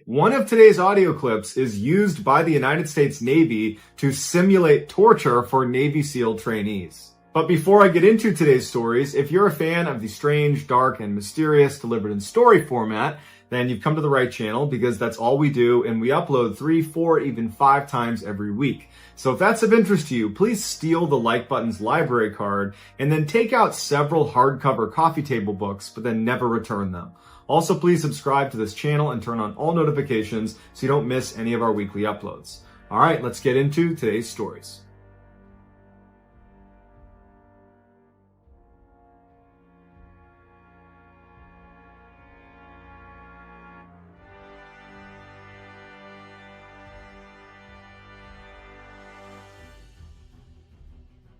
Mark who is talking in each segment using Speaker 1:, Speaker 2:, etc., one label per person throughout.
Speaker 1: One of today's audio clips is used by the United States Navy to simulate torture for Navy SEAL trainees. But before I get into today's stories, if you're a fan of the strange, dark, and mysterious delivered in story format, then you've come to the right channel because that's all we do, and we upload 3, 4, even 5 times every week. So if that's of interest to you, please steal the Like Button's library card and then take out several hardcover coffee table books, but then never return them. Also, please subscribe to this channel and turn on all notifications so you don't miss any of our weekly uploads. All right, let's get into today's stories.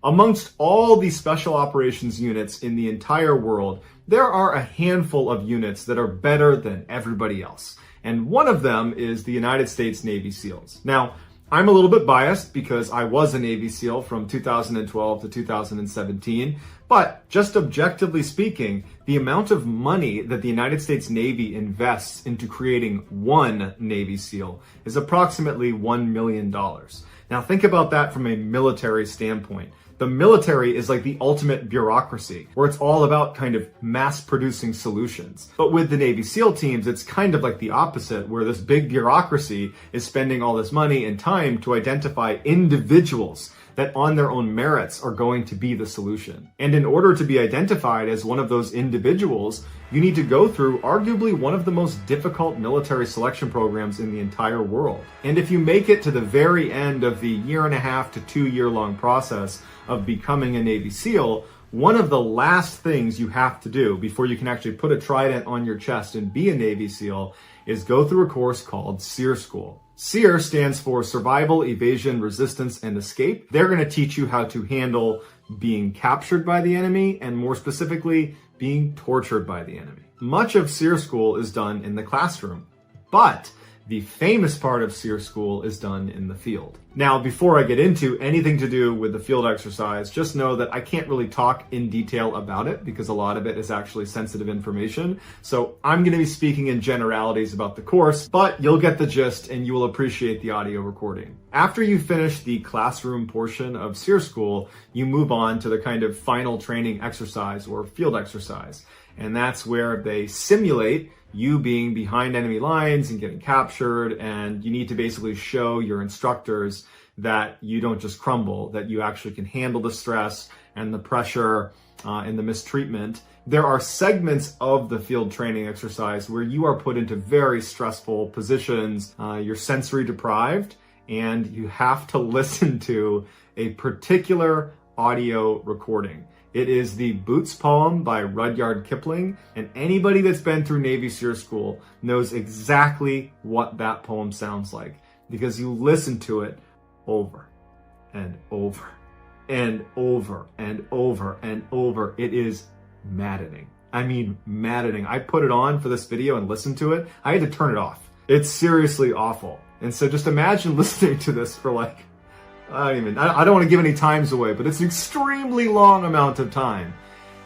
Speaker 1: Amongst all the special operations units in the entire world, there are a handful of units that are better than everybody else. And one of them is the United States Navy SEALs. Now, I'm a little bit biased because I was a Navy SEAL from 2012 to 2017, but just objectively speaking, the amount of money that the United States Navy invests into creating one Navy SEAL is approximately $1 million. Now think about that from a military standpoint. The military is like the ultimate bureaucracy, where it's all about kind of mass producing solutions. But with the Navy SEAL teams, it's kind of like the opposite, where this big bureaucracy is spending all this money and time to identify individuals that on their own merits are going to be the solution. And in order to be identified as one of those individuals, you need to go through arguably one of the most difficult military selection programs in the entire world. And if you make it to the very end of the 1.5 to 2 year long process of becoming a Navy SEAL, one of the last things you have to do before you can actually put a trident on your chest and be a Navy SEAL is go through a course called SEER School. SEER stands for Survival, Evasion, Resistance, and Escape. They're going to teach you how to handle being captured by the enemy and more specifically, being tortured by the enemy. Much of SEER School is done in the classroom, but the famous part of SEER School is done in the field. Now, before I get into anything to do with the field exercise, just know that I can't really talk in detail about it because a lot of it is actually sensitive information. So I'm going to be speaking in generalities about the course, but you'll get the gist and you will appreciate the audio recording. After you finish the classroom portion of SEER School, you move on to the kind of final training exercise or field exercise. And that's where they simulate you being behind enemy lines and getting captured, and you need to basically show your instructors that you don't just crumble, that you actually can handle the stress and the pressure and the mistreatment. There are segments of the field training exercise where you are put into very stressful positions, you're sensory deprived, and you have to listen to a particular audio recording. It is the Boots poem by Rudyard Kipling, and anybody that's been through Navy SEER School knows exactly what that poem sounds like because you listen to it over and over and over and over and over. It is maddening. I mean, maddening. I put it on for this video and listened to it. I had to turn it off. It's seriously awful. And so just imagine listening to this for like, I don't want to give any times away, but it's an extremely long amount of time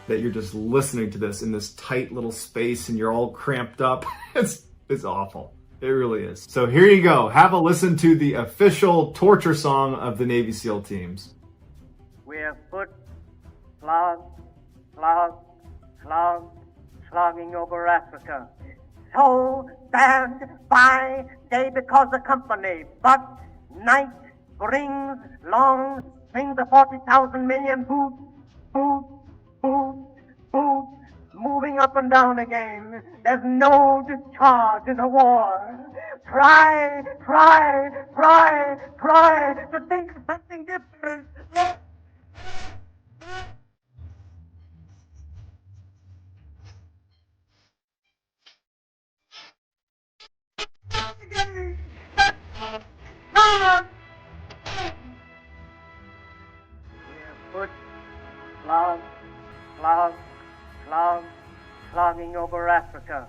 Speaker 1: that you're just listening to this in this tight little space and you're all cramped up. It's awful. It really is. So here you go. Have a listen to the official torture song of the Navy SEAL teams.
Speaker 2: We're slogging over Africa. So stand by day because the company, but night brings long strings of 40,000 million boots, moving up and down again. There's no discharge in the war. Try to think of something different. Slogging over Africa.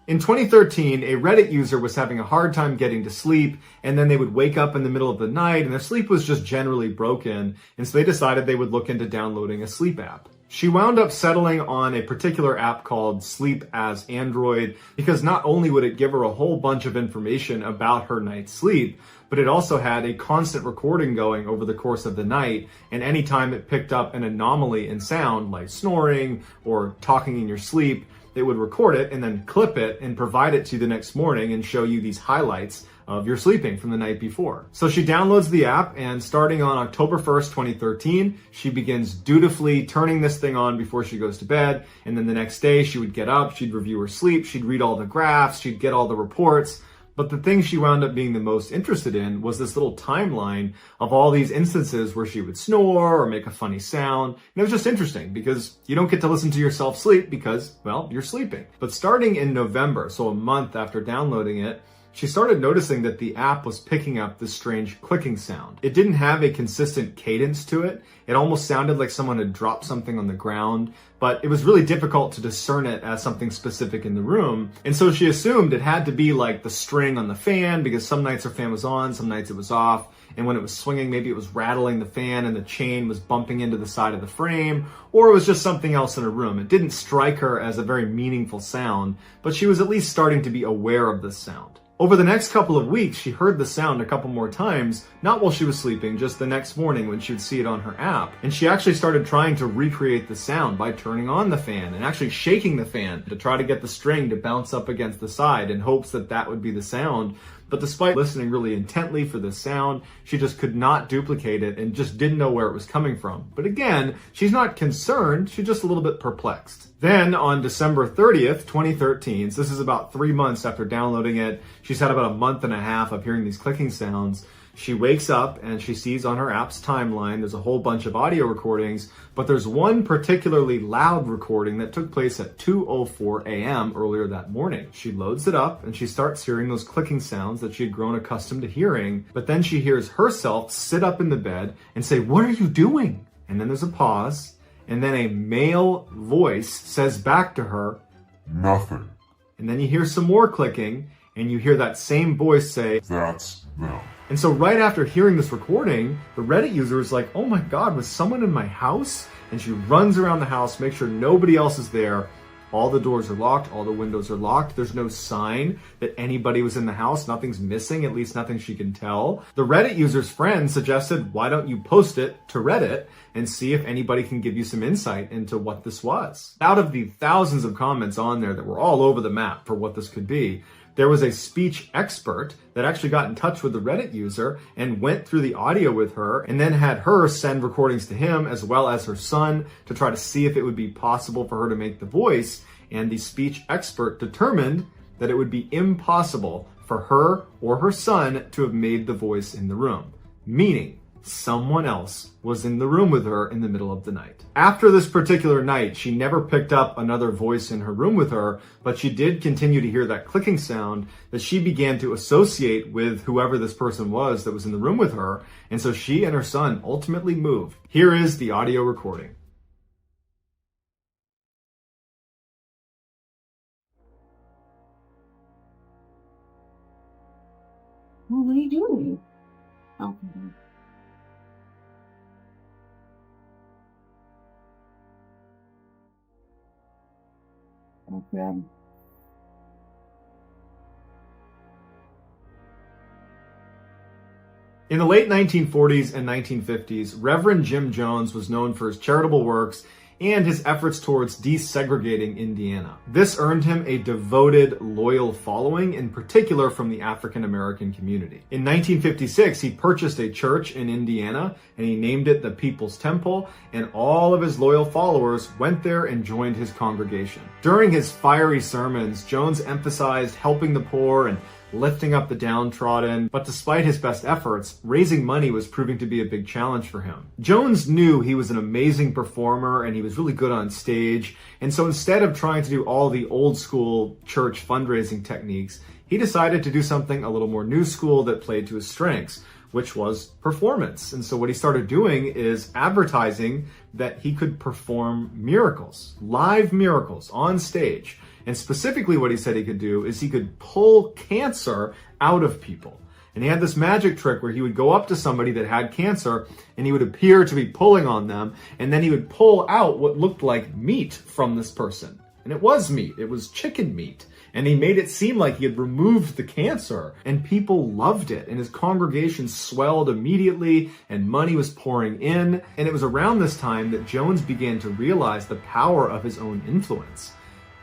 Speaker 1: In 2013, a Reddit user was having a hard time getting to sleep, and then they would wake up in the middle of the night and their sleep was just generally broken, and so they decided they would look into downloading a sleep app. She wound up settling on a particular app called Sleep as Android because not only would it give her a whole bunch of information about her night's sleep, but it also had a constant recording going over the course of the night, and anytime it picked up an anomaly in sound, like snoring or talking in your sleep, it would record it and then clip it and provide it to you the next morning and show you these highlights of your sleeping from the night before. So she downloads the app, and starting on October 1st, 2013, she begins dutifully turning this thing on before she goes to bed. And then the next day she would get up, she'd review her sleep, she'd read all the graphs, she'd get all the reports. But the thing she wound up being the most interested in was this little timeline of all these instances where she would snore or make a funny sound. And it was just interesting because you don't get to listen to yourself sleep because, well, you're sleeping. But starting in November, so a month after downloading it, she started noticing that the app was picking up this strange clicking sound. It didn't have a consistent cadence to it. It almost sounded like someone had dropped something on the ground, but it was really difficult to discern it as something specific in the room. And so she assumed it had to be like the string on the fan, because some nights her fan was on, some nights it was off. And when it was swinging, maybe it was rattling the fan and the chain was bumping into the side of the frame, or it was just something else in her room. It didn't strike her as a very meaningful sound, but she was at least starting to be aware of this sound. Over the next couple of weeks, she heard the sound a couple more times, not while she was sleeping, just the next morning when she would see it on her app. And she actually started trying to recreate the sound by turning on the fan and actually shaking the fan to try to get the string to bounce up against the side in hopes that that would be the sound. But despite listening really intently for this sound, she just could not duplicate it and just didn't know where it was coming from. But again, she's not concerned, she's just a little bit perplexed. Then on December 30th, 2013, so this is about 3 months after downloading it, she's had about a month and a half of hearing these clicking sounds. She wakes up and she sees on her app's timeline, there's a whole bunch of audio recordings, but there's one particularly loud recording that took place at 2:04 a.m. earlier that morning. She loads it up and she starts hearing those clicking sounds that she had grown accustomed to hearing, but then she hears herself sit up in the bed and say, "What are you doing?" And then there's a pause, and then a male voice says back to her,
Speaker 3: "Nothing."
Speaker 1: And then you hear some more clicking, and you hear that same voice say,
Speaker 3: "That's them."
Speaker 1: And so right after hearing this recording, the Reddit user is like, "Oh my God, was someone in my house?" And she runs around the house, makes sure nobody else is there. All the doors are locked, all the windows are locked. There's no sign that anybody was in the house. Nothing's missing, at least nothing she can tell. The Reddit user's friend suggested, why don't you post it to Reddit and see if anybody can give you some insight into what this was. Out of the thousands of comments on there that were all over the map for what this could be, there was a speech expert that actually got in touch with the Reddit user and went through the audio with her and then had her send recordings to him as well as her son to try to see if it would be possible for her to make the voice. And the speech expert determined that it would be impossible for her or her son to have made the voice in the room, meaning someone else was in the room with her in the middle of the night. After this particular night, she never picked up another voice in her room with her, but she did continue to hear that clicking sound that she began to associate with whoever this person was that was in the room with her, and so she and her son ultimately moved. Here is the audio recording.
Speaker 4: Well, what are you doing? Oh. Okay.
Speaker 1: In the late 1940s and 1950s, Reverend Jim Jones was known for his charitable works and his efforts towards desegregating Indiana. This earned him a devoted, loyal following, in particular from the African American community. In 1956, he purchased a church in Indiana and he named it the People's Temple, and all of his loyal followers went there and joined his congregation. During his fiery sermons, Jones emphasized helping the poor and lifting up the downtrodden, but despite his best efforts, raising money was proving to be a big challenge for him. Jones knew he was an amazing performer and he was really good on stage, and so instead of trying to do all the old school church fundraising techniques, he decided to do something a little more new school that played to his strengths, which was performance. And so what he started doing is advertising that he could perform miracles, live miracles on stage. And specifically what he said he could do is he could pull cancer out of people. And he had this magic trick where he would go up to somebody that had cancer and he would appear to be pulling on them, and then he would pull out what looked like meat from this person. And it was meat. It was chicken meat. And he made it seem like he had removed the cancer, and people loved it, and his congregation swelled immediately, and money was pouring in. And it was around this time that Jones began to realize the power of his own influence.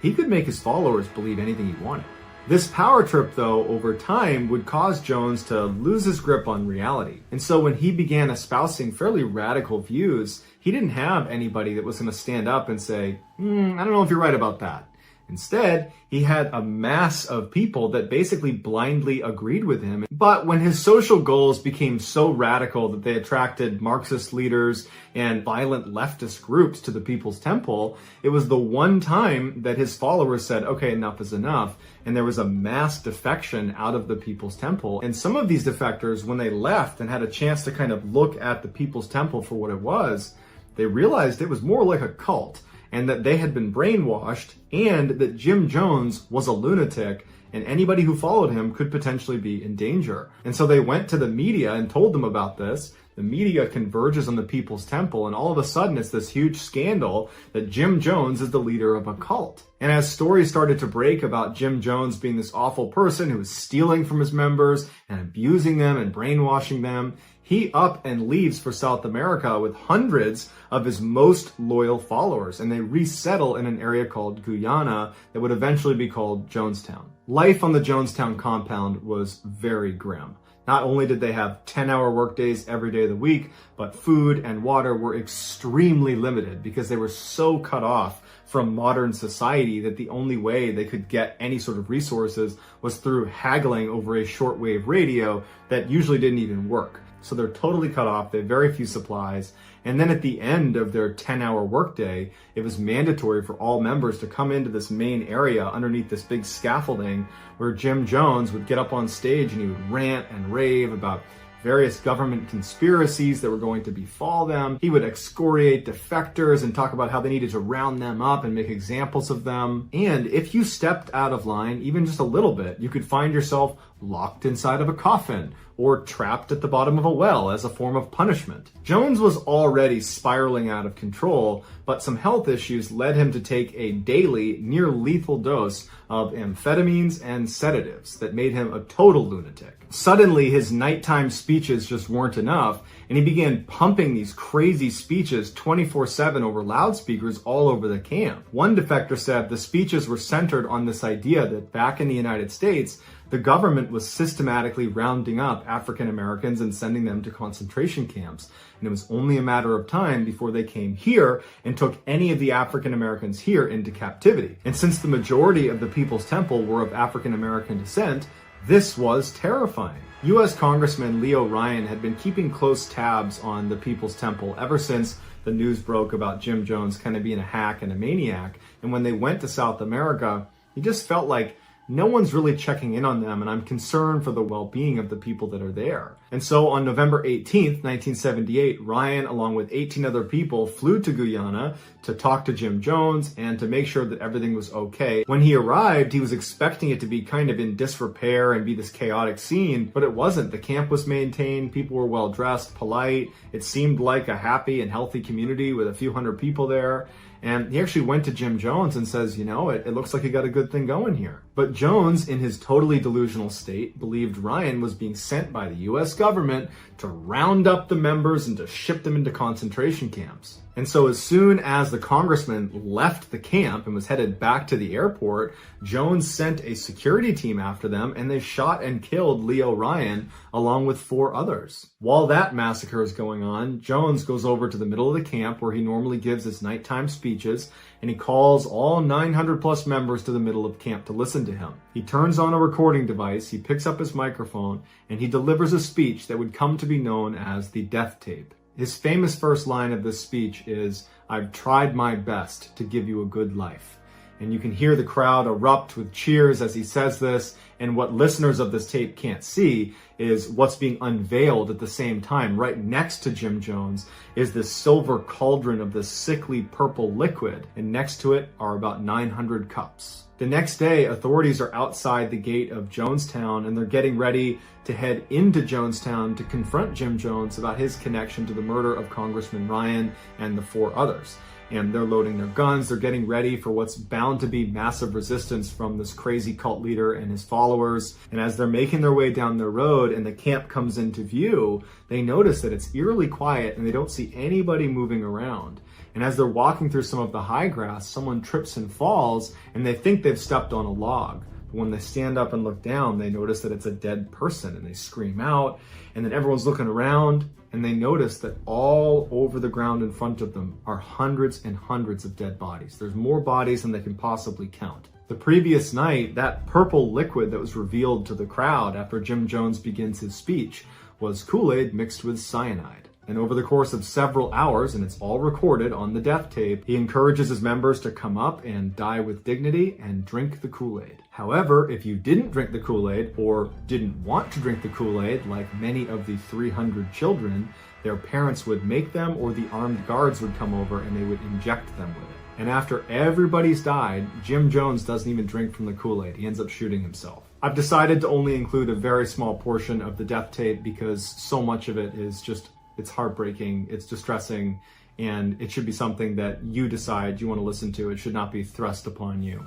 Speaker 1: He could make his followers believe anything he wanted. This power trip, though, over time would cause Jones to lose his grip on reality. And so when he began espousing fairly radical views, he didn't have anybody that was going to stand up and say, I don't know if you're right about that. Instead, he had a mass of people that basically blindly agreed with him. But when his social goals became so radical that they attracted Marxist leaders and violent leftist groups to the People's Temple, it was the one time that his followers said, okay, enough is enough. And there was a mass defection out of the People's Temple. And some of these defectors, when they left and had a chance to kind of look at the People's Temple for what it was, they realized it was more like a cult, and that they had been brainwashed, and that Jim Jones was a lunatic, and anybody who followed him could potentially be in danger. And so they went to the media and told them about this. The media converges on the People's Temple, and all of a sudden it's this huge scandal that Jim Jones is the leader of a cult. And as stories started to break about Jim Jones being this awful person who was stealing from his members and abusing them and brainwashing them, he up and leaves for South America with hundreds of his most loyal followers, and they resettle in an area called Guyana that would eventually be called Jonestown. Life on the Jonestown compound was very grim. Not only did they have 10-hour workdays every day of the week, but food and water were extremely limited because they were so cut off from modern society that the only way they could get any sort of resources was through haggling over a shortwave radio that usually didn't even work. So they're totally cut off. They have very few supplies. And then at the end of their 10-hour workday, it was mandatory for all members to come into this main area underneath this big scaffolding where Jim Jones would get up on stage and he would rant and rave about various government conspiracies that were going to befall them. He would excoriate defectors and talk about how they needed to round them up and make examples of them. And if you stepped out of line, even just a little bit, you could find yourself locked inside of a coffin or trapped at the bottom of a well as a form of punishment. Jones was already spiraling out of control, but some health issues led him to take a daily, near lethal dose of amphetamines and sedatives that made him a total lunatic. Suddenly, his nighttime speeches just weren't enough, and he began pumping these crazy speeches 24/7 over loudspeakers all over the camp. One defector said the speeches were centered on this idea that back in the United States, the government was systematically rounding up African Americans and sending them to concentration camps. And it was only a matter of time before they came here and took any of the African Americans here into captivity. And since the majority of the People's Temple were of African American descent, this was terrifying. U.S. Congressman Leo Ryan had been keeping close tabs on the People's Temple ever since the news broke about Jim Jones kind of being a hack and a maniac. And when they went to South America, he just felt like no one's really checking in on them, and I'm concerned for the well-being of the people that are there. And so on November 18th, 1978, Ryan, along with 18 other people, flew to Guyana to talk to Jim Jones and to make sure that everything was okay. When he arrived, he was expecting it to be kind of in disrepair and be this chaotic scene, but it wasn't. The camp was maintained, people were well-dressed, polite. It seemed like a happy and healthy community with a few hundred people there. And he actually went to Jim Jones and says, you know, it looks like you got a good thing going here. But Jones, in his totally delusional state, believed Ryan was being sent by the U.S. government to round up the members and to ship them into concentration camps. And so as soon as the congressman left the camp and was headed back to the airport, Jones sent a security team after them, and they shot and killed Leo Ryan along with 4 others. While that massacre is going on, Jones goes over to the middle of the camp where he normally gives his nighttime speeches, and he calls all 900 plus members to the middle of camp to listen to him. He turns on a recording device, he picks up his microphone, and he delivers a speech that would come to be known as the death tape. His famous first line of this speech is, "I've tried my best to give you a good life." And you can hear the crowd erupt with cheers as he says this, and what listeners of this tape can't see is what's being unveiled at the same time. Right next to Jim Jones is this silver cauldron of this sickly purple liquid, and next to it are about 900 cups. The next day, authorities are outside the gate of Jonestown and they're getting ready to head into Jonestown to confront Jim Jones about his connection to the murder of Congressman Ryan and the 4 others. And they're loading their guns, they're getting ready for what's bound to be massive resistance from this crazy cult leader and his followers. And as they're making their way down the road and the camp comes into view, they notice that it's eerily quiet and they don't see anybody moving around. And as they're walking through some of the high grass, someone trips and falls and they think they've stepped on a log. But when they stand up and look down, they notice that it's a dead person and they scream out. And then everyone's looking around and they notice that all over the ground in front of them are hundreds and hundreds of dead bodies. There's more bodies than they can possibly count. The previous night, that purple liquid that was revealed to the crowd after Jim Jones begins his speech was Kool-Aid mixed with cyanide. And over the course of several hours, and it's all recorded on the death tape, he encourages his members to come up and die with dignity and drink the Kool-Aid. However, if you didn't drink the Kool-Aid or didn't want to drink the Kool-Aid, like many of the 300 children, their parents would make them or the armed guards would come over and they would inject them with it. And after everybody's died, Jim Jones doesn't even drink from the Kool-Aid. He ends up shooting himself. I've decided to only include a very small portion of the death tape because so much of it is just, it's heartbreaking, it's distressing, and it should be something that you decide you want to listen to. It should not be thrust upon you.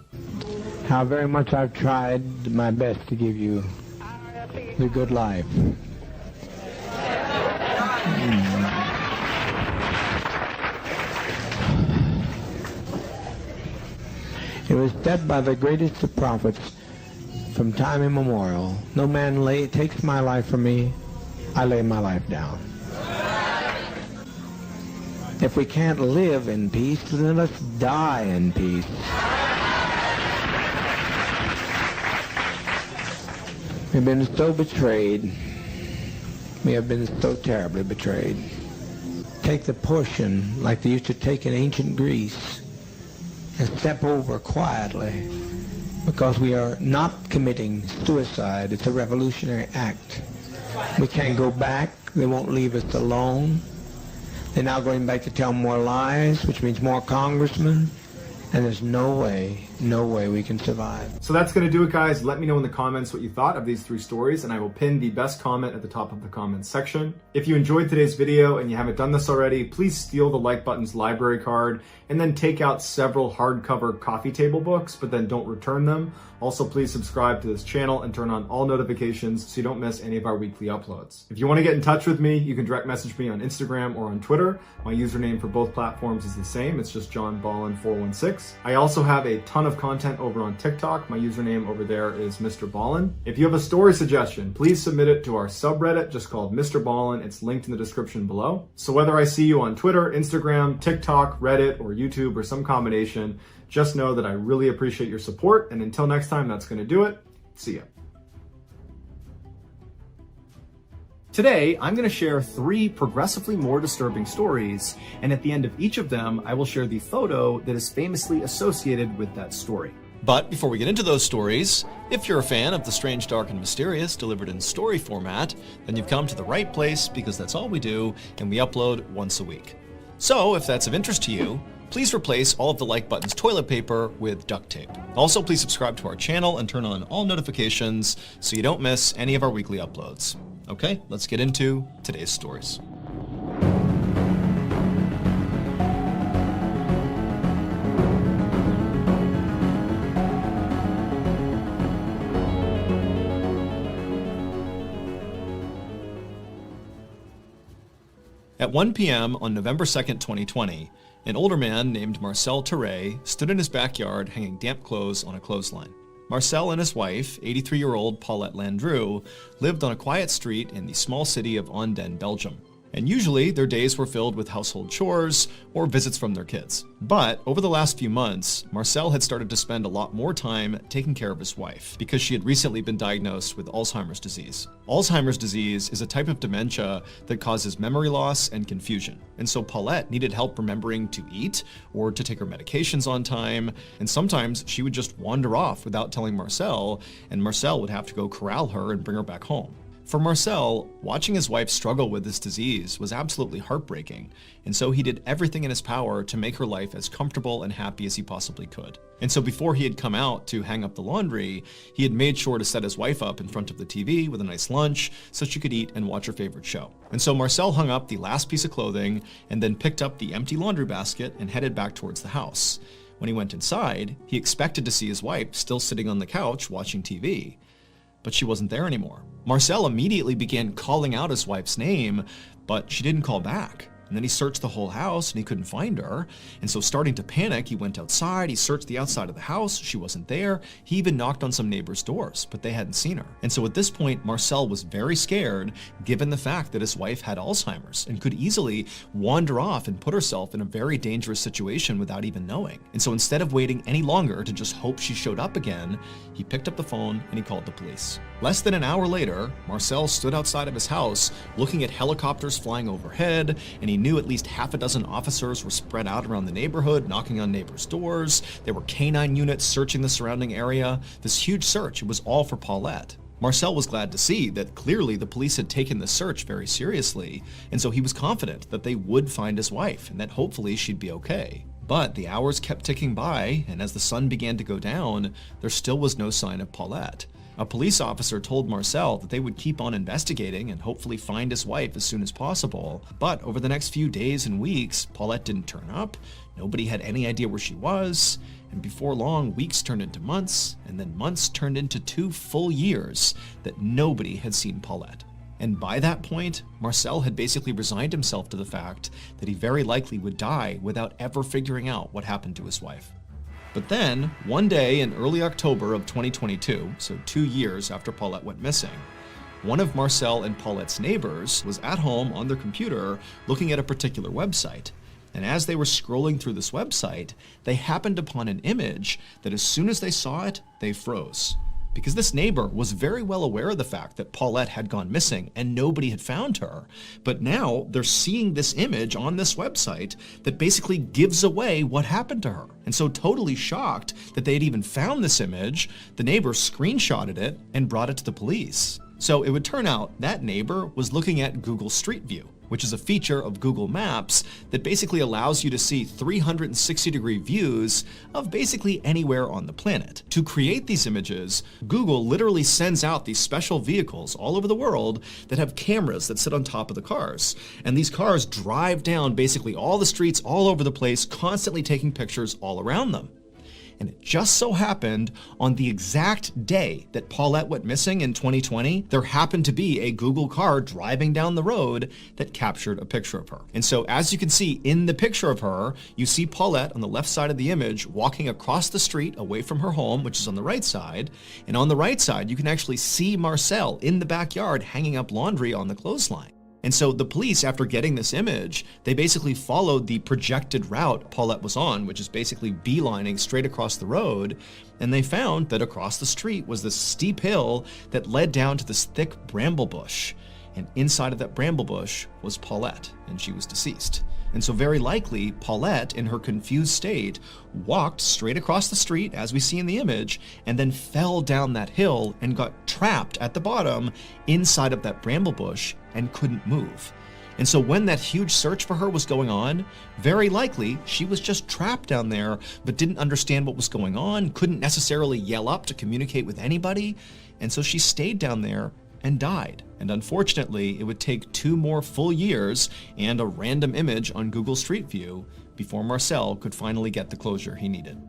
Speaker 5: How very much I've tried my best to give you the good life. It was said by the greatest of prophets from time immemorial, no man takes my life from me, I lay my life down. If we can't live in peace, then let's die in peace. We've been so betrayed. We have been so terribly betrayed. Take the portion like they used to take in ancient Greece and step over quietly, because we are not committing suicide. It's a revolutionary act. We can't go back. They won't leave us alone. They're now going back to tell more lies, which means more congressmen, and there's no way we can survive.
Speaker 1: So that's going to do it, guys. Let me know in the comments what you thought of these 3 stories, and I will pin the best comment at the top of the comments section. If you enjoyed today's video and you haven't done this already, please steal the like button's library card and then take out several hardcover coffee table books, but then don't return them. Also, please subscribe to this channel and turn on all notifications so you don't miss any of our weekly uploads. If you want to get in touch with me, you can direct message me on Instagram or on Twitter. My username for both platforms is the same. It's just JohnBallen416. I also have a ton of content over on TikTok. My username over there is MrBallen. If you have a story suggestion, please submit it to our subreddit just called MrBallen. It's linked in the description below. So whether I see you on Twitter, Instagram, TikTok, Reddit, or YouTube, or some combination, just know that I really appreciate your support. And until next time, that's going to do it. See ya. Today, I'm going to share 3 progressively more disturbing stories, and at the end of each of them, I will share the photo that is famously associated with that story.
Speaker 6: But before we get into those stories, if you're a fan of the strange, dark, and mysterious delivered in story format, then you've come to the right place, because that's all we do, and we upload once a week. So, if that's of interest to you, please replace all of the like button's toilet paper with duct tape. Also, please subscribe to our channel and turn on all notifications so you don't miss any of our weekly uploads. Okay, let's get into today's stories. At 1 p.m. on November 2nd, 2020, an older man named Marcel Terray stood in his backyard hanging damp clothes on a clothesline. Marcel and his wife, 83-year-old Paulette Landru, lived on a quiet street in the small city of Anden, Belgium. And usually, their days were filled with household chores or visits from their kids. But over the last few months, Marcel had started to spend a lot more time taking care of his wife because she had recently been diagnosed with Alzheimer's disease. Alzheimer's disease is a type of dementia that causes memory loss and confusion. And so Paulette needed help remembering to eat or to take her medications on time. And sometimes she would just wander off without telling Marcel, and Marcel would have to go corral her and bring her back home. For Marcel, watching his wife struggle with this disease was absolutely heartbreaking, and so he did everything in his power to make her life as comfortable and happy as he possibly could. And so before he had come out to hang up the laundry, he had made sure to set his wife up in front of the TV with a nice lunch so she could eat and watch her favorite show. And so Marcel hung up the last piece of clothing and then picked up the empty laundry basket and headed back towards the house. When he went inside, he expected to see his wife still sitting on the couch watching TV. But she wasn't there anymore. Marcel immediately began calling out his wife's name, but she didn't call back. And then he searched the whole house and he couldn't find her. And so starting to panic, he went outside, he searched the outside of the house, she wasn't there. He even knocked on some neighbors' doors, but they hadn't seen her. And so at this point, Marcel was very scared, given the fact that his wife had Alzheimer's and could easily wander off and put herself in a very dangerous situation without even knowing. And so instead of waiting any longer to just hope she showed up again, he picked up the phone and he called the police. Less than an hour later, Marcel stood outside of his house looking at helicopters flying overhead, and he knew at least half a dozen officers were spread out around the neighborhood, knocking on neighbors' doors. There were canine units searching the surrounding area. This huge search, it was all for Paulette. Marcel was glad to see that clearly the police had taken the search very seriously, and so he was confident that they would find his wife and that hopefully she'd be okay. But the hours kept ticking by, and as the sun began to go down, there still was no sign of Paulette. A police officer told Marcel that they would keep on investigating and hopefully find his wife as soon as possible. But over the next few days and weeks, Paulette didn't turn up, nobody had any idea where she was, and before long, weeks turned into months, and then months turned into 2 full years that nobody had seen Paulette. And by that point, Marcel had basically resigned himself to the fact that he very likely would die without ever figuring out what happened to his wife. But then, one day in early October of 2022, so 2 years after Paulette went missing, one of Marcel and Paulette's neighbors was at home on their computer looking at a particular website. And as they were scrolling through this website, they happened upon an image that as soon as they saw it, they froze. Because this neighbor was very well aware of the fact that Paulette had gone missing and nobody had found her. But now they're seeing this image on this website that basically gives away what happened to her. And so totally shocked that they had even found this image, the neighbor screenshotted it and brought it to the police. So it would turn out that neighbor was looking at Google Street View, which is a feature of Google Maps that basically allows you to see 360-degree views of basically anywhere on the planet. To create these images, Google literally sends out these special vehicles all over the world that have cameras that sit on top of the cars. And these cars drive down basically all the streets all over the place, constantly taking pictures all around them. And it just so happened on the exact day that Paulette went missing in 2020, there happened to be a Google car driving down the road that captured a picture of her. And so as you can see in the picture of her, you see Paulette on the left side of the image walking across the street away from her home, which is on the right side. And on the right side, you can actually see Marcel in the backyard hanging up laundry on the clothesline. And so the police, after getting this image, they basically followed the projected route Paulette was on, which is basically beelining straight across the road, and they found that across the street was this steep hill that led down to this thick bramble bush. And inside of that bramble bush was Paulette, and she was deceased. And so very likely, Paulette, in her confused state, walked straight across the street, as we see in the image, and then fell down that hill and got trapped at the bottom inside of that bramble bush and couldn't move. And so when that huge search for her was going on, very likely she was just trapped down there, but didn't understand what was going on, couldn't necessarily yell up to communicate with anybody, and so she stayed down there and died. And unfortunately, it would take 2 more full years and a random image on Google Street View before Marcel could finally get the closure he needed.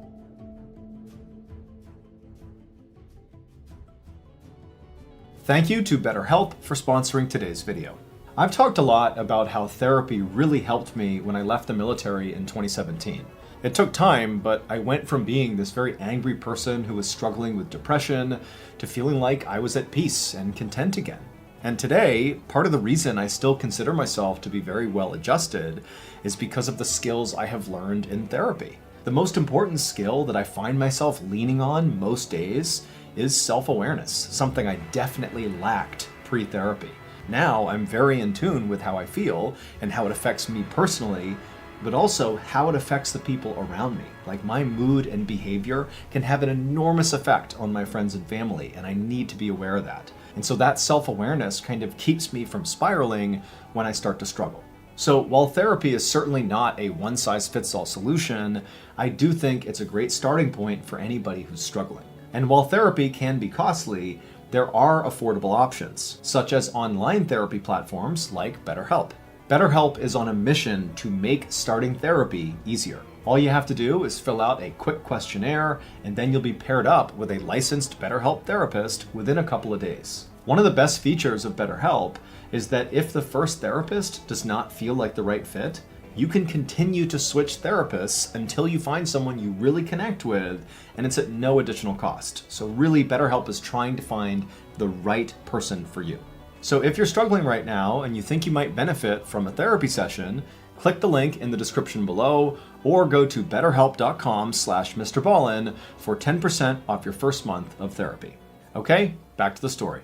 Speaker 1: Thank you to BetterHelp for sponsoring today's video. I've talked a lot about how therapy really helped me when I left the military in 2017. It took time, but I went from being this very angry person who was struggling with depression to feeling like I was at peace and content again. And today, part of the reason I still consider myself to be very well adjusted is because of the skills I have learned in therapy. The most important skill that I find myself leaning on most days is self-awareness, something I definitely lacked pre-therapy. Now I'm very in tune with how I feel and how it affects me personally,
Speaker 6: but also how it affects the people around me. Like my mood and behavior can have an enormous effect on my friends and family, and I need to be aware of that. And so that self-awareness kind of keeps me from spiraling when I start to struggle. So while therapy is certainly not a one-size-fits-all solution, I do think it's a great starting point for anybody who's struggling. And while therapy can be costly, there are affordable options, such as online therapy platforms like BetterHelp. BetterHelp is on a mission to make starting therapy easier. All you have to do is fill out a quick questionnaire, and then you'll be paired up with a licensed BetterHelp therapist within a couple of days. One of the best features of BetterHelp is that if the first therapist does not feel like the right fit, you can continue to switch therapists until you find someone you really connect with, and it's at no additional cost. So really, BetterHelp is trying to find the right person for you. So if you're struggling right now and you think you might benefit from a therapy session, click the link in the description below or go to betterhelp.com/MrBallen for 10% off your first month of therapy. Okay, back to the story.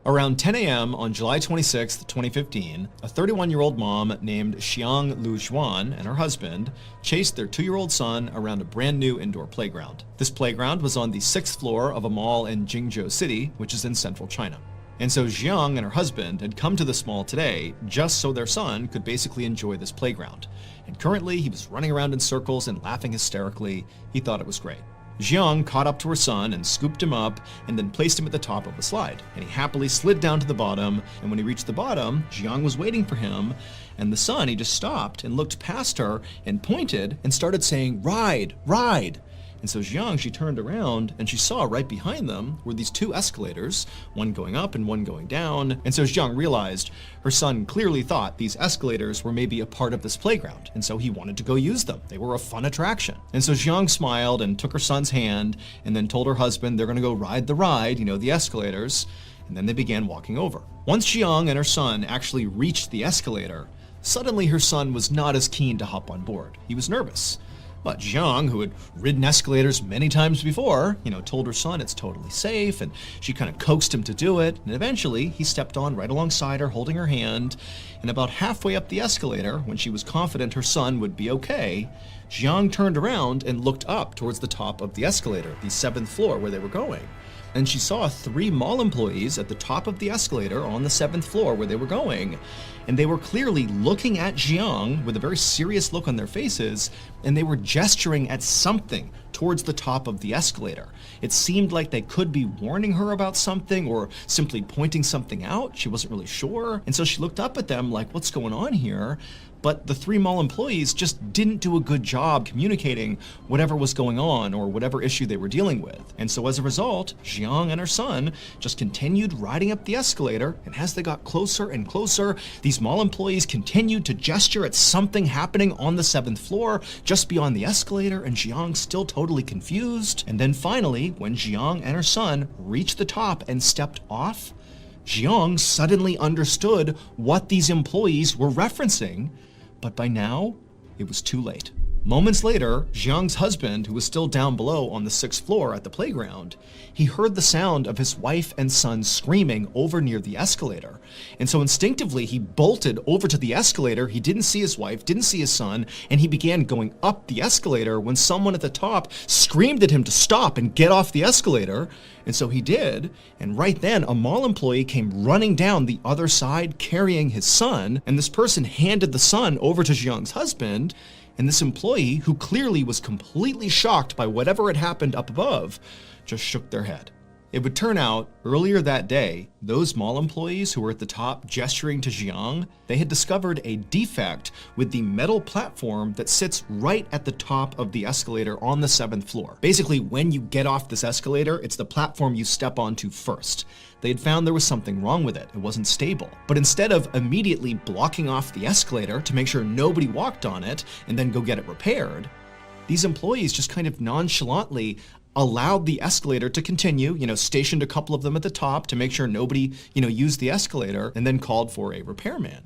Speaker 6: Around 10 a.m. on July 26, 2015, a 31-year-old mom named Xiang Lu Xuan and her husband chased their 2-year-old son around a brand new indoor playground. This playground was on the 6th floor of a mall in Jingzhou City, which is in central China. And so Xiang and her husband had come to this mall today just so their son could basically enjoy this playground. And currently he was running around in circles and laughing hysterically. He thought it was great. Xiang caught up to her son and scooped him up and then placed him at the top of a slide. And he happily slid down to the bottom, and when he reached the bottom, Xiang was waiting for him, and the son, he just stopped and looked past her and pointed and started saying, "Ride, ride." And so Xiang, she turned around and she saw right behind them were these 2 escalators, one going up and one going down. And so Xiang realized her son clearly thought these escalators were maybe a part of this playground. And so he wanted to go use them. They were a fun attraction. And so Xiang smiled and took her son's hand and then told her husband they're going to go ride the ride, the escalators. And then they began walking over. Once Xiang and her son actually reached the escalator, suddenly her son was not as keen to hop on board. He was nervous. But Xiang, who had ridden escalators many times before, told her son it's totally safe, and she kind of coaxed him to do it, and eventually he stepped on right alongside her, holding her hand, and about halfway up the escalator, when she was confident her son would be okay, Xiang turned around and looked up towards the top of the escalator, the 7th floor where they were going. And she saw 3 mall employees at the top of the escalator on the 7th floor where they were going. And they were clearly looking at Xiang with a very serious look on their faces, and they were gesturing at something towards the top of the escalator. It seemed like they could be warning her about something or simply pointing something out. She wasn't really sure. And so she looked up at them like, what's going on here? But the 3 mall employees just didn't do a good job communicating whatever was going on or whatever issue they were dealing with. And so as a result, Xiang and her son just continued riding up the escalator, and as they got closer and closer, these mall employees continued to gesture at something happening on the 7th floor just beyond the escalator, and Xiang still totally confused. And then finally, when Xiang and her son reached the top and stepped off, Xiang suddenly understood what these employees were referencing. But by now, it was too late. Moments later, Xiang's husband, who was still down below on the 6th floor at the playground, he heard the sound of his wife and son screaming over near the escalator. And so instinctively, he bolted over to the escalator. He didn't see his wife, didn't see his son, and he began going up the escalator when someone at the top screamed at him to stop and get off the escalator. And so he did, and right then a mall employee came running down the other side carrying his son, and this person handed the son over to Xiang's husband. And this employee, who clearly was completely shocked by whatever had happened up above, just shook their head. It would turn out, earlier that day, those mall employees who were at the top gesturing to Xiang, they had discovered a defect with the metal platform that sits right at the top of the escalator on the 7th floor. Basically, when you get off this escalator, it's the platform you step onto first. They had found there was something wrong with it. It wasn't stable. But instead of immediately blocking off the escalator to make sure nobody walked on it and then go get it repaired, these employees just kind of nonchalantly allowed the escalator to continue, stationed a couple of them at the top to make sure nobody, used the escalator, and then called for a repairman.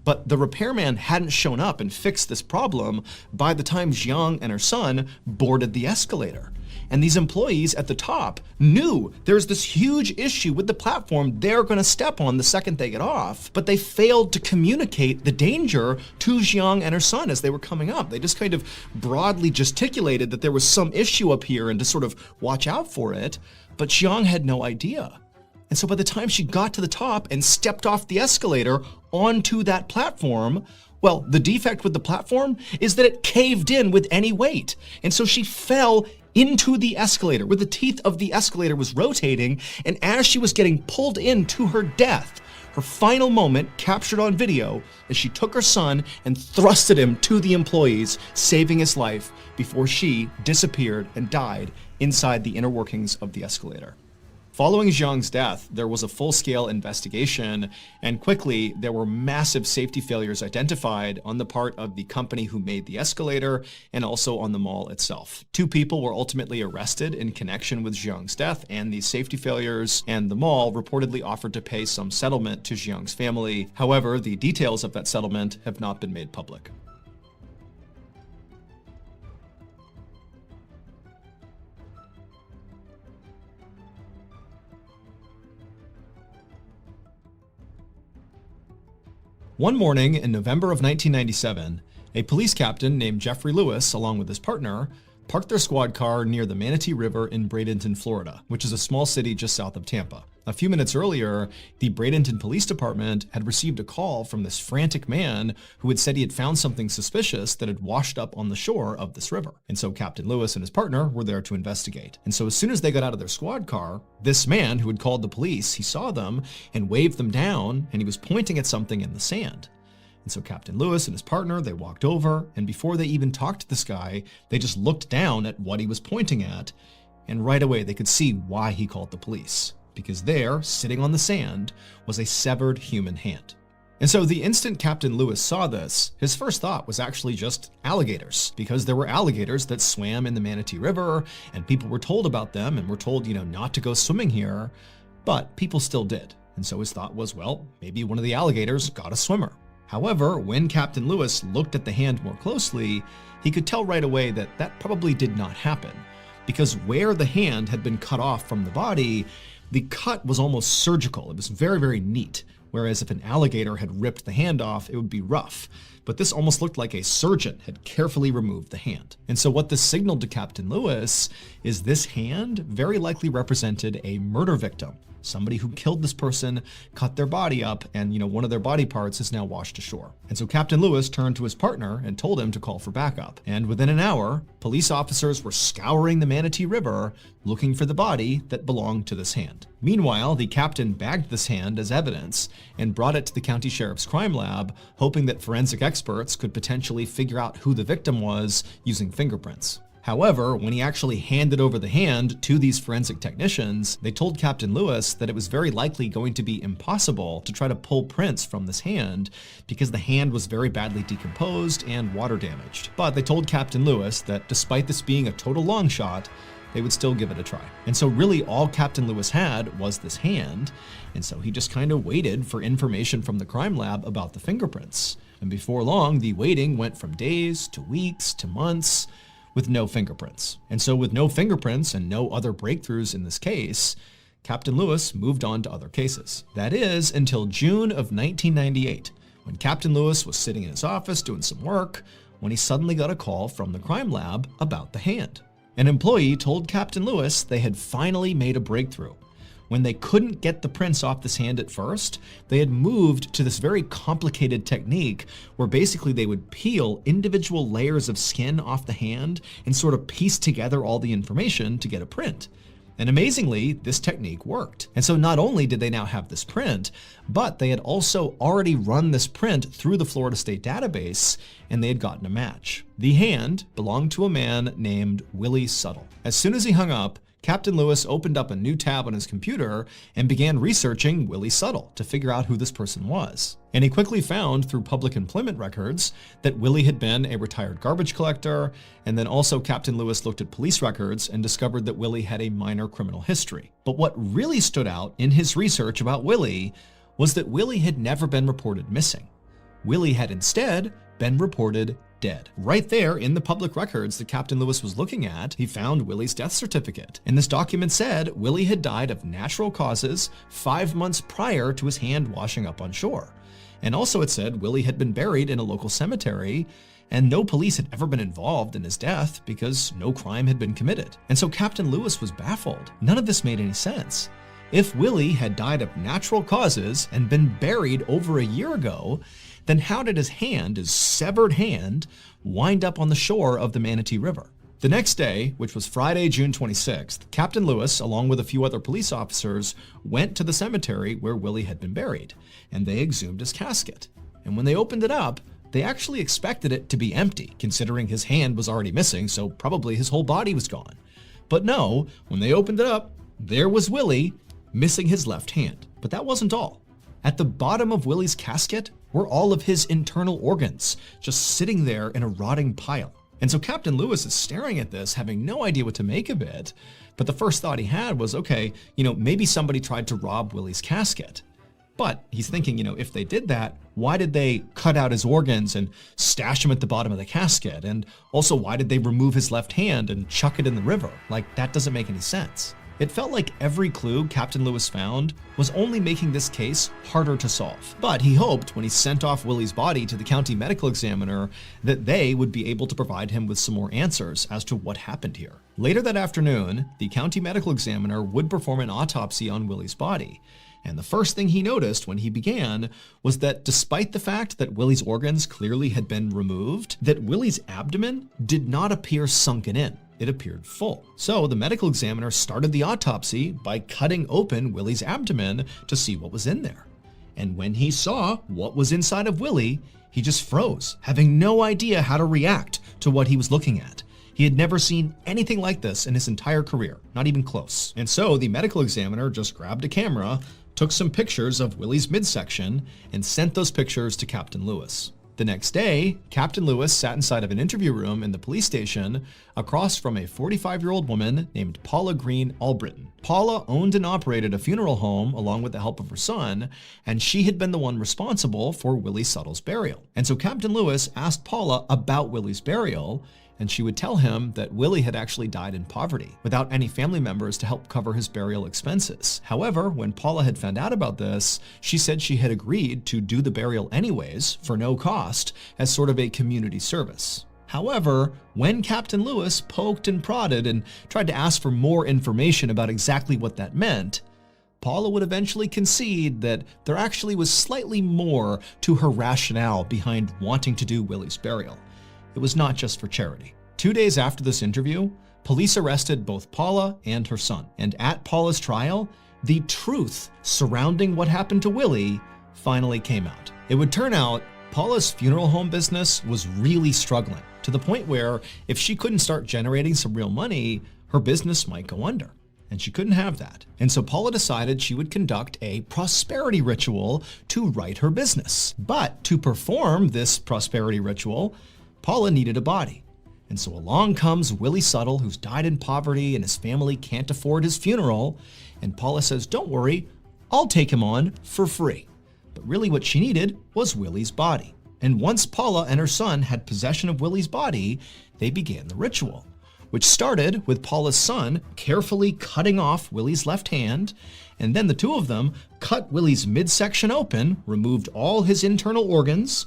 Speaker 6: But the repairman hadn't shown up and fixed this problem by the time Xiang and her son boarded the escalator. And these employees at the top knew there's this huge issue with the platform they're going to step on the second they get off, but they failed to communicate the danger to Jiang and her son as they were coming up. They just kind of broadly gesticulated that there was some issue up here and to sort of watch out for it, but Jiang had no idea. And so by the time she got to the top and stepped off the escalator onto that platform, well, the defect with the platform is that it caved in with any weight. And so she fell into the escalator, where the teeth of the escalator was rotating, and as she was getting pulled in to her death, her final moment captured on video as she took her son and thrusted him to the employees, saving his life before she disappeared and died inside the inner workings of the escalator. Following Jiang's death, there was a full-scale investigation, and quickly there were massive safety failures identified on the part of the company who made the escalator and also on the mall itself. 2 people were ultimately arrested in connection with Jiang's death and these safety failures, and the mall reportedly offered to pay some settlement to Jiang's family. However, the details of that settlement have not been made public. One morning in November of 1997, a police captain named Jeffrey Lewis, along with his partner, parked their squad car near the Manatee River in Bradenton, Florida, which is a small city just south of Tampa. A few minutes earlier, the Bradenton Police Department had received a call from this frantic man who had said he had found something suspicious that had washed up on the shore of this river. And so Captain Lewis and his partner were there to investigate. And so as soon as they got out of their squad car, this man who had called the police, he saw them and waved them down, and he was pointing at something in the sand. And so Captain Lewis and his partner, they walked over, and before they even talked to this guy, they just looked down at what he was pointing at, and right away they could see why he called the police. Because there, sitting on the sand, was a severed human hand. And so the instant Captain Lewis saw this, his first thought was actually just alligators, because there were alligators that swam in the Manatee River, and people were told about them and were told, not to go swimming here, but people still did. And so his thought was, well, maybe one of the alligators got a swimmer. However, when Captain Lewis looked at the hand more closely, he could tell right away that that probably did not happen, because where the hand had been cut off from the body, the cut was almost surgical. It was very, very neat. Whereas if an alligator had ripped the hand off, it would be rough. But this almost looked like a surgeon had carefully removed the hand. And so what this signaled to Captain Lewis is this hand very likely represented a murder victim. Somebody who killed this person, cut their body up, and one of their body parts is now washed ashore. And so Captain Lewis turned to his partner and told him to call for backup. And within an hour, police officers were scouring the Manatee River looking for the body that belonged to this hand. Meanwhile, the captain bagged this hand as evidence and brought it to the county sheriff's crime lab, hoping that forensic experts could potentially figure out who the victim was using fingerprints. However, when he actually handed over the hand to these forensic technicians, they told Captain Lewis that it was very likely going to be impossible to try to pull prints from this hand because the hand was very badly decomposed and water damaged. But they told Captain Lewis that despite this being a total long shot, they would still give it a try. And so really all Captain Lewis had was this hand, and so he just kind of waited for information from the crime lab about the fingerprints. And before long, the waiting went from days to weeks to months, with no fingerprints. And so with no fingerprints and no other breakthroughs in this case, Captain Lewis moved on to other cases. That is until June of 1998, when Captain Lewis was sitting in his office doing some work, when he suddenly got a call from the crime lab about the hand. An employee told Captain Lewis they had finally made a breakthrough. When they couldn't get the prints off this hand at first, they had moved to this very complicated technique where basically they would peel individual layers of skin off the hand and sort of piece together all the information to get a print. And amazingly, this technique worked. And so not only did they now have this print, but they had also already run this print through the Florida State database, and they had gotten a match. The hand belonged to a man named Willie Suttle. As soon as he hung up, Captain Lewis opened up a new tab on his computer and began researching Willie Suttle to figure out who this person was. And he quickly found through public employment records that Willie had been a retired garbage collector, and then also Captain Lewis looked at police records and discovered that Willie had a minor criminal history. But what really stood out in his research about Willie was that Willie had never been reported missing. Willie had instead been reported dead. Right there in the public records that Captain Lewis was looking at, he found Willie's death certificate. And this document said Willie had died of natural causes 5 months prior to his hand washing up on shore. And also it said Willie had been buried in a local cemetery, and no police had ever been involved in his death because no crime had been committed. And so Captain Lewis was baffled. None of this made any sense. If Willie had died of natural causes and been buried over a year ago, then how did his hand, his severed hand, wind up on the shore of the Manatee River? The next day, which was Friday, June 26th, Captain Lewis, along with a few other police officers, went to the cemetery where Willie had been buried, and they exhumed his casket. And when they opened it up, they actually expected it to be empty, considering his hand was already missing, so probably his whole body was gone. But no, when they opened it up, there was Willie, missing his left hand. But that wasn't all. At the bottom of Willie's casket were all of his internal organs, just sitting there in a rotting pile. And so Captain Lewis is staring at this, having no idea what to make of it. But the first thought he had was, okay, maybe somebody tried to rob Willie's casket. But he's thinking, if they did that, why did they cut out his organs and stash them at the bottom of the casket? And also, why did they remove his left hand and chuck it in the river? Like, that doesn't make any sense. It felt like every clue Captain Lewis found was only making this case harder to solve. But he hoped when he sent off Willie's body to the county medical examiner that they would be able to provide him with some more answers as to what happened here. Later that afternoon, the county medical examiner would perform an autopsy on Willie's body. And the first thing he noticed when he began was that despite the fact that Willie's organs clearly had been removed, that Willie's abdomen did not appear sunken in. It appeared full. So the medical examiner started the autopsy by cutting open Willie's abdomen to see what was in there. And when he saw what was inside of Willie, he just froze, having no idea how to react to what he was looking at. He had never seen anything like this in his entire career, not even close. And so the medical examiner just grabbed a camera, took some pictures of Willie's midsection, and sent those pictures to Captain Lewis. The next day, Captain Lewis sat inside of an interview room in the police station across from a 45-year-old woman named Paula Green Albritton. Paula owned and operated a funeral home along with the help of her son, and she had been the one responsible for Willie Suttle's burial. And so Captain Lewis asked Paula about Willie's burial, and she would tell him that Willie had actually died in poverty, without any family members to help cover his burial expenses. However, when Paula had found out about this, she said she had agreed to do the burial anyways, for no cost, as sort of a community service. However, when Captain Lewis poked and prodded and tried to ask for more information about exactly what that meant, Paula would eventually concede that there actually was slightly more to her rationale behind wanting to do Willie's burial. It was not just for charity. 2 days after this interview, police arrested both Paula and her son. And at Paula's trial, the truth surrounding what happened to Willie finally came out. It would turn out Paula's funeral home business was really struggling, to the point where if she couldn't start generating some real money, her business might go under. And she couldn't have that. And so Paula decided she would conduct a prosperity ritual to right her business. But to perform this prosperity ritual, Paula needed a body. And so along comes Willie Suttle, who's died in poverty and his family can't afford his funeral. And Paula says, "Don't worry, I'll take him on for free." But really what she needed was Willie's body. And once Paula and her son had possession of Willie's body, they began the ritual, which started with Paula's son carefully cutting off Willie's left hand. And then the two of them cut Willie's midsection open, removed all his internal organs.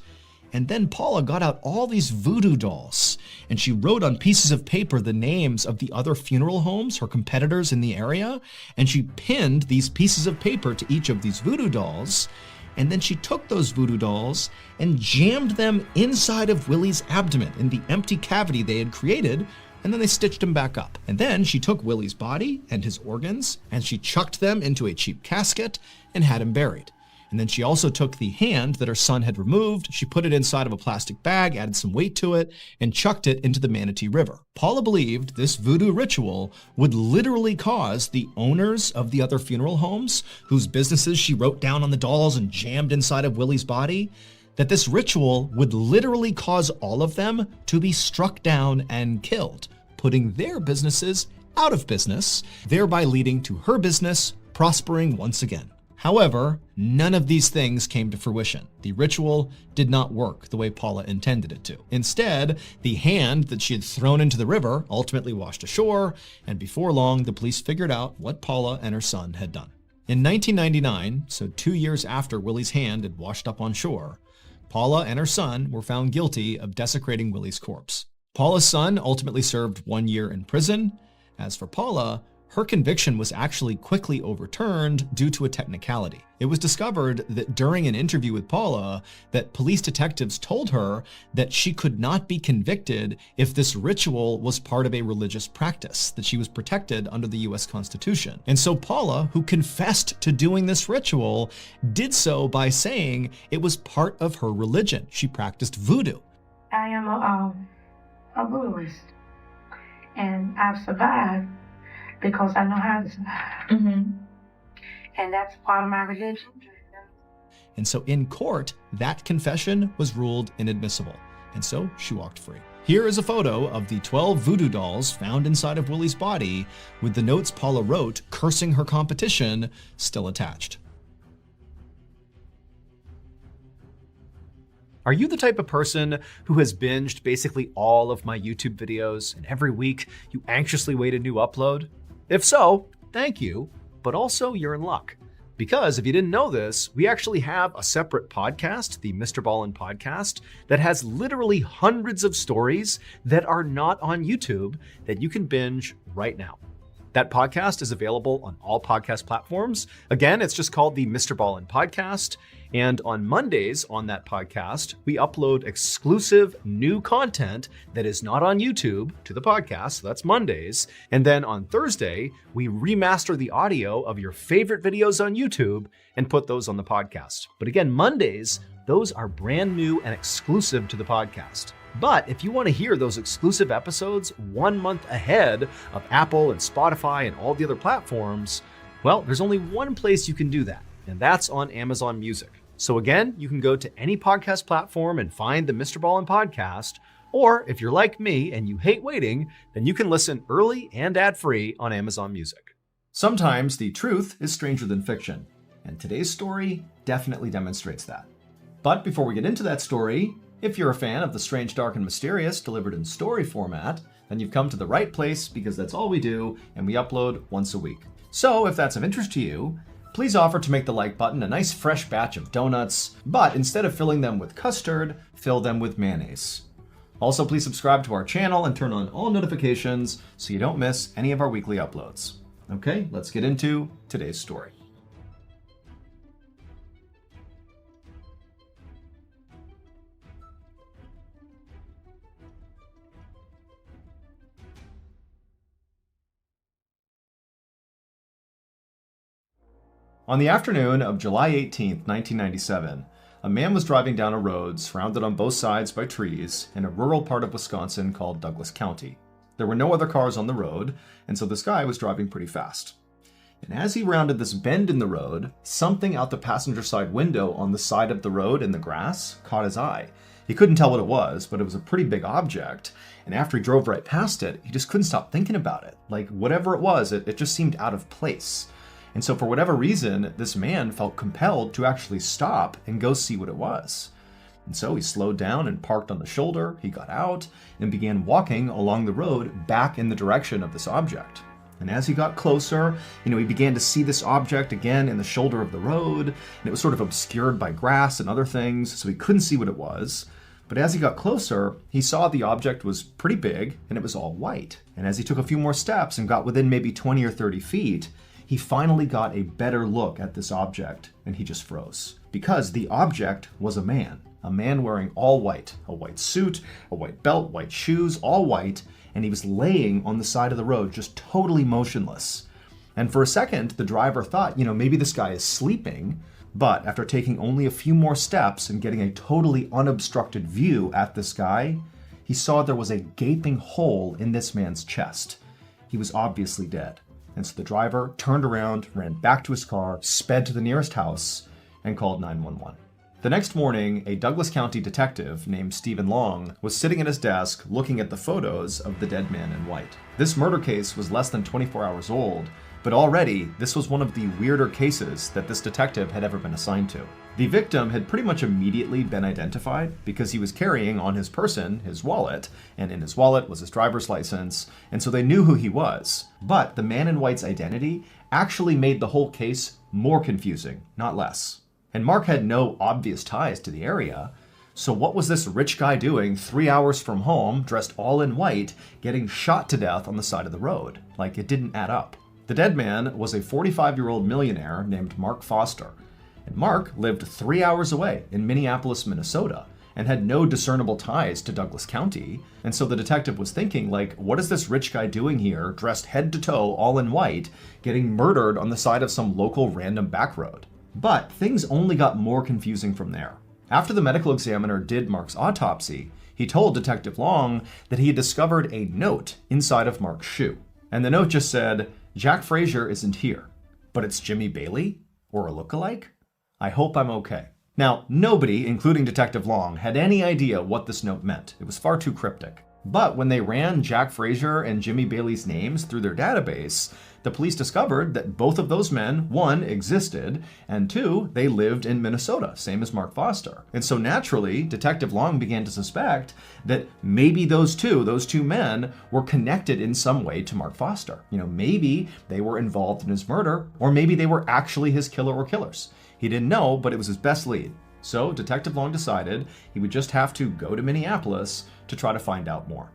Speaker 6: And then Paula got out all these voodoo dolls, and she wrote on pieces of paper the names of the other funeral homes, her competitors in the area, and she pinned these pieces of paper to each of these voodoo dolls. And then she took those voodoo dolls and jammed them inside of Willie's abdomen in the empty cavity they had created, and then they stitched him back up. And then she took Willie's body and his organs, and she chucked them into a cheap casket and had him buried. And then she also took the hand that her son had removed, she put it inside of a plastic bag, added some weight to it, and chucked it into the Manatee River. Paula believed this voodoo ritual would literally cause the owners of the other funeral homes, whose businesses she wrote down on the dolls and jammed inside of Willie's body, that this ritual would literally cause all of them to be struck down and killed, putting their businesses out of business, thereby leading to her business prospering once again. However, none of these things came to fruition. The ritual did not work the way Paula intended it to. Instead, the hand that she had thrown into the river ultimately washed ashore, and before long, the police figured out what Paula and her son had done. In 1999, so 2 years after Willie's hand had washed up on shore, Paula and her son were found guilty of desecrating Willie's corpse. Paula's son ultimately served 1 year in prison. As for Paula, her conviction was actually quickly overturned due to a technicality. It was discovered that during an interview with Paula, that police detectives told her that she could not be convicted if this ritual was part of a religious practice, that she was protected under the US Constitution. And so Paula, who confessed to doing this ritual, did so by saying it was part of her religion. She practiced voodoo.
Speaker 7: I am a voodooist, and I've survived because I know how to survive. And that's part of my religion.
Speaker 6: And so in court, that confession was ruled inadmissible. And so she walked free. Here is a photo of the 12 voodoo dolls found inside of Willie's body, with the notes Paula wrote cursing her competition still attached. Are you the type of person who has binged basically all of my YouTube videos, and every week you anxiously wait a new upload? If so, thank you, but also you're in luck. Because if you didn't know this, we actually have a separate podcast, the MrBallen podcast, that has literally hundreds of stories that are not on YouTube that you can binge right now. That podcast is available on all podcast platforms. Again, it's just called the MrBallen podcast. And on Mondays on that podcast, we upload exclusive new content that is not on YouTube to the podcast. So that's Mondays. And then on Thursday, we remaster the audio of your favorite videos on YouTube and put those on the podcast. But again, Mondays, those are brand new and exclusive to the podcast. But if you want to hear those exclusive episodes 1 month ahead of Apple and Spotify and all the other platforms, well, there's only one place you can do that, and that's on Amazon Music. So again, you can go to any podcast platform and find the MrBallen podcast, or if you're like me and you hate waiting, then you can listen early and ad-free on Amazon Music. Sometimes the truth is stranger than fiction, and today's story definitely demonstrates that. But before we get into that story, if you're a fan of the strange, dark, and mysterious delivered in story format, then you've come to the right place, because that's all we do, and we upload once a week. So if that's of interest to you, please offer to make the like button a nice fresh batch of donuts, but instead of filling them with custard, fill them with mayonnaise. Also, please subscribe to our channel and turn on all notifications so you don't miss any of our weekly uploads. Okay, let's get into today's story. On the afternoon of July 18, 1997, a man was driving down a road surrounded on both sides by trees in a rural part of Wisconsin called Douglas County. There were no other cars on the road, and so this guy was driving pretty fast. And as he rounded this bend in the road, something out the passenger side window on the side of the road in the grass caught his eye. He couldn't tell what it was, but it was a pretty big object, and after he drove right past it, he just couldn't stop thinking about it. Like, whatever it was, it just seemed out of place. And so for whatever reason, this man felt compelled to actually stop and go see what it was. And so he slowed down and parked on the shoulder, he got out, and began walking along the road back in the direction of this object. And as he got closer, he began to see this object again in the shoulder of the road, and it was sort of obscured by grass and other things, so he couldn't see what it was. But as he got closer, he saw the object was pretty big, and it was all white. And as he took a few more steps and got within maybe 20 or 30 feet, he finally got a better look at this object, and he just froze. Because the object was a man wearing all white, a white suit, a white belt, white shoes, all white, and he was laying on the side of the road, just totally motionless. And for a second, the driver thought, maybe this guy is sleeping, but after taking only a few more steps and getting a totally unobstructed view at this guy, he saw there was a gaping hole in this man's chest. He was obviously dead. And so the driver turned around, ran back to his car, sped to the nearest house, and called 911. The next morning, a Douglas County detective named Stephen Long was sitting at his desk looking at the photos of the dead man in white. This murder case was less than 24 hours old, But already, this was one of the weirder cases that this detective had ever been assigned to. The victim had pretty much immediately been identified because he was carrying on his person his wallet, and in his wallet was his driver's license, and so they knew who he was. But the man in white's identity actually made the whole case more confusing, not less. And Mark had no obvious ties to the area, so what was this rich guy doing 3 hours from home, dressed all in white, getting shot to death on the side of the road? Like, it didn't add up. The dead man was a 45-year-old millionaire named Mark Foster. And Mark lived 3 hours away in Minneapolis, Minnesota, and had no discernible ties to Douglas County. And so the detective was thinking, like, what is this rich guy doing here, dressed head to toe, all in white, getting murdered on the side of some local random back road? But things only got more confusing from there. After the medical examiner did Mark's autopsy, he told Detective Long that he had discovered a note inside of Mark's shoe. And the note just said, "Jack Frazier isn't here, but it's Jimmy Bailey, or a lookalike? I hope I'm okay." Now, nobody, including Detective Long, had any idea what this note meant. It was far too cryptic. But when they ran Jack Frazier and Jimmy Bailey's names through their database, the police discovered that both of those men, one, existed, and two, they lived in Minnesota, same as Mark Foster. And so naturally, Detective Long began to suspect that maybe those two men were connected in some way to Mark Foster. Maybe they were involved in his murder, or maybe they were actually his killer or killers. He didn't know, but it was his best lead. So Detective Long decided he would just have to go to Minneapolis to try to find out more.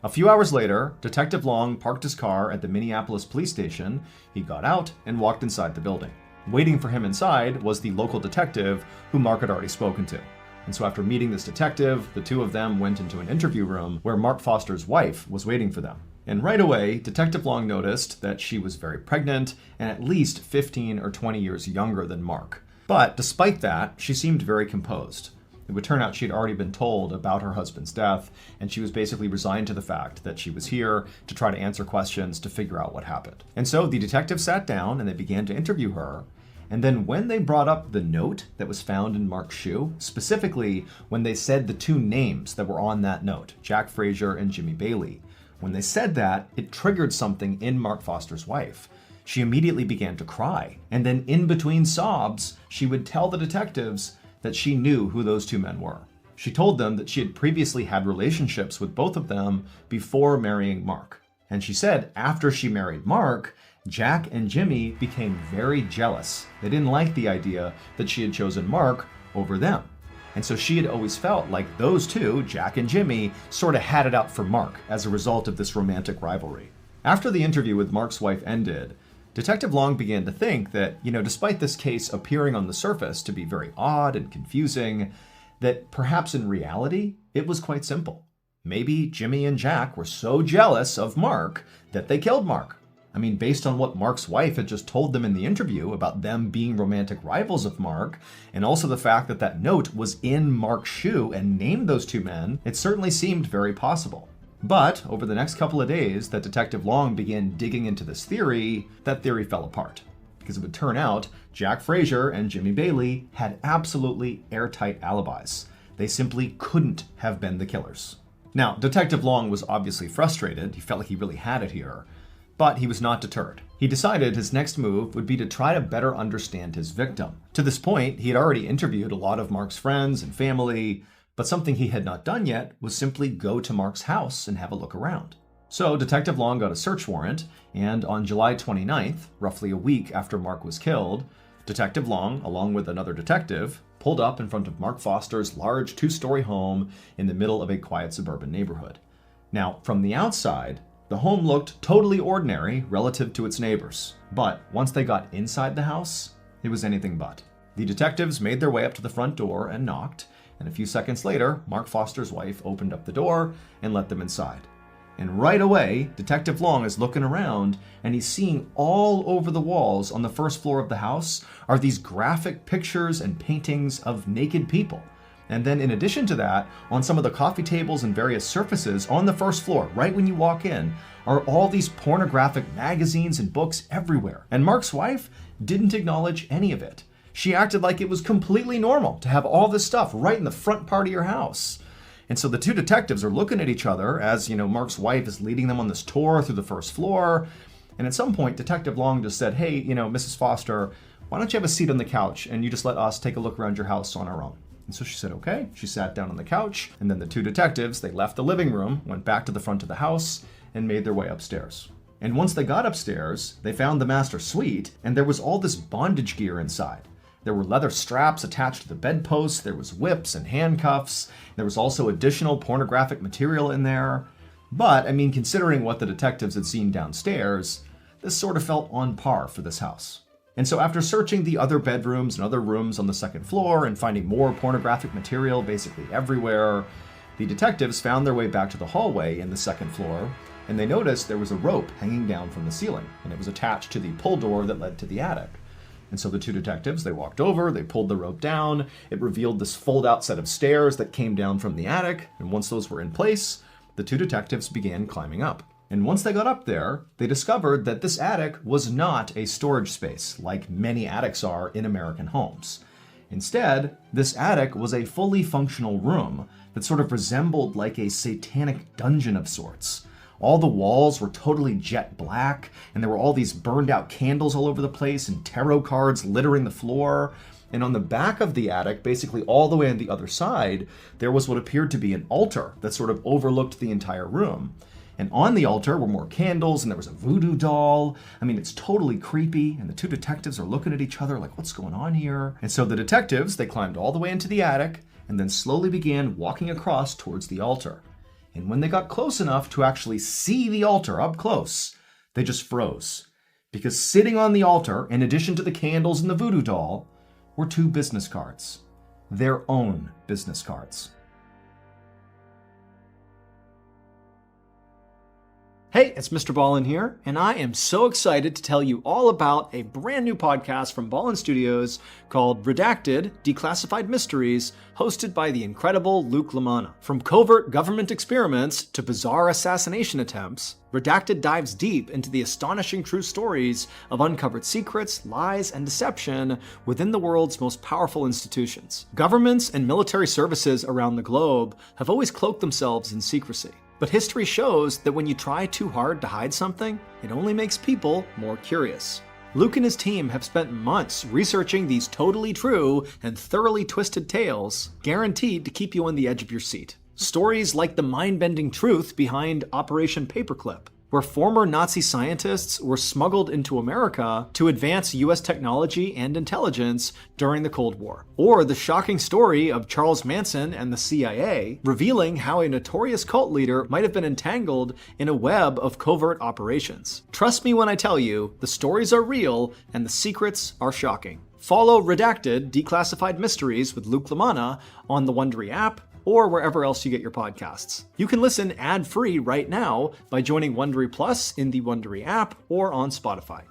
Speaker 6: A few hours later, Detective Long parked his car at the Minneapolis police station. He got out and walked inside the building. Waiting for him inside was the local detective who Mark had already spoken to. And so after meeting this detective, the two of them went into an interview room where Mark Foster's wife was waiting for them. And right away, Detective Long noticed that she was very pregnant and at least 15 or 20 years younger than Mark. But despite that, she seemed very composed. It would turn out she had already been told about her husband's death, and she was basically resigned to the fact that she was here to try to answer questions to figure out what happened. And so the detective sat down and they began to interview her. And then when they brought up the note that was found in Mark's shoe, specifically when they said the two names that were on that note, Jack Frazier and Jimmy Bailey, when they said that, it triggered something in Mark Foster's wife. She immediately began to cry, and then in between sobs, she would tell the detectives that she knew who those two men were. She told them that she had previously had relationships with both of them before marrying Mark. And she said after she married Mark, Jack and Jimmy became very jealous. They didn't like the idea that she had chosen Mark over them. And so she had always felt like those two, Jack and Jimmy, sort of had it out for Mark as a result of this romantic rivalry. After the interview with Mark's wife ended, Detective Long began to think that, despite this case appearing on the surface to be very odd and confusing, that perhaps in reality, it was quite simple. Maybe Jimmy and Jack were so jealous of Mark that they killed Mark. I mean, based on what Mark's wife had just told them in the interview about them being romantic rivals of Mark, and also the fact that that note was in Mark's shoe and named those two men, it certainly seemed very possible. But over the next couple of days that Detective Long began digging into this theory, that theory fell apart. Because it would turn out Jack Frazier and Jimmy Bailey had absolutely airtight alibis. They simply couldn't have been the killers. Now, Detective Long was obviously frustrated. He felt like he really had it here. But he was not deterred. He decided his next move would be to try to better understand his victim. To this point, he had already interviewed a lot of Mark's friends and family, but something he had not done yet was simply go to Mark's house and have a look around. So Detective Long got a search warrant, and on July 29th, roughly a week after Mark was killed, Detective Long, along with another detective, pulled up in front of Mark Foster's large 2-story home in the middle of a quiet suburban neighborhood. Now, from the outside, the home looked totally ordinary relative to its neighbors, but once they got inside the house, it was anything but. The detectives made their way up to the front door and knocked, and a few seconds later, Mark Foster's wife opened up the door and let them inside. And right away, Detective Long is looking around, and he's seeing all over the walls on the first floor of the house are these graphic pictures and paintings of naked people. And then in addition to that, on some of the coffee tables and various surfaces on the first floor, right when you walk in, are all these pornographic magazines and books everywhere. And Mark's wife didn't acknowledge any of it. She acted like it was completely normal to have all this stuff right in the front part of your house. And so the two detectives are looking at each other as, Mark's wife is leading them on this tour through the first floor.
Speaker 1: And at some point, Detective Long just said, hey, Mrs. Foster, why don't you have a seat on the couch and you just let us take a look around your house on our own? And so she said, okay. She sat down on the couch, and then the two detectives, they left the living room, went back to the front of the house, and made their way upstairs. And once they got upstairs, they found the master suite, and there was all this bondage gear inside. There were leather straps attached to the bedposts, there was whips and handcuffs, there was also additional pornographic material in there. But, considering what the detectives had seen downstairs, this sort of felt on par for this house. And so after searching the other bedrooms and other rooms on the second floor and finding more pornographic material basically everywhere, the detectives found their way back to the hallway in the second floor, and they noticed there was a rope hanging down from the ceiling, and it was attached to the pull door that led to the attic. And so the two detectives, they walked over, they pulled the rope down, it revealed this fold-out set of stairs that came down from the attic, and once those were in place, the two detectives began climbing up. And once they got up there, they discovered that this attic was not a storage space like many attics are in American homes. Instead, this attic was a fully functional room that sort of resembled like a satanic dungeon of sorts. All the walls were totally jet black, and there were all these burned out candles all over the place and tarot cards littering the floor. And on the back of the attic, basically all the way on the other side, there was what appeared to be an altar that sort of overlooked the entire room. And on the altar were more candles, and there was a voodoo doll. It's totally creepy, and the two detectives are looking at each other like, what's going on here? And so the detectives, they climbed all the way into the attic, and then slowly began walking across towards the altar. And when they got close enough to actually see the altar up close, they just froze. Because sitting on the altar, in addition to the candles and the voodoo doll, were two business cards. Their own business cards.
Speaker 6: Hey, it's MrBallen here, and I am so excited to tell you all about a brand new podcast from Ballen Studios called Redacted, Declassified Mysteries, hosted by the incredible Luke LaManna. From covert government experiments to bizarre assassination attempts, Redacted dives deep into the astonishing true stories of uncovered secrets, lies, and deception within the world's most powerful institutions. Governments and military services around the globe have always cloaked themselves in secrecy. But history shows that when you try too hard to hide something, it only makes people more curious. Luke and his team have spent months researching these totally true and thoroughly twisted tales, guaranteed to keep you on the edge of your seat. Stories like the mind-bending truth behind Operation Paperclip, where former Nazi scientists were smuggled into America to advance US technology and intelligence during the Cold War. Or the shocking story of Charles Manson and the CIA, revealing how a notorious cult leader might have been entangled in a web of covert operations. Trust me when I tell you, the stories are real and the secrets are shocking. Follow Redacted, Declassified Mysteries with Luke LaManna on the Wondery app, or wherever else you get your podcasts. You can listen ad-free right now by joining Wondery Plus in the Wondery app or on Spotify.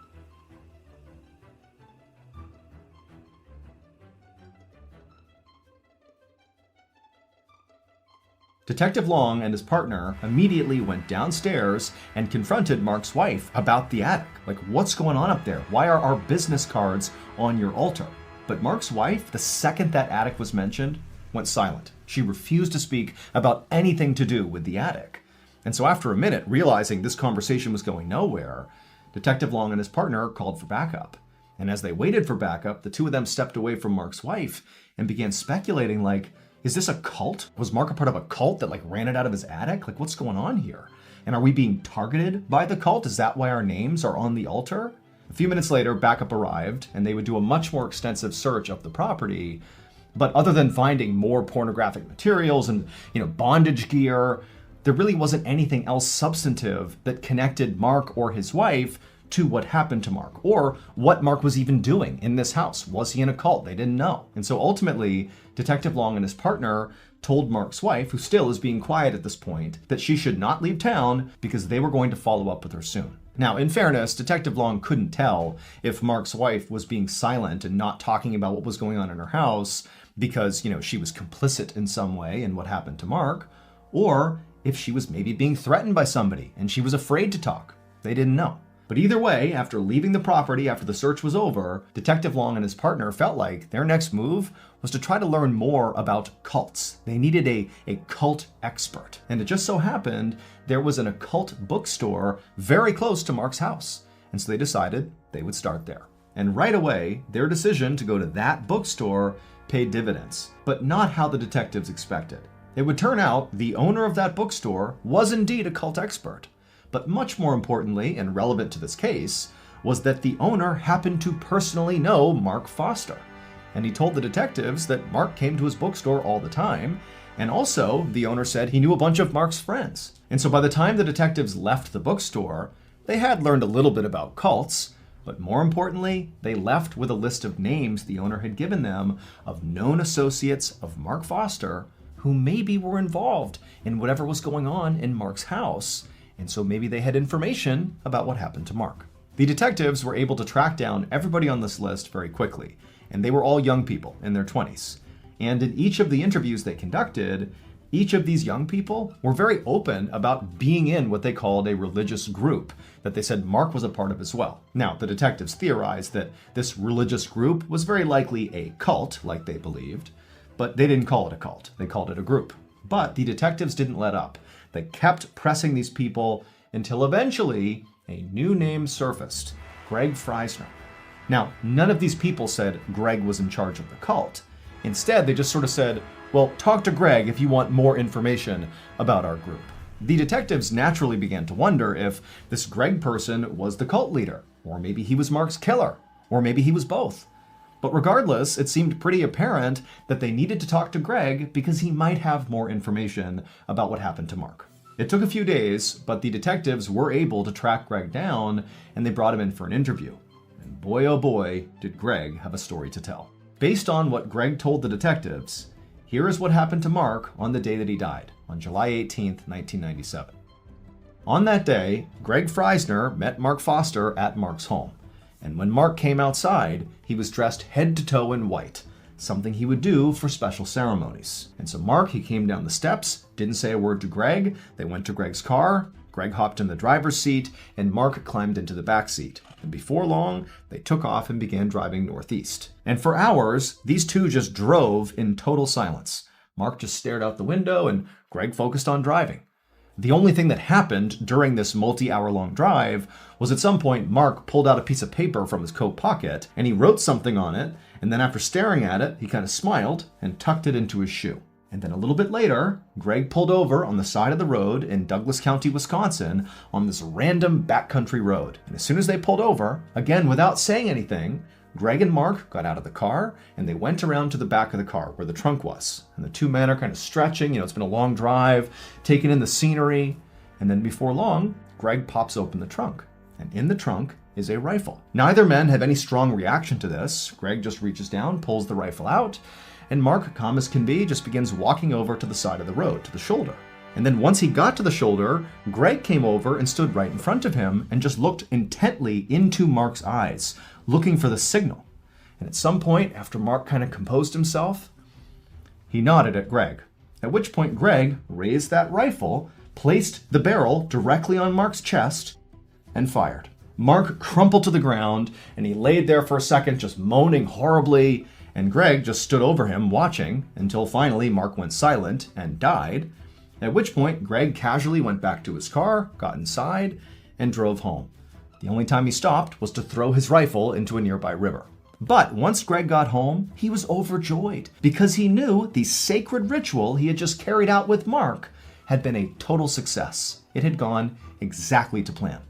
Speaker 1: Detective Long and his partner immediately went downstairs and confronted Mark's wife about the attic. Like, what's going on up there? Why are our business cards on your altar? But Mark's wife, the second that attic was mentioned, went silent. She refused to speak about anything to do with the attic. And so after a minute, realizing this conversation was going nowhere, Detective Long and his partner called for backup. And as they waited for backup, the two of them stepped away from Mark's wife and began speculating, like, is this a cult? Was Mark a part of a cult that ran it out of his attic? Like, what's going on here? And are we being targeted by the cult? Is that why our names are on the altar? A few minutes later, backup arrived, and they would do a much more extensive search of the property. But other than finding more pornographic materials and, bondage gear, there really wasn't anything else substantive that connected Mark or his wife to what happened to Mark, or what Mark was even doing in this house. Was he in a cult? They didn't know. And so ultimately, Detective Long and his partner told Mark's wife, who still is being quiet at this point, that she should not leave town because they were going to follow up with her soon. Now, in fairness, Detective Long couldn't tell if Mark's wife was being silent and not talking about what was going on in her house because, she was complicit in some way in what happened to Mark, or if she was maybe being threatened by somebody and she was afraid to talk. They didn't know. But either way, after leaving the property after the search was over, Detective Long and his partner felt like their next move was to try to learn more about cults. They needed a cult expert. And it just so happened there was an occult bookstore very close to Mark's house.
Speaker 6: And so they decided they would start there. And right away, their decision to go to that bookstore paid dividends, but not how the detectives expected. It would turn out the owner of that bookstore was indeed a cult expert. But much more importantly, and relevant to this case, was that the owner happened to personally know Mark Foster. And he told the detectives that Mark came to his bookstore all the time, and also the owner said he knew a bunch of Mark's friends. And so by the time the detectives left the bookstore, they had learned a little bit about cults, but more importantly, they left with a list of names the owner had given them of known associates of Mark Foster who maybe were involved in whatever was going on in Mark's house, and so maybe they had information about what happened to Mark. The detectives were able to track down everybody on this list very quickly, and they were all young people in their 20s. And in each of the interviews they conducted, each of these young people were very open about being in what they called a religious group that they said Mark was a part of as well. Now, the detectives theorized that this religious group was very likely a cult, like they believed, but they didn't call it a cult. They called it a group. But the detectives didn't let up. They kept pressing these people until eventually a new name surfaced, Greg Freisner. Now, none of these people said Greg was in charge of the cult. Instead, they just sort of said, well, talk to Greg if you want more information about our group. The detectives naturally began to wonder if this Greg person was the cult leader, or maybe he was Mark's killer, or maybe he was both. But regardless, it seemed pretty apparent that they needed to talk to Greg because he might have more information about what happened to Mark. It took a few days, but the detectives were able to track Greg down, and they brought him in for an interview. And boy, oh boy, did Greg have a story to tell. Based on what Greg told the detectives, here is what happened to Mark on the day that he died, on July 18th, 1997. On that day, Greg Freisner met Mark Foster at Mark's home. And when Mark came outside, he was dressed head to toe in white, something he would do for special ceremonies. And so Mark, he came down the steps, didn't say a word to Greg. They went to Greg's car. Greg hopped in the driver's seat, and Mark climbed into the back seat. And before long, they took off and began driving northeast. And for hours, these two just drove in total silence. Mark just stared out the window, and Greg focused on driving. The only thing that happened during this multi-hour-long drive was at some point Mark pulled out a piece of paper from his coat pocket, and he wrote something on it, and then after staring at it, he kind of smiled and tucked it into his shoe. And then a little bit later, Greg pulled over on the side of the road in Douglas County, Wisconsin, on this random backcountry road. And as soon as they pulled over, again without saying anything, Greg and Mark got out of the car, and they went around to the back of the car where the trunk was. And the two men are kind of stretching, it's been a long drive, taking in the scenery. And then before long, Greg pops open the trunk. And in the trunk is a rifle. Neither men have any strong reaction to this. Greg just reaches down, pulls the rifle out, and Mark, calm as can be, just begins walking over to the side of the road, to the shoulder. And then once he got to the shoulder, Greg came over and stood right in front of him and just looked intently into Mark's eyes, looking for the signal. And at some point, after Mark kind of composed himself, he nodded at Greg, at which point Greg raised that rifle, placed the barrel directly on Mark's chest, and fired. Mark crumpled to the ground, and he laid there for a second just moaning horribly, and Greg just stood over him watching until finally Mark went silent and died, at which point Greg casually went back to his car, got inside, and drove home. The only time he stopped was to throw his rifle into a nearby river. But once Greg got home, he was overjoyed because he knew the sacred ritual he had just carried out with Mark had been a total success. It had gone exactly to plan.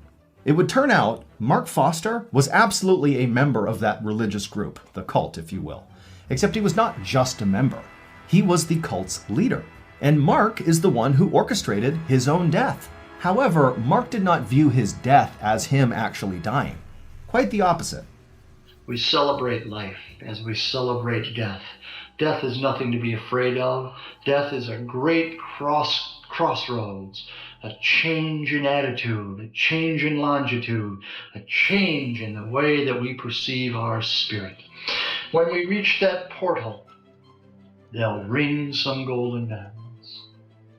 Speaker 6: It would turn out Mark Foster was absolutely a member of that religious group, the cult, if you will. Except he was not just a member. He was the cult's leader. And Mark is the one who orchestrated his own death. However, Mark did not view his death as him actually dying. Quite the opposite.
Speaker 8: We celebrate life as we celebrate death. Death is nothing to be afraid of. Death is a great crossroads, a change in attitude, a change in longitude, a change in the way that we perceive our spirit. When we reach that portal, they'll ring some golden bells.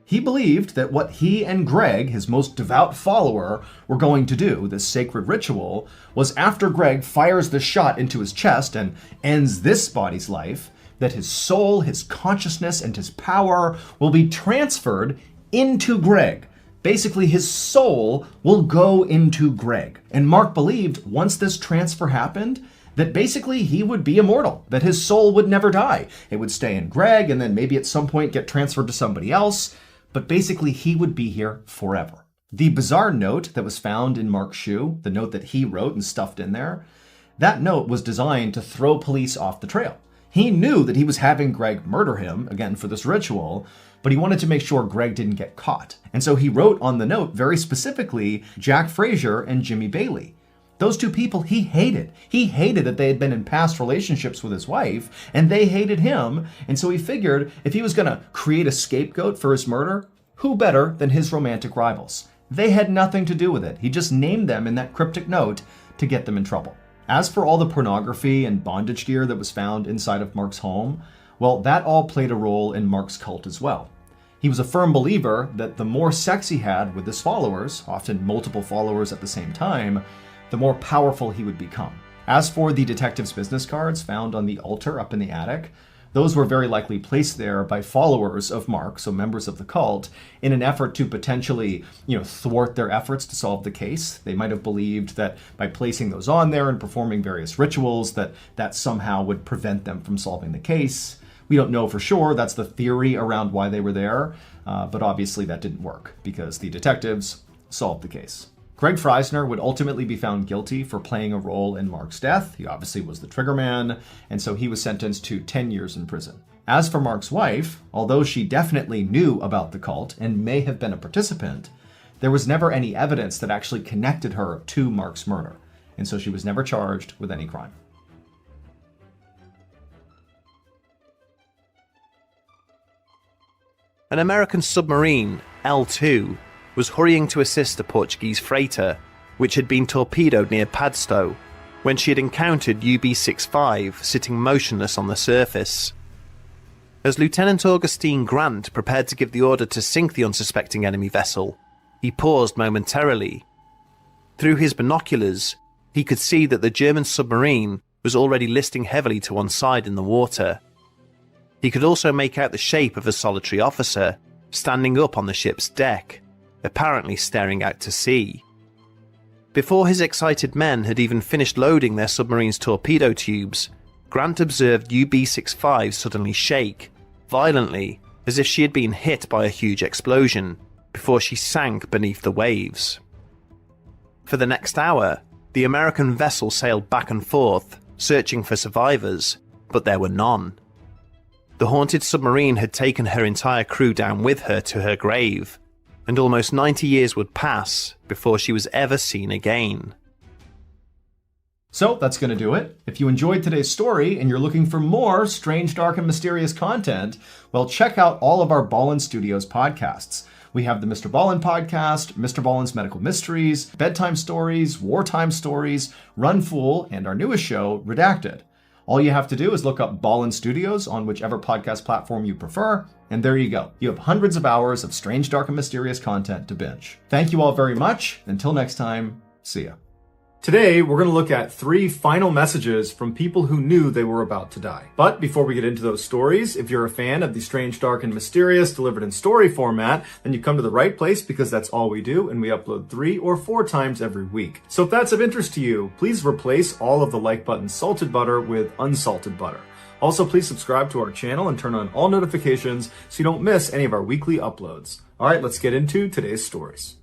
Speaker 6: He believed that what he and Greg, his most devout follower, were going to do, this sacred ritual, was after Greg fires the shot into his chest and ends this body's life, that his soul, his consciousness, and his power will be transferred into Greg,
Speaker 1: Basically, his soul will go into Greg. And Mark believed once this transfer happened, that basically he would be immortal, that his soul would never die. It would stay in Greg and then maybe at some point get transferred to somebody else, but basically he would be here forever. The bizarre note that was found in Mark's shoe, the note that he wrote and stuffed in there, that note was designed to throw police off the trail. He knew that he was having Greg murder him, again for this ritual, but he wanted to make sure Greg didn't get caught. And so he wrote on the note very specifically Jack Frazier and Jimmy Bailey. Those two people he hated. He hated that they had been in past relationships with his wife, and they hated him. And so he figured if he was going to create a scapegoat for his murder, who better than his romantic rivals? They had nothing to do with it. He just named them in that cryptic note to get them in trouble. As for all the pornography and bondage gear that was found inside of Mark's home, well, that all played a role in Mark's cult as well. He was a firm believer that the more sex he had with his followers, often multiple followers at the same time, the more powerful he would become. As for the detective's business cards found on the altar up in the attic, those were very likely placed there by followers of Mark, so members of the cult, in an effort to potentially, thwart their efforts to solve the case. They might have believed that by placing those on there and performing various rituals, that somehow would prevent them from solving the case. We don't know for sure. That's the theory around why they were there, but obviously that didn't work because the detectives solved the case. Greg Freisner would ultimately be found guilty for playing a role in Mark's death. He obviously was the trigger man, and so he was sentenced to 10 years in prison. As for Mark's wife, although she definitely knew about the cult and may have been a participant, there was never any evidence that actually connected her to Mark's murder, and so she was never charged with any crime.
Speaker 9: An American submarine, L2, was hurrying to assist a Portuguese freighter, which had been torpedoed near Padstow, when she had encountered UB-65 sitting motionless on the surface. As Lieutenant Augustine Grant prepared to give the order to sink the unsuspecting enemy vessel, he paused momentarily. Through his binoculars, he could see that the German submarine was already listing heavily to one side in the water. He could also make out the shape of a solitary officer standing up on the ship's deck, apparently staring out to sea. Before his excited men had even finished loading their submarine's torpedo tubes, Grant observed UB-65 suddenly shake, violently, as if she had been hit by a huge explosion, before she sank beneath the waves. For the next hour, the American vessel sailed back and forth, searching for survivors, but there were none. The haunted submarine had taken her entire crew down with her to her grave, and almost 90 years would pass before she was ever seen again.
Speaker 1: So that's going to do it. If you enjoyed today's story and you're looking for more strange, dark, and mysterious content, well, check out all of our Ballen Studios podcasts. We have the MrBallen podcast, Mr. Ballen's Medical Mysteries, Bedtime Stories, Wartime Stories, Run Fool, and our newest show, Redacted. All you have to do is look up Ballen Studios on whichever podcast platform you prefer, and there you go. You have hundreds of hours of strange, dark, and mysterious content to binge. Thank you all very much. Until next time, see ya. Today, we're going to look at 3 final messages from people who knew they were about to die. But before we get into those stories, if you're a fan of the strange, dark, and mysterious delivered in story format, then you come to the right place because that's all we do, and we upload 3 or 4 times every week. So if that's of interest to you, please replace all of the like button salted butter with unsalted butter. Also, please subscribe to our channel and turn on all notifications so you don't miss any of our weekly uploads. All right, let's get into today's stories.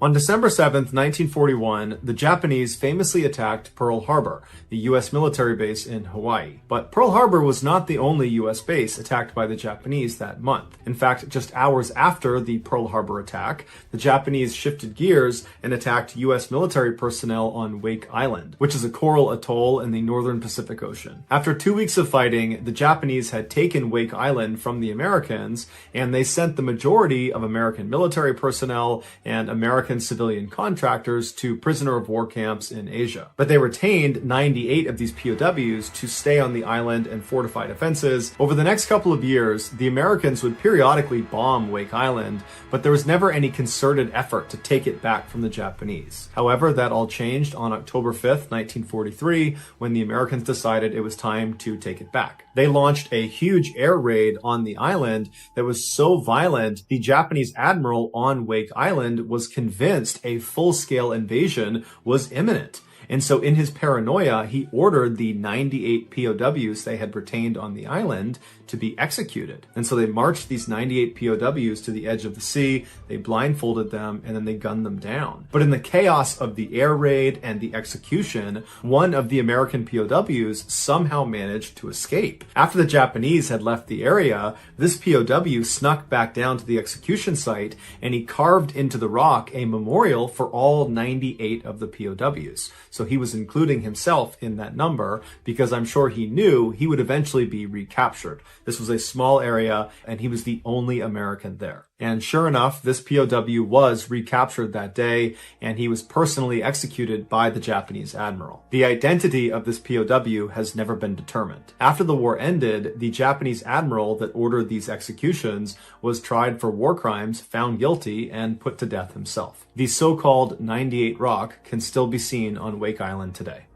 Speaker 1: On December 7th, 1941, the Japanese famously attacked Pearl Harbor, the U.S. military base in Hawaii. But Pearl Harbor was not the only U.S. base attacked by the Japanese that month. In fact, just hours after the Pearl Harbor attack, the Japanese shifted gears and attacked U.S. military personnel on Wake Island, which is a coral atoll in the northern Pacific Ocean. After 2 weeks of fighting, the Japanese had taken Wake Island from the Americans, and they sent the majority of American military personnel and American American civilian contractors to prisoner of war camps in Asia. But they retained 98 of these POWs to stay on the island and fortify defenses. Over the next couple of years, the Americans would periodically bomb Wake Island, but there was never any concerted effort to take it back from the Japanese. However, that all changed on October 5th, 1943, when the Americans decided it was time to take it back. They launched a huge air raid on the island that was so violent, the Japanese admiral on Wake Island was convinced a full-scale invasion was imminent. And so in his paranoia, he ordered the 98 POWs they had retained on the island to be executed. And so they marched these 98 POWs to the edge of the sea, they blindfolded them, and then they gunned them down. But in the chaos of the air raid and the execution, one of the American POWs somehow managed to escape. After the Japanese had left the area, this POW snuck back down to the execution site, and he carved into the rock a memorial for all 98 of the POWs. So he was including himself in that number because I'm sure he knew he would eventually be recaptured. This was a small area and he was the only American there. And sure enough, this POW was recaptured that day and he was personally executed by the Japanese admiral. The identity of this POW has never been determined. After the war ended, the Japanese admiral that ordered these executions was tried for war crimes, found guilty, and put to death himself. The so-called 98 Rock can still be seen on Wake Island today.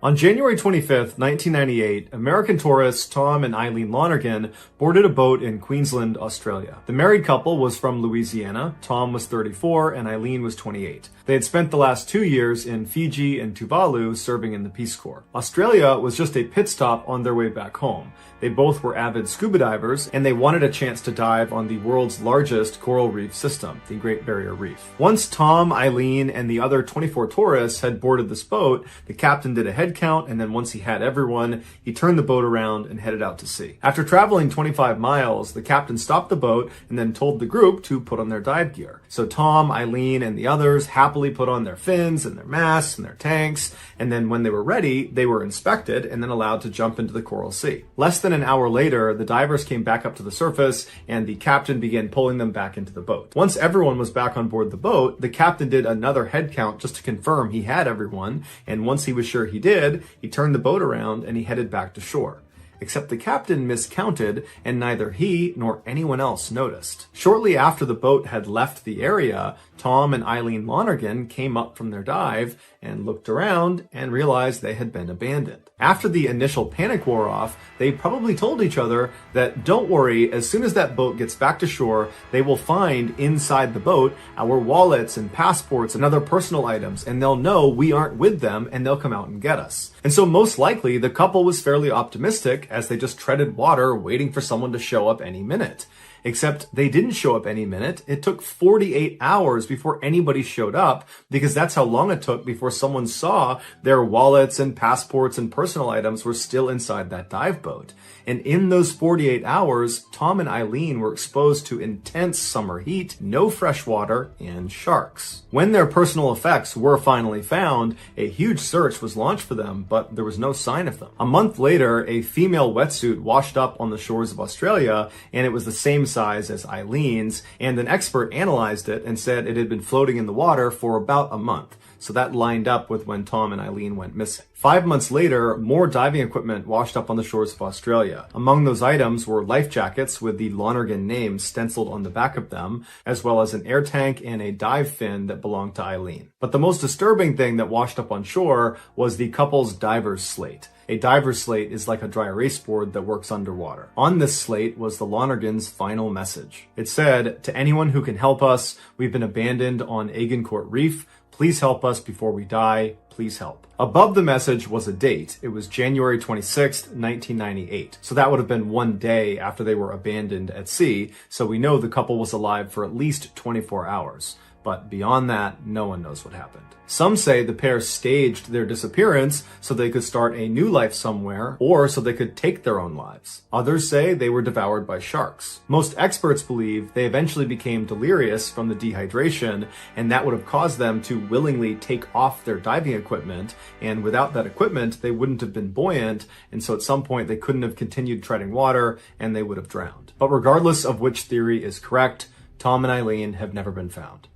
Speaker 1: On January 25th, 1998, American tourists Tom and Eileen Lonergan boarded a boat in Queensland, Australia. The married couple was from Louisiana. Tom was 34 and Eileen was 28. They had spent the last 2 years in Fiji and Tuvalu serving in the Peace Corps. Australia was just a pit stop on their way back home. They both were avid scuba divers, and they wanted a chance to dive on the world's largest coral reef system, the Great Barrier Reef. Once Tom, Eileen, and the other 24 tourists had boarded this boat, the captain did a head count, and then once he had everyone, he turned the boat around and headed out to sea. After traveling 25 miles, the captain stopped the boat and then told the group to put on their dive gear. So Tom, Eileen, and the others happily put on their fins and their masks and their tanks, and then when they were ready, they were inspected and then allowed to jump into the Coral Sea. Less than an hour later, the divers came back up to the surface and the captain began pulling them back into the boat. Once everyone was back on board the boat, the captain did another head count just to confirm he had everyone, and once he was sure he did, he turned the boat around and he headed back to shore. Except the captain miscounted and neither he nor anyone else noticed. Shortly after the boat had left the area, Tom and Eileen Lonergan came up from their dive and looked around and realized they had been abandoned. After the initial panic wore off, they probably told each other that don't worry, as soon as that boat gets back to shore, they will find inside the boat our wallets and passports and other personal items, and they'll know we aren't with them and they'll come out and get us. And so most likely the couple was fairly optimistic as they just treaded water waiting for someone to show up any minute. Except they didn't show up any minute. It took 48 hours before anybody showed up because that's how long it took before someone saw their wallets and passports and personal items were still inside that dive boat. And in those 48 hours, Tom and Eileen were exposed to intense summer heat, no fresh water, and sharks. When their personal effects were finally found, a huge search was launched for them, but there was no sign of them. A month later, a female wetsuit washed up on the shores of Australia, and it was the same size as Eileen's, and an expert analyzed it and said it had been floating in the water for about a month. So that lined up with when Tom and Eileen went missing. 5 months later, more diving equipment washed up on the shores of Australia. Among those items were life jackets with the Lonergan name stenciled on the back of them, as well as an air tank and a dive fin that belonged to Eileen. But the most disturbing thing that washed up on shore was the couple's diver's slate. A diver's slate is like a dry erase board that works underwater. On this slate was the Lonergan's final message. It said, "To anyone who can help us, we've been abandoned on Agincourt Reef. Please help us before we die. Please help." Above the message was a date. It was January 26th, 1998. So that would have been 1 day after they were abandoned at sea. So we know the couple was alive for at least 24 hours. But beyond that, no one knows what happened. Some say the pair staged their disappearance so they could start a new life somewhere, or so they could take their own lives. Others say they were devoured by sharks. Most experts believe they eventually became delirious from the dehydration, and that would have caused them to willingly take off their diving equipment, and without that equipment, they wouldn't have been buoyant, and so at some point they couldn't have continued treading water, and they would have drowned. But regardless of which theory is correct, Tom and Eileen have never been found.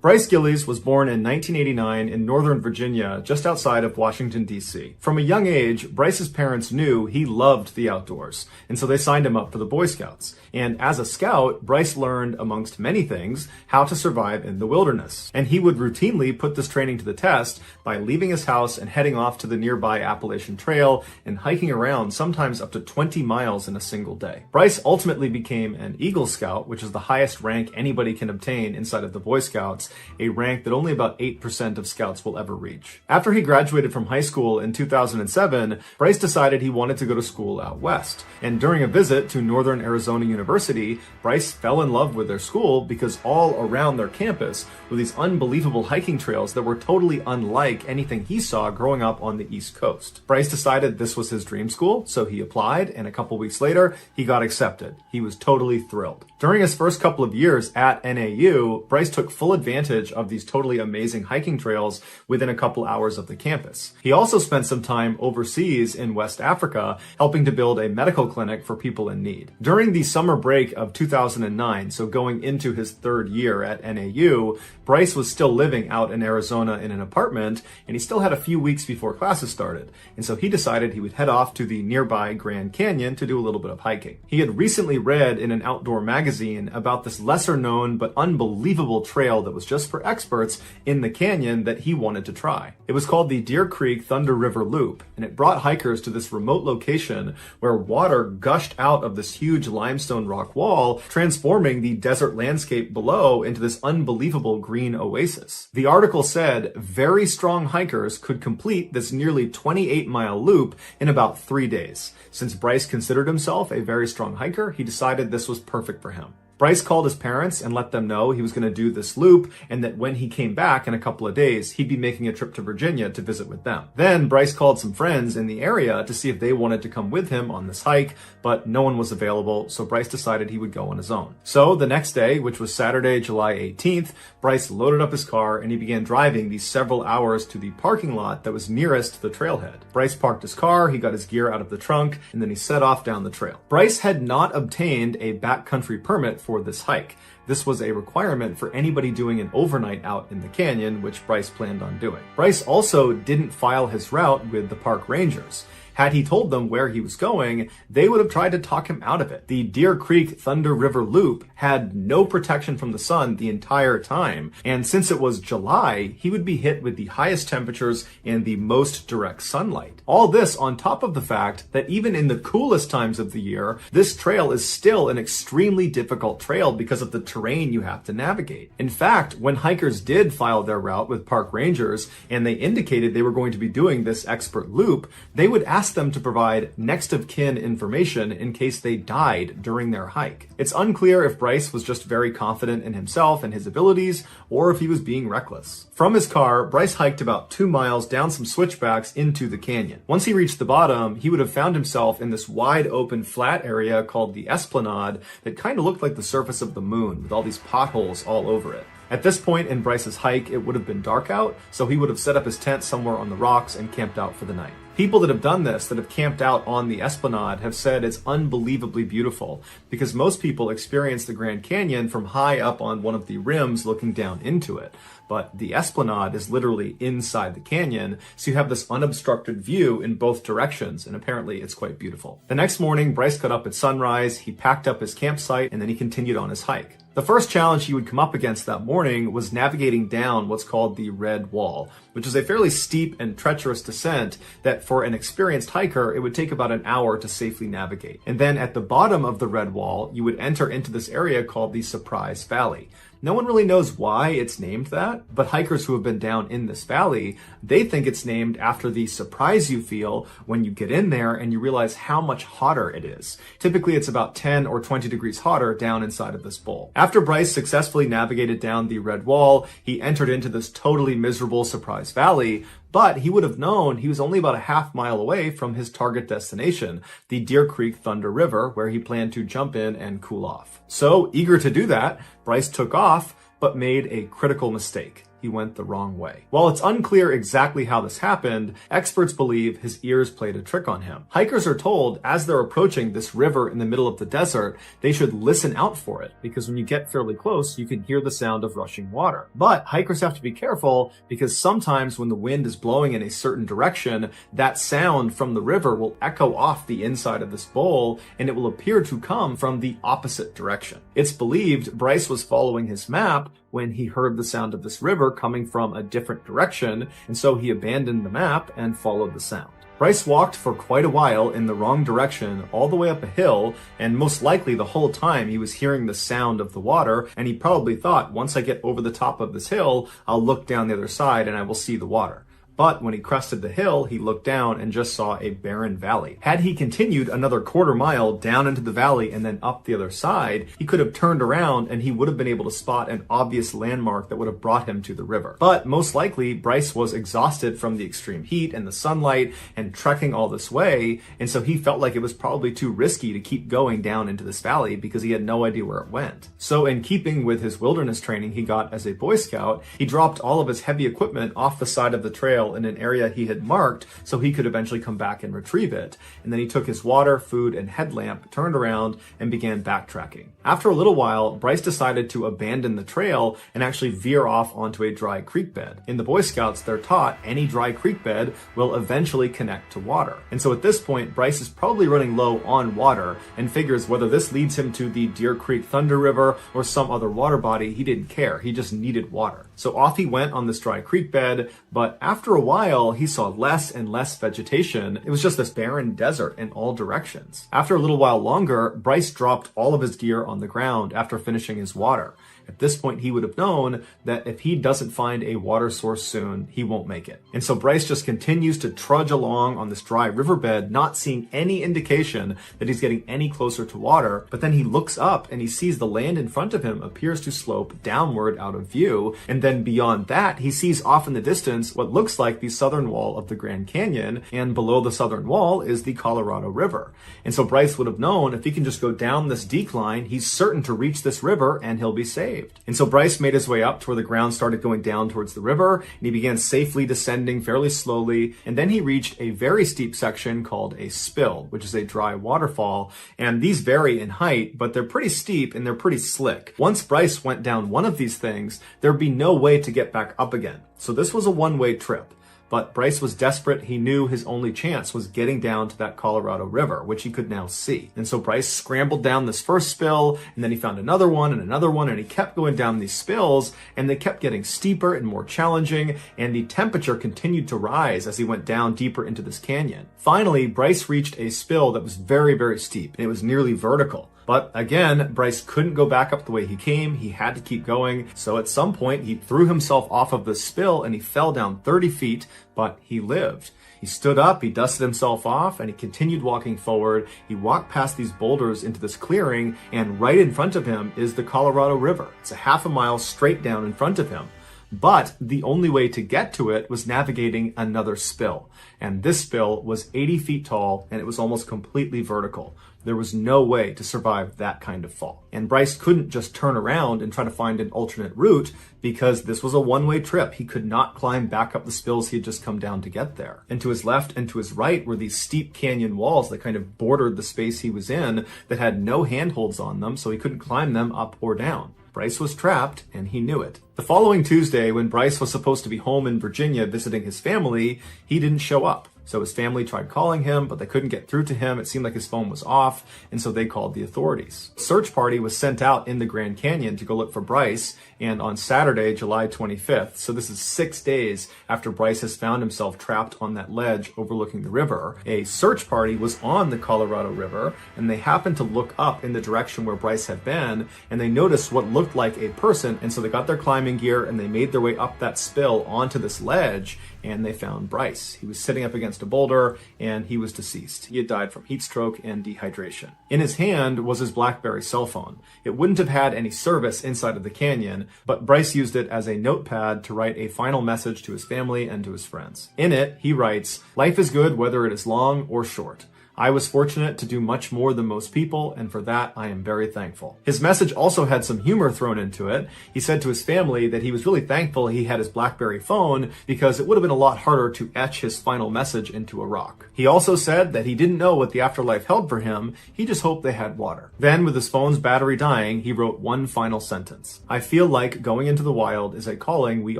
Speaker 1: Bryce Gillies was born in 1989 in Northern Virginia, just outside of Washington, D.C. From a young age, Bryce's parents knew he loved the outdoors, and so they signed him up for the Boy Scouts. And as a scout, Bryce learned, amongst many things, how to survive in the wilderness. And he would routinely put this training to the test by leaving his house and heading off to the nearby Appalachian Trail and hiking around sometimes up to 20 miles in a single day. Bryce ultimately became an Eagle Scout, which is the highest rank anybody can obtain inside of the Boy Scouts, a rank that only about 8% of scouts will ever reach. After he graduated from high school in 2007, Bryce decided he wanted to go to school out west. And during a visit to Northern Arizona University, Bryce fell in love with their school because all around their campus were these unbelievable hiking trails that were totally unlike anything he saw growing up on the East Coast. Bryce decided this was his dream school, so he applied, and a couple weeks later, he got accepted. He was totally thrilled. During his first couple of years at NAU, Bryce took full advantage of these totally amazing hiking trails within a couple hours of the campus. He also spent some time overseas in West Africa, helping to build a medical clinic for people in need. During the summer break of 2009, so going into his third year at NAU, Bryce was still living out in Arizona in an apartment, and he still had a few weeks before classes started. And so he decided he would head off to the nearby Grand Canyon to do a little bit of hiking. He had recently read in an outdoor magazine about this lesser known but unbelievable trail that was just for experts in the canyon that he wanted to try. It was called the Deer Creek Thunder River Loop, and it brought hikers to this remote location where water gushed out of this huge limestone rock wall, transforming the desert landscape below into this unbelievable green oasis. The article said very strong hikers could complete this nearly 28-mile loop in about 3 days. Since Bryce considered himself a very strong hiker, he decided this was perfect for him. Bryce called his parents and let them know he was going to do this loop, and that when he came back in a couple of days, he'd be making a trip to Virginia to visit with them. Then Bryce called some friends in the area to see if they wanted to come with him on this hike, but no one was available, so Bryce decided he would go on his own. So the next day, which was Saturday, July 18th, Bryce loaded up his car and he began driving these several hours to the parking lot that was nearest the trailhead. Bryce parked his car, he got his gear out of the trunk, and then he set off down the trail. Bryce had not obtained a backcountry permit for this hike. This was a requirement for anybody doing an overnight out in the canyon, which Bryce planned on doing. Bryce also didn't file his route with the park rangers. Had he told them where he was going, they would have tried to talk him out of it. The Deer Creek Thunder River Loop had no protection from the sun the entire time, and since it was July, he would be hit with the highest temperatures and the most direct sunlight. All this on top of the fact that even in the coolest times of the year, this trail is still an extremely difficult trail because of the terrain you have to navigate. In fact, when hikers did file their route with park rangers and they indicated they were going to be doing this expert loop, they would ask them to provide next of kin information in case they died during their hike. It's unclear if Bryce was just very confident in himself and his abilities, or if he was being reckless. From his car, Bryce hiked about 2 miles down some switchbacks into the canyon. Once he reached the bottom, he would have found himself in this wide open flat area called the Esplanade that kind of looked like the surface of the moon, with all these potholes all over it. At this point in Bryce's hike, it would have been dark out, so he would have set up his tent somewhere on the rocks and camped out for the night. People that have done this, that have camped out on the Esplanade, have said it's unbelievably beautiful, because most people experience the Grand Canyon from high up on one of the rims looking down into it. But the Esplanade is literally inside the canyon, so you have this unobstructed view in both directions, and apparently it's quite beautiful. The next morning, Bryce got up at sunrise, he packed up his campsite, and then he continued on his hike. The first challenge he would come up against that morning was navigating down what's called the Red Wall, which is a fairly steep and treacherous descent that for an experienced hiker, it would take about an hour to safely navigate. And then at the bottom of the Red Wall, you would enter into this area called the Surprise Valley. No one really knows why it's named that, but hikers who have been down in this valley, they think it's named after the surprise you feel when you get in there and you realize how much hotter it is. Typically, it's about 10 or 20 degrees hotter down inside of this bowl. After Bryce successfully navigated down the red wall, he entered into this totally miserable surprise valley, but he would have known he was only about a half-mile away from his target destination, the Deer Creek Thunder River, where he planned to jump in and cool off. So, eager to do that, Bryce took off, but made a critical mistake. He went the wrong way. While it's unclear exactly how this happened, experts believe his ears played a trick on him. Hikers are told as they're approaching this river in the middle of the desert, they should listen out for it, because when you get fairly close, you can hear the sound of rushing water. But hikers have to be careful because sometimes when the wind is blowing in a certain direction, that sound from the river will echo off the inside of this bowl and it will appear to come from the opposite direction. It's believed Bryce was following his map when he heard the sound of this river coming from a different direction, and so he abandoned the map and followed the sound. Bryce walked for quite a while in the wrong direction all the way up a hill, and most likely the whole time he was hearing the sound of the water, and he probably thought, once I get over the top of this hill, I'll look down the other side and I will see the water. But when he crested the hill, he looked down and just saw a barren valley. Had he continued another quarter mile down into the valley and then up the other side, he could have turned around and he would have been able to spot an obvious landmark that would have brought him to the river. But most likely, Bryce was exhausted from the extreme heat and the sunlight and trekking all this way, and so he felt like it was probably too risky to keep going down into this valley because he had no idea where it went. So in keeping with his wilderness training he got as a Boy Scout, he dropped all of his heavy equipment off the side of the trail in an area he had marked so he could eventually come back and retrieve it. And then he took his water, food, and headlamp, turned around, and began backtracking. After a little while, Bryce decided to abandon the trail and actually veer off onto a dry creek bed. In the Boy Scouts, they're taught any dry creek bed will eventually connect to water. And so at this point, Bryce is probably running low on water and figures whether this leads him to the Deer Creek Thunder River or some other water body, he didn't care. He just needed water. So off he went on this dry creek bed, but after a while, he saw less and less vegetation. It was just this barren desert in all directions. After a little while longer, Bryce dropped all of his gear on the ground after finishing his water. At this point, he would have known that if he doesn't find a water source soon, he won't make it. And so Bryce just continues to trudge along on this dry riverbed, not seeing any indication that he's getting any closer to water. But then he looks up and he sees the land in front of him appears to slope downward out of view. And then beyond that, he sees off in the distance what looks like the southern wall of the Grand Canyon. And below the southern wall is the Colorado River. And so Bryce would have known if he can just go down this decline, he's certain to reach this river and he'll be saved. And so Bryce made his way up to where the ground started going down towards the river, and he began safely descending fairly slowly, and then he reached a very steep section called a spill, which is a dry waterfall, and these vary in height, but they're pretty steep and they're pretty slick. Once Bryce went down one of these things, there'd be no way to get back up again. So this was a one-way trip. But Bryce was desperate. He knew his only chance was getting down to that Colorado River, which he could now see. And so Bryce scrambled down this first spill, and then he found another one, and he kept going down these spills, and they kept getting steeper and more challenging, and the temperature continued to rise as he went down deeper into this canyon. Finally, Bryce reached a spill that was very, very steep, and it was nearly vertical. But again, Bryce couldn't go back up the way he came. He had to keep going. So at some point, he threw himself off of the spill and he fell down 30 feet, but he lived. He stood up, he dusted himself off, and he continued walking forward. He walked past these boulders into this clearing, and right in front of him is the Colorado River. It's a half a mile straight down in front of him. But the only way to get to it was navigating another spill. And this spill was 80 feet tall, and it was almost completely vertical. There was no way to survive that kind of fall. And Bryce couldn't just turn around and try to find an alternate route because this was a one-way trip. He could not climb back up the spills he had just come down to get there. And to his left and to his right were these steep canyon walls that kind of bordered the space he was in that had no handholds on them, so he couldn't climb them up or down. Bryce was trapped, and he knew it. The following Tuesday, when Bryce was supposed to be home in Virginia visiting his family, he didn't show up. So his family tried calling him, but they couldn't get through to him. It seemed like his phone was off, and so they called the authorities. A search party was sent out in the Grand Canyon to go look for Bryce, and on Saturday, July 25th, so this is 6 days after Bryce has found himself trapped on that ledge overlooking the river, a search party was on the Colorado River, and they happened to look up in the direction where Bryce had been, and they noticed what looked like a person, and so they got their climbing gear and they made their way up that spill onto this ledge, and they found Bryce. He was sitting up against a boulder, and he was deceased. He had died from heat stroke and dehydration. In his hand was his BlackBerry cell phone. It wouldn't have had any service inside of the canyon, but Bryce used it as a notepad to write a final message to his family and to his friends. In it, he writes, "Life is good whether it is long or short. I was fortunate to do much more than most people, and for that I am very thankful." His message also had some humor thrown into it. He said to his family that he was really thankful he had his BlackBerry phone because it would have been a lot harder to etch his final message into a rock. He also said that he didn't know what the afterlife held for him, he just hoped they had water. Then, with his phone's battery dying, he wrote one final sentence. "I feel like going into the wild is a calling we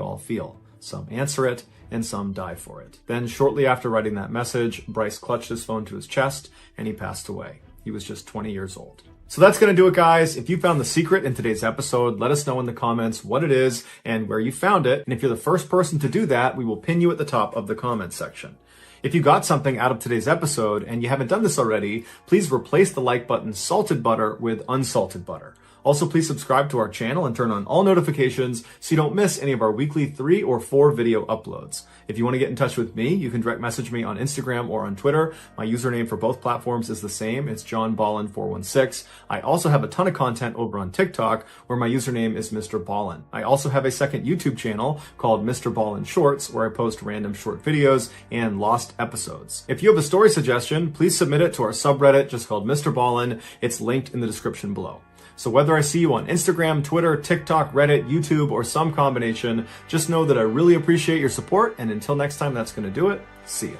Speaker 1: all feel. Some answer it, and some die for it." Then, shortly after writing that message, Bryce clutched his phone to his chest and he passed away. He was just 20 years old. So that's going to do it, guys. If you found the secret in today's episode, let us know in the comments what it is and where you found it. And if you're the first person to do that, we will pin you at the top of the comments section. If you got something out of today's episode and you haven't done this already, please replace the like button's salted butter with unsalted butter. Also, please subscribe to our channel and turn on all notifications so you don't miss any of our weekly 3 or 4 video uploads. If you want to get in touch with me, you can direct message me on Instagram or on Twitter. My username for both platforms is the same. It's JohnBallen416. I also have a ton of content over on TikTok where my username is MrBallen. I also have a second YouTube channel called MrBallen Shorts where I post random short videos and lost episodes. If you have a story suggestion, please submit it to our subreddit just called MrBallen. It's linked in the description below. So whether I see you on Instagram, Twitter, TikTok, Reddit, YouTube, or some combination, just know that I really appreciate your support, and until next time, that's going to do it. See ya.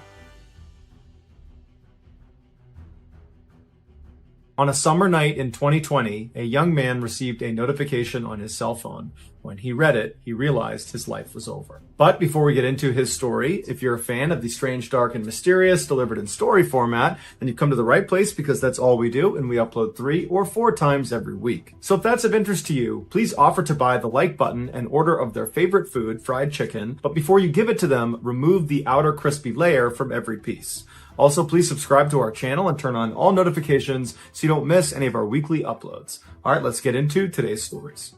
Speaker 1: On a summer night in 2020, a young man received a notification on his cell phone. When he read it, he realized his life was over. But before we get into his story, if you're a fan of the strange, dark, and mysterious delivered in story format, then you've come to the right place because that's all we do, and we upload 3 or 4 times every week. So if that's of interest to you, please offer to buy the like button and order of their favorite food, fried chicken, but before you give it to them, remove the outer crispy layer from every piece. Also, please subscribe to our channel and turn on all notifications so you don't miss any of our weekly uploads. All right, let's get into today's stories.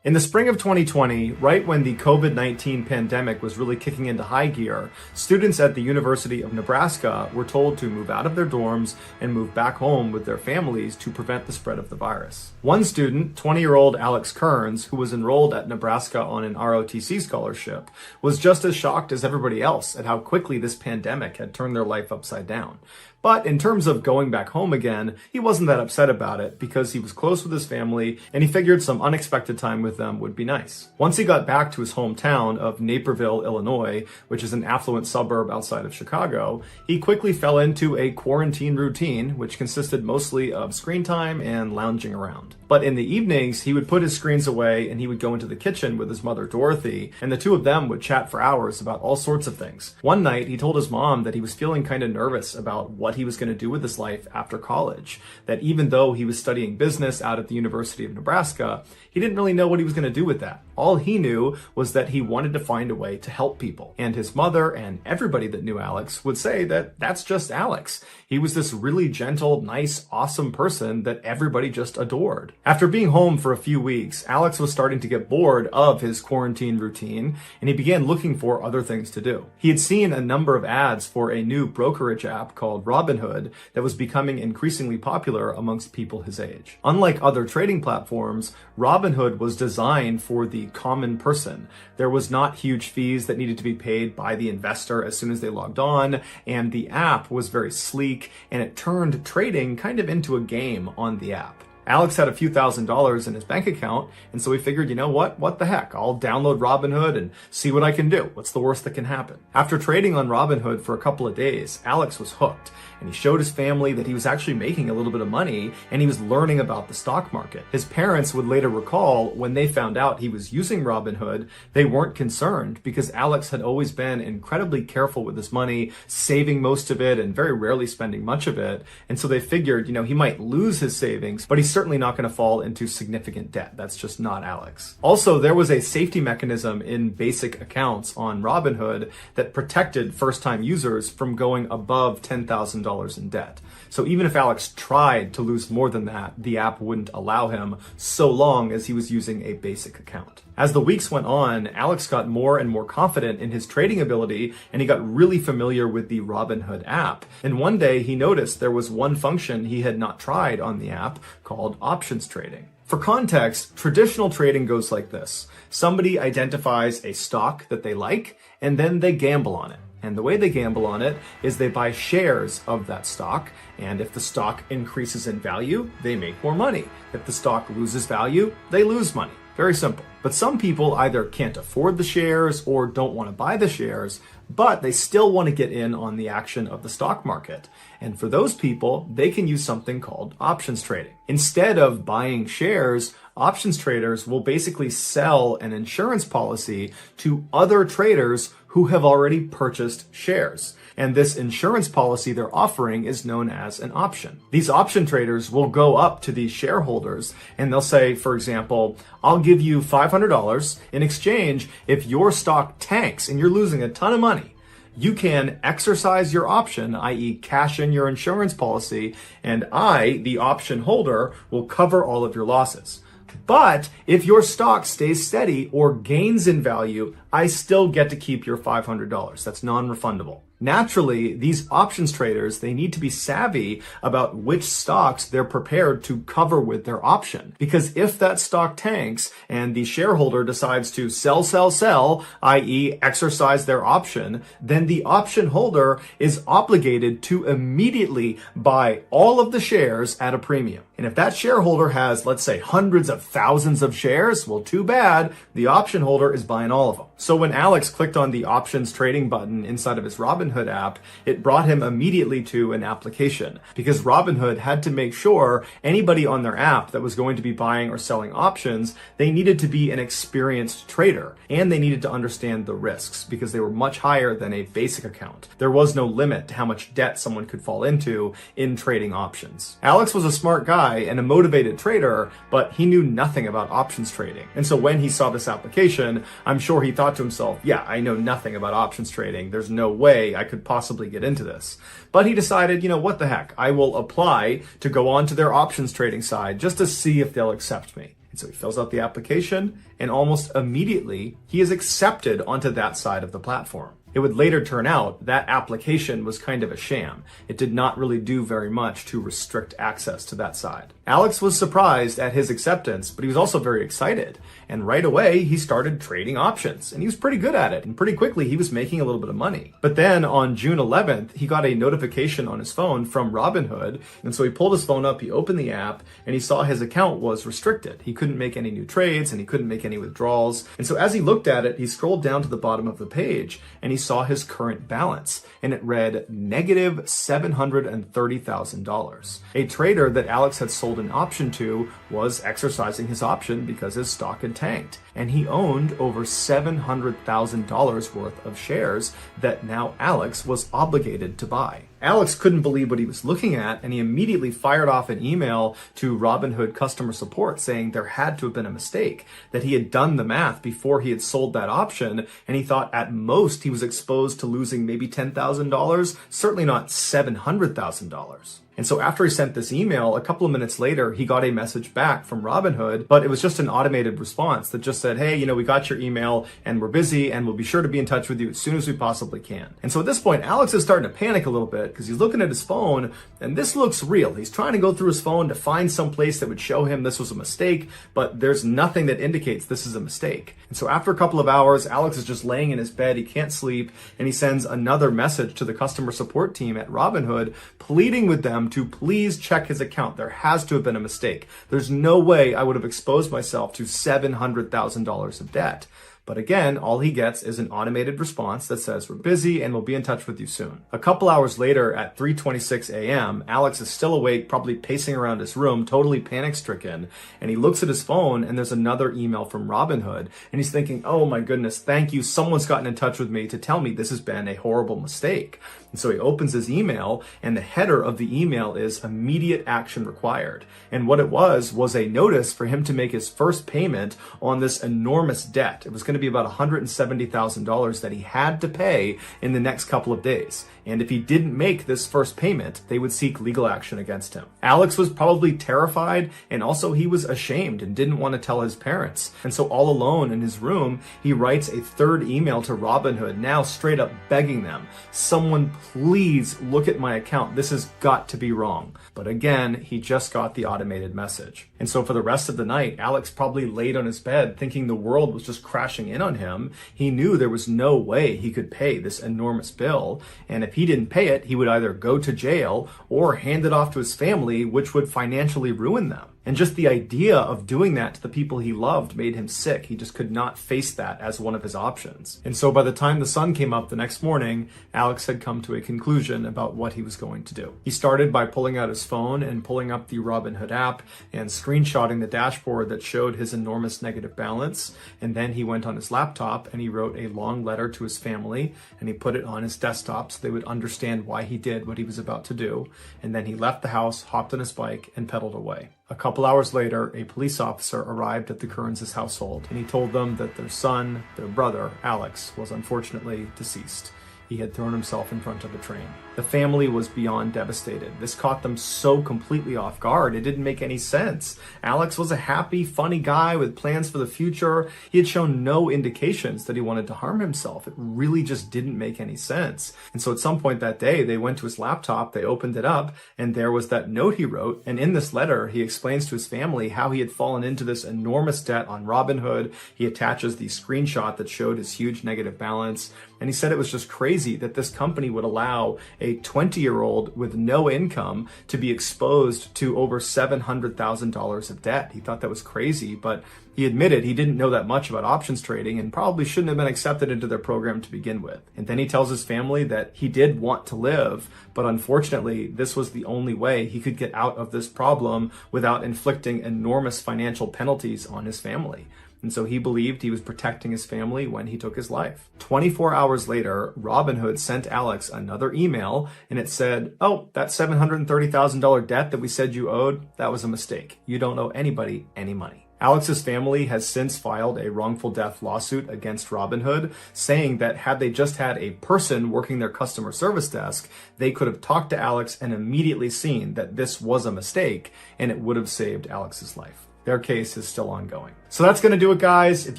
Speaker 1: In the spring of 2020, right when the COVID-19 pandemic was really kicking into high gear, students at the University of Nebraska were told to move out of their dorms and move back home with their families to prevent the spread of the virus. One student, 20-year-old Alex Kearns, who was enrolled at Nebraska on an ROTC scholarship, was just as shocked as everybody else at how quickly this pandemic had turned their life upside down. But in terms of going back home again, he wasn't that upset about it because he was close with his family and he figured some unexpected time with them would be nice. Once he got back to his hometown of Naperville, Illinois, which is an affluent suburb outside of Chicago, he quickly fell into a quarantine routine, which consisted mostly of screen time and lounging around. But in the evenings, he would put his screens away and he would go into the kitchen with his mother, Dorothy, and the two of them would chat for hours about all sorts of things. One night, he told his mom that he was feeling kind of nervous about what he was going to do with his life after college. That even though he was studying business out at the University of Nebraska, he didn't really know what he was going to do with that. All he knew was that he wanted to find a way to help people. And his mother and everybody that knew Alex would say that that's just Alex. He was this really gentle, nice, awesome person that everybody just adored. After being home for a few weeks, Alex was starting to get bored of his quarantine routine, and he began looking for other things to do. He had seen a number of ads for a new brokerage app called Robinhood that was becoming increasingly popular amongst people his age. Unlike other trading platforms, Robinhood was designed for the common person. There was not huge fees that needed to be paid by the investor as soon as they logged on, and the app was very sleek, and it turned trading kind of into a game on the app. Alex had a few $1,000s in his bank account, and so he figured, you know what the heck, I'll download Robinhood and see what I can do. What's the worst that can happen? After trading on Robinhood for a couple of days, Alex was hooked, and he showed his family that he was actually making a little bit of money, and he was learning about the stock market. His parents would later recall when they found out he was using Robinhood, they weren't concerned because Alex had always been incredibly careful with his money, saving most of it and very rarely spending much of it. And so they figured, he might lose his savings, but he's certainly not going to fall into significant debt. That's just not Alex. Also, there was a safety mechanism in basic accounts on Robinhood that protected first-time users from going above $10,000 in debt. So even if Alex tried to lose more than that, the app wouldn't allow him so long as he was using a basic account. As the weeks went on, Alex got more and more confident in his trading ability, and he got really familiar with the Robinhood app. And one day he noticed there was one function he had not tried on the app called options trading. For context, traditional trading goes like this. Somebody identifies a stock that they like, and then they gamble on it. And the way they gamble on it is they buy shares of that stock, and if the stock increases in value, they make more money. If the stock loses value, they lose money. Very simple. But some people either can't afford the shares or don't want to buy the shares, but they still want to get in on the action of the stock market. And for those people, they can use something called options trading. Instead of buying shares, options traders will basically sell an insurance policy to other traders who have already purchased shares. And this insurance policy they're offering is known as an option. These option traders will go up to these shareholders and they'll say, for example, I'll give you $500 in exchange if your stock tanks and you're losing a ton of money. You can exercise your option, i.e. cash in your insurance policy, and I, the option holder, will cover all of your losses. But if your stock stays steady or gains in value, I still get to keep your $500. That's non-refundable. Naturally, these options traders, they need to be savvy about which stocks they're prepared to cover with their option. Because if that stock tanks and the shareholder decides to sell, i.e. exercise their option, then the option holder is obligated to immediately buy all of the shares at a premium. And if that shareholder has, let's say, hundreds of thousands of shares, well, too bad, the option holder is buying all of them. So when Alex clicked on the options trading button inside of his Robinhood app, it brought him immediately to an application because Robinhood had to make sure anybody on their app that was going to be buying or selling options, they needed to be an experienced trader and they needed to understand the risks because they were much higher than a basic account. There was no limit to how much debt someone could fall into in trading options. Alex was a smart guy and a motivated trader, but he knew nothing about options trading. And so when he saw this application, I'm sure he thought to himself, yeah, I know nothing about options trading. There's no way I could possibly get into this. But he decided, what the heck? I will apply to go on to their options trading side just to see if they'll accept me. And so he fills out the application and almost immediately he is accepted onto that side of the platform. It would later turn out that application was kind of a sham. It did not really do very much to restrict access to that side. Alex was surprised at his acceptance, but he was also very excited. And right away, he started trading options, and he was pretty good at it. And pretty quickly, he was making a little bit of money. But then on June 11th, he got a notification on his phone from Robinhood. And so he pulled his phone up, he opened the app, and he saw his account was restricted. He couldn't make any new trades, and he couldn't make any withdrawals. And so as he looked at it, he scrolled down to the bottom of the page, and he saw his current balance, and it read negative $730,000. A trader that Alex had sold an option to was exercising his option because his stock had tanked, and he owned over $700,000 worth of shares that now Alex was obligated to buy. Alex couldn't believe what he was looking at, and he immediately fired off an email to Robinhood customer support saying there had to have been a mistake, that he had done the math before he had sold that option, and he thought at most he was exposed to losing maybe $10,000, certainly not $700,000. And so after he sent this email, a couple of minutes later, he got a message back from Robinhood, but it was just an automated response that just said, hey, we got your email and we're busy and we'll be sure to be in touch with you as soon as we possibly can. And so at this point, Alex is starting to panic a little bit because he's looking at his phone and this looks real. He's trying to go through his phone to find some place that would show him this was a mistake, but there's nothing that indicates this is a mistake. And so after a couple of hours, Alex is just laying in his bed, he can't sleep, and he sends another message to the customer support team at Robinhood, pleading with them him to please check his account. There has to have been a mistake. There's no way I would have exposed myself to $700,000 of debt. But again, all he gets is an automated response that says, "We're busy and we'll be in touch with you soon." A couple hours later at 3:26 a.m., Alex is still awake, probably pacing around his room, totally panic-stricken, and he looks at his phone and there's another email from Robinhood, and he's thinking, "Oh my goodness, thank you. Someone's gotten in touch with me to tell me this has been a horrible mistake." And so he opens his email, and the header of the email is "Immediate action required." And what it was a notice for him to make his first payment on this enormous debt. It was going to be about $170,000 that he had to pay in the next couple of days. And if he didn't make this first payment, they would seek legal action against him. Alex was probably terrified, and also he was ashamed and didn't want to tell his parents. And so all alone in his room, he writes a third email to Robinhood, now straight up begging them, "Someone please look at my account. This has got to be wrong." But again, he just got the automated message. And so for the rest of the night, Alex probably laid on his bed thinking the world was just crashing in on him. He knew there was no way he could pay this enormous bill. And if he didn't pay it, he would either go to jail or hand it off to his family, which would financially ruin them. And just the idea of doing that to the people he loved made him sick. He just could not face that as one of his options. And so by the time the sun came up the next morning, Alex had come to a conclusion about what he was going to do. He started by pulling out his phone and pulling up the Robinhood app and screenshotting the dashboard that showed his enormous negative balance. And then he went on his laptop and he wrote a long letter to his family, and he put it on his desktop so they would understand why he did what he was about to do. And then he left the house, hopped on his bike, and pedaled away. A couple hours later, a police officer arrived at the Kearns' household, and he told them that their son, their brother, Alex, was unfortunately deceased. He had thrown himself in front of a train. The family was beyond devastated. This caught them so completely off guard. It didn't make any sense. Alex was a happy, funny guy with plans for the future. He had shown no indications that he wanted to harm himself. It really just didn't make any sense. And so at some point that day, they went to his laptop, they opened it up, and there was that note he wrote. And in this letter, he explains to his family how he had fallen into this enormous debt on Robinhood. He attaches the screenshot that showed his huge negative balance. And he said it was just crazy that this company would allow a 20-year-old with no income to be exposed to over $700,000 of debt. He thought that was crazy, but he admitted he didn't know that much about options trading and probably shouldn't have been accepted into their program to begin with. And then he tells his family that he did want to live, but unfortunately, this was the only way he could get out of this problem without inflicting enormous financial penalties on his family. And so he believed he was protecting his family when he took his life. 24 hours later, Robinhood sent Alex another email, and it said, "Oh, that $730,000 debt that we said you owed, that was a mistake. You don't owe anybody any money." Alex's family has since filed a wrongful death lawsuit against Robinhood, saying that had they just had a person working their customer service desk, they could have talked to Alex and immediately seen that this was a mistake, and it would have saved Alex's life. Their case is still ongoing. So that's going to do it, guys. If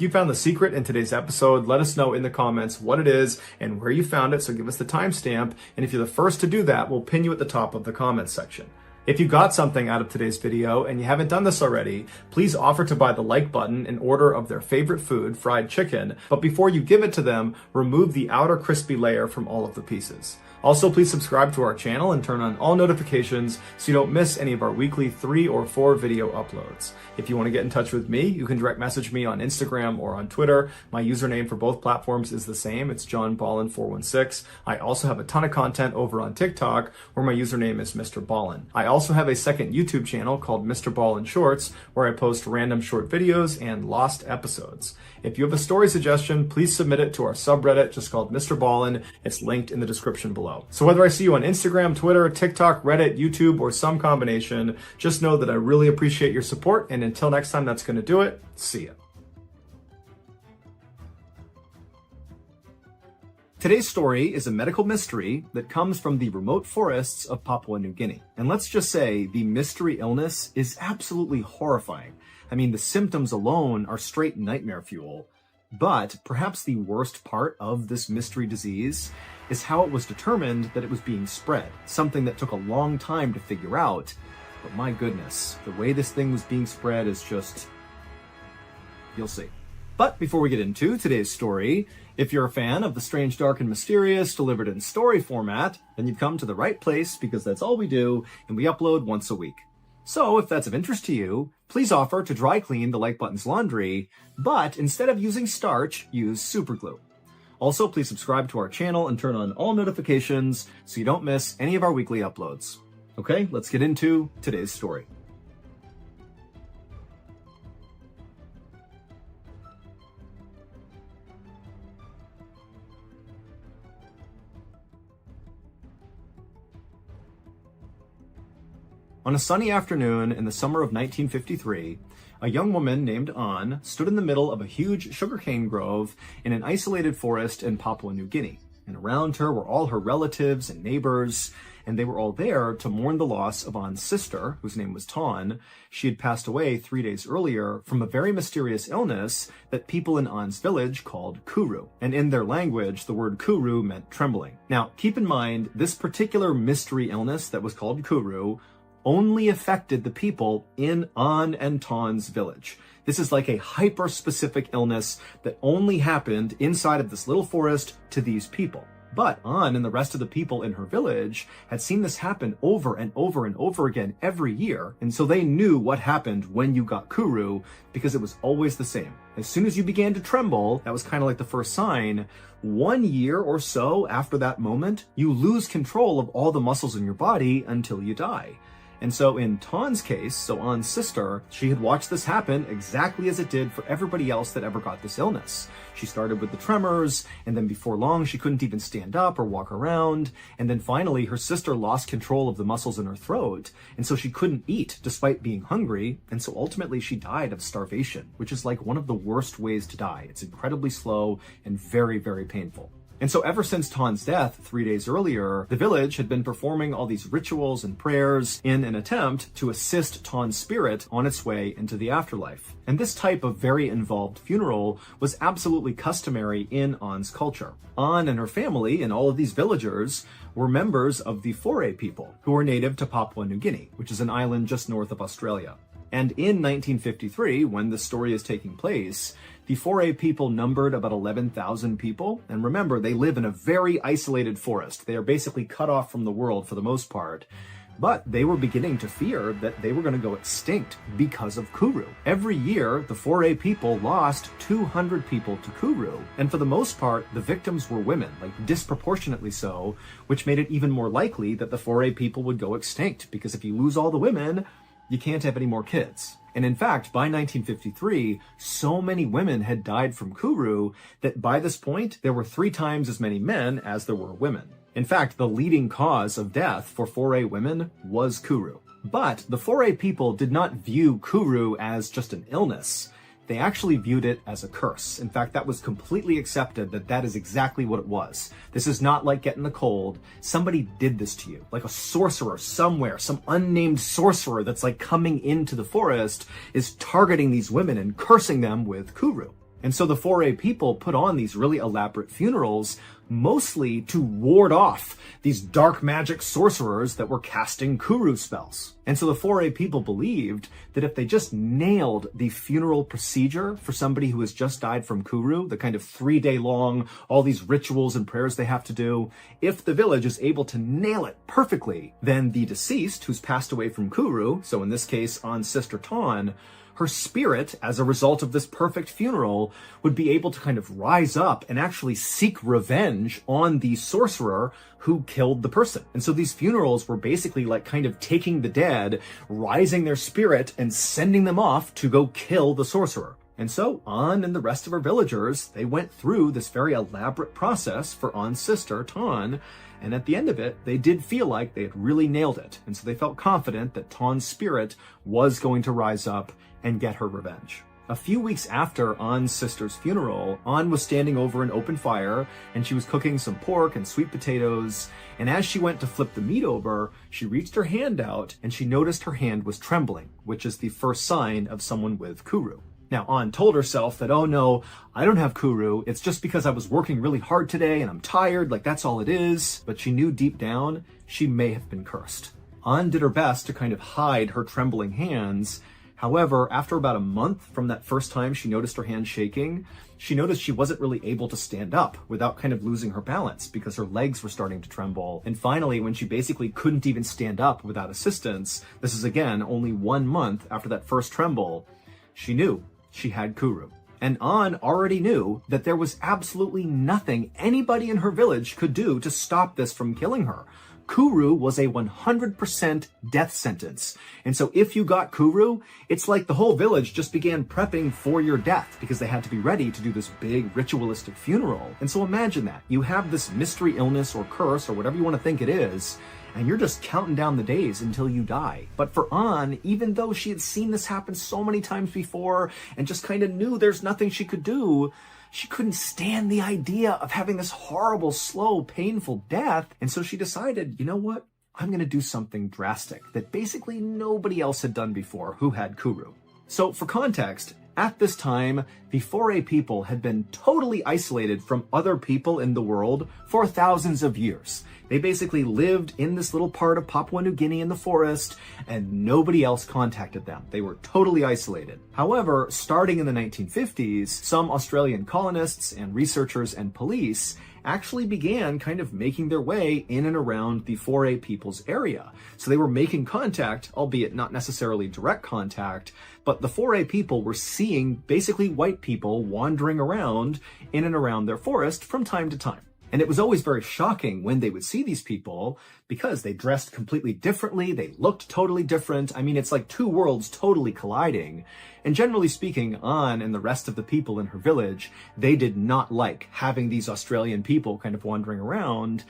Speaker 1: you found the secret in today's episode, let us know in the comments what it is and where you found it, so give us the timestamp. And if you're the first to do that, we'll pin you at the top of the comments section. If you got something out of today's video and you haven't done this already, please offer to buy the like button in order of their favorite food, fried chicken. But before you give it to them, remove the outer crispy layer from all of the pieces. Also, please subscribe to our channel and turn on all notifications so you don't miss any of our weekly 3 or 4 video uploads. If you want to get in touch with me, you can direct message me on Instagram or on Twitter. My username for both platforms is the same. It's JohnBallen416. I also have a ton of content over on TikTok where my username is MrBallen. I also have a second YouTube channel called MrBallen Shorts where I post random short videos and lost episodes. If you have a story suggestion, please submit it to our subreddit just called MrBallen. It's linked in the description below. So whether I see you on Instagram, Twitter, TikTok, Reddit, YouTube, or some combination, just know that I really appreciate your support. And until next time, that's going to do it. See ya. Today's story is a medical mystery that comes from the remote forests of Papua New Guinea. And let's just say the mystery illness is absolutely horrifying. I mean, the symptoms alone are straight nightmare fuel. But perhaps the worst part of this mystery disease is how it was determined that it was being spread, something that took a long time to figure out. But my goodness, the way this thing was being spread is just... you'll see. But before we get into today's story, if you're a fan of the strange, dark, and mysterious delivered in story format, then you've come to the right place because that's all we do, and we upload once a week. So if that's of interest to you, please offer to dry clean the Like Button's laundry, but instead of using starch, use superglue. Also, please subscribe to our channel and turn on all notifications so you don't miss any of our weekly uploads. Okay, let's get into today's story. On a sunny afternoon in the summer of 1953, a young woman named An stood in the middle of a huge sugarcane grove in an isolated forest in Papua New Guinea. And around her were all her relatives and neighbors, and they were all there to mourn the loss of An's sister, whose name was Tan. She had passed away 3 days earlier from a very mysterious illness that people in An's village called kuru. And in their language, the word kuru meant trembling. Now, keep in mind, this particular mystery illness that was called kuru only affected the people in An and Tan's village. This is like a hyper-specific illness that only happened inside of this little forest to these people. But An and the rest of the people in her village had seen this happen over and over and over again every year, and so they knew what happened when you got kuru because it was always the same. As soon as you began to tremble, that was kind of like the first sign. 1 year or so after that moment, you lose control of all the muscles in your body until you die. And so in Tan's case, so An's sister, she had watched this happen exactly as it did for everybody else that ever got this illness. She started with the tremors, and then before long, she couldn't even stand up or walk around. And then finally, her sister lost control of the muscles in her throat, and so she couldn't eat despite being hungry. And so ultimately, she died of starvation, which is like one of the worst ways to die. It's incredibly slow and very, very painful. And so ever since Tan's death 3 days earlier, the village had been performing all these rituals and prayers in an attempt to assist Tan's spirit on its way into the afterlife. And this type of very involved funeral was absolutely customary in An's culture. An and her family and all of these villagers were members of the Foray people, who were native to Papua New Guinea, which is an island just north of Australia. And in 1953, when this story is taking place, the Foray people numbered about 11,000 people. And remember, they live in a very isolated forest. They are basically cut off from the world for the most part. But they were beginning to fear that they were going to go extinct because of kuru. Every year, the Foray people lost 200 people to kuru. And for the most part, the victims were women, like disproportionately so, which made it even more likely that the Foray people would go extinct. Because if you lose all the women, you can't have any more kids. And in fact, by 1953, so many women had died from kuru that by this point, there were 3 times as many men as there were women. In fact, the leading cause of death for Foray women was kuru. But the Foray people did not view kuru as just an illness. They actually viewed it as a curse. In fact, that was completely accepted that that is exactly what it was. This is not like getting a cold. Somebody did this to you. Like a sorcerer somewhere, some unnamed sorcerer that's like coming into the forest is targeting these women and cursing them with kuru. And so the Foray people put on these really elaborate funerals, mostly to ward off these dark magic sorcerers that were casting kuru spells. And so the Foray people believed that if they just nailed the funeral procedure for somebody who has just died from kuru, the kind of 3-day long, all these rituals and prayers they have to do, if the village is able to nail it perfectly, then the deceased who's passed away from kuru, so in this case, An's sister Tan, her spirit, as a result of this perfect funeral, would be able to kind of rise up and actually seek revenge on the sorcerer who killed the person. And so these funerals were basically like kind of taking the dead, rising their spirit, and sending them off to go kill the sorcerer. And so An and the rest of her villagers, they went through this very elaborate process for An's sister, Tan, and at the end of it, they did feel like they had really nailed it. And so they felt confident that Tan's spirit was going to rise up and get her revenge. A few weeks after An's sister's funeral, An was standing over an open fire, and she was cooking some pork and sweet potatoes, and as she went to flip the meat over, she reached her hand out, and she noticed her hand was trembling, which is the first sign of someone with kuru. Now, An told herself that, oh no, I don't have kuru, it's just because I was working really hard today and I'm tired, like that's all it is. But she knew deep down, she may have been cursed. An did her best to kind of hide her trembling hands. However, after about a month from that first time she noticed her hand shaking, she noticed she wasn't really able to stand up without kind of losing her balance because her legs were starting to tremble. And finally, when she basically couldn't even stand up without assistance, this is again only 1 month after that first tremble, she knew she had Kuru. And An already knew that there was absolutely nothing anybody in her village could do to stop this from killing her. Kuru was a 100% death sentence. And so if you got Kuru, it's like the whole village just began prepping for your death because they had to be ready to do this big ritualistic funeral. And so imagine that. You have this mystery illness or curse or whatever you want to think it is, and you're just counting down the days until you die. But for An, even though she had seen this happen so many times before and just kind of knew there's nothing she could do, she couldn't stand the idea of having this horrible, slow, painful death. And so she decided, you know what? I'm going to do something drastic that basically nobody else had done before who had Kuru. So for context, at this time, the Foray people had been totally isolated from other people in the world for thousands of years. They basically lived in this little part of Papua New Guinea in the forest, and nobody else contacted them. They were totally isolated. However, starting in the 1950s, some Australian colonists and researchers and police actually began kind of making their way in and around the Foray people's area. So they were making contact, albeit not necessarily direct contact, but the Foray people were seeing basically white people wandering around in and around their forest from time to time. And it was always very shocking when they would see these people because they dressed completely differently, they looked totally different. I mean, it's like two worlds totally colliding. And generally speaking, An and the rest of the people in her village, they did not like having these Australian people kind of wandering around.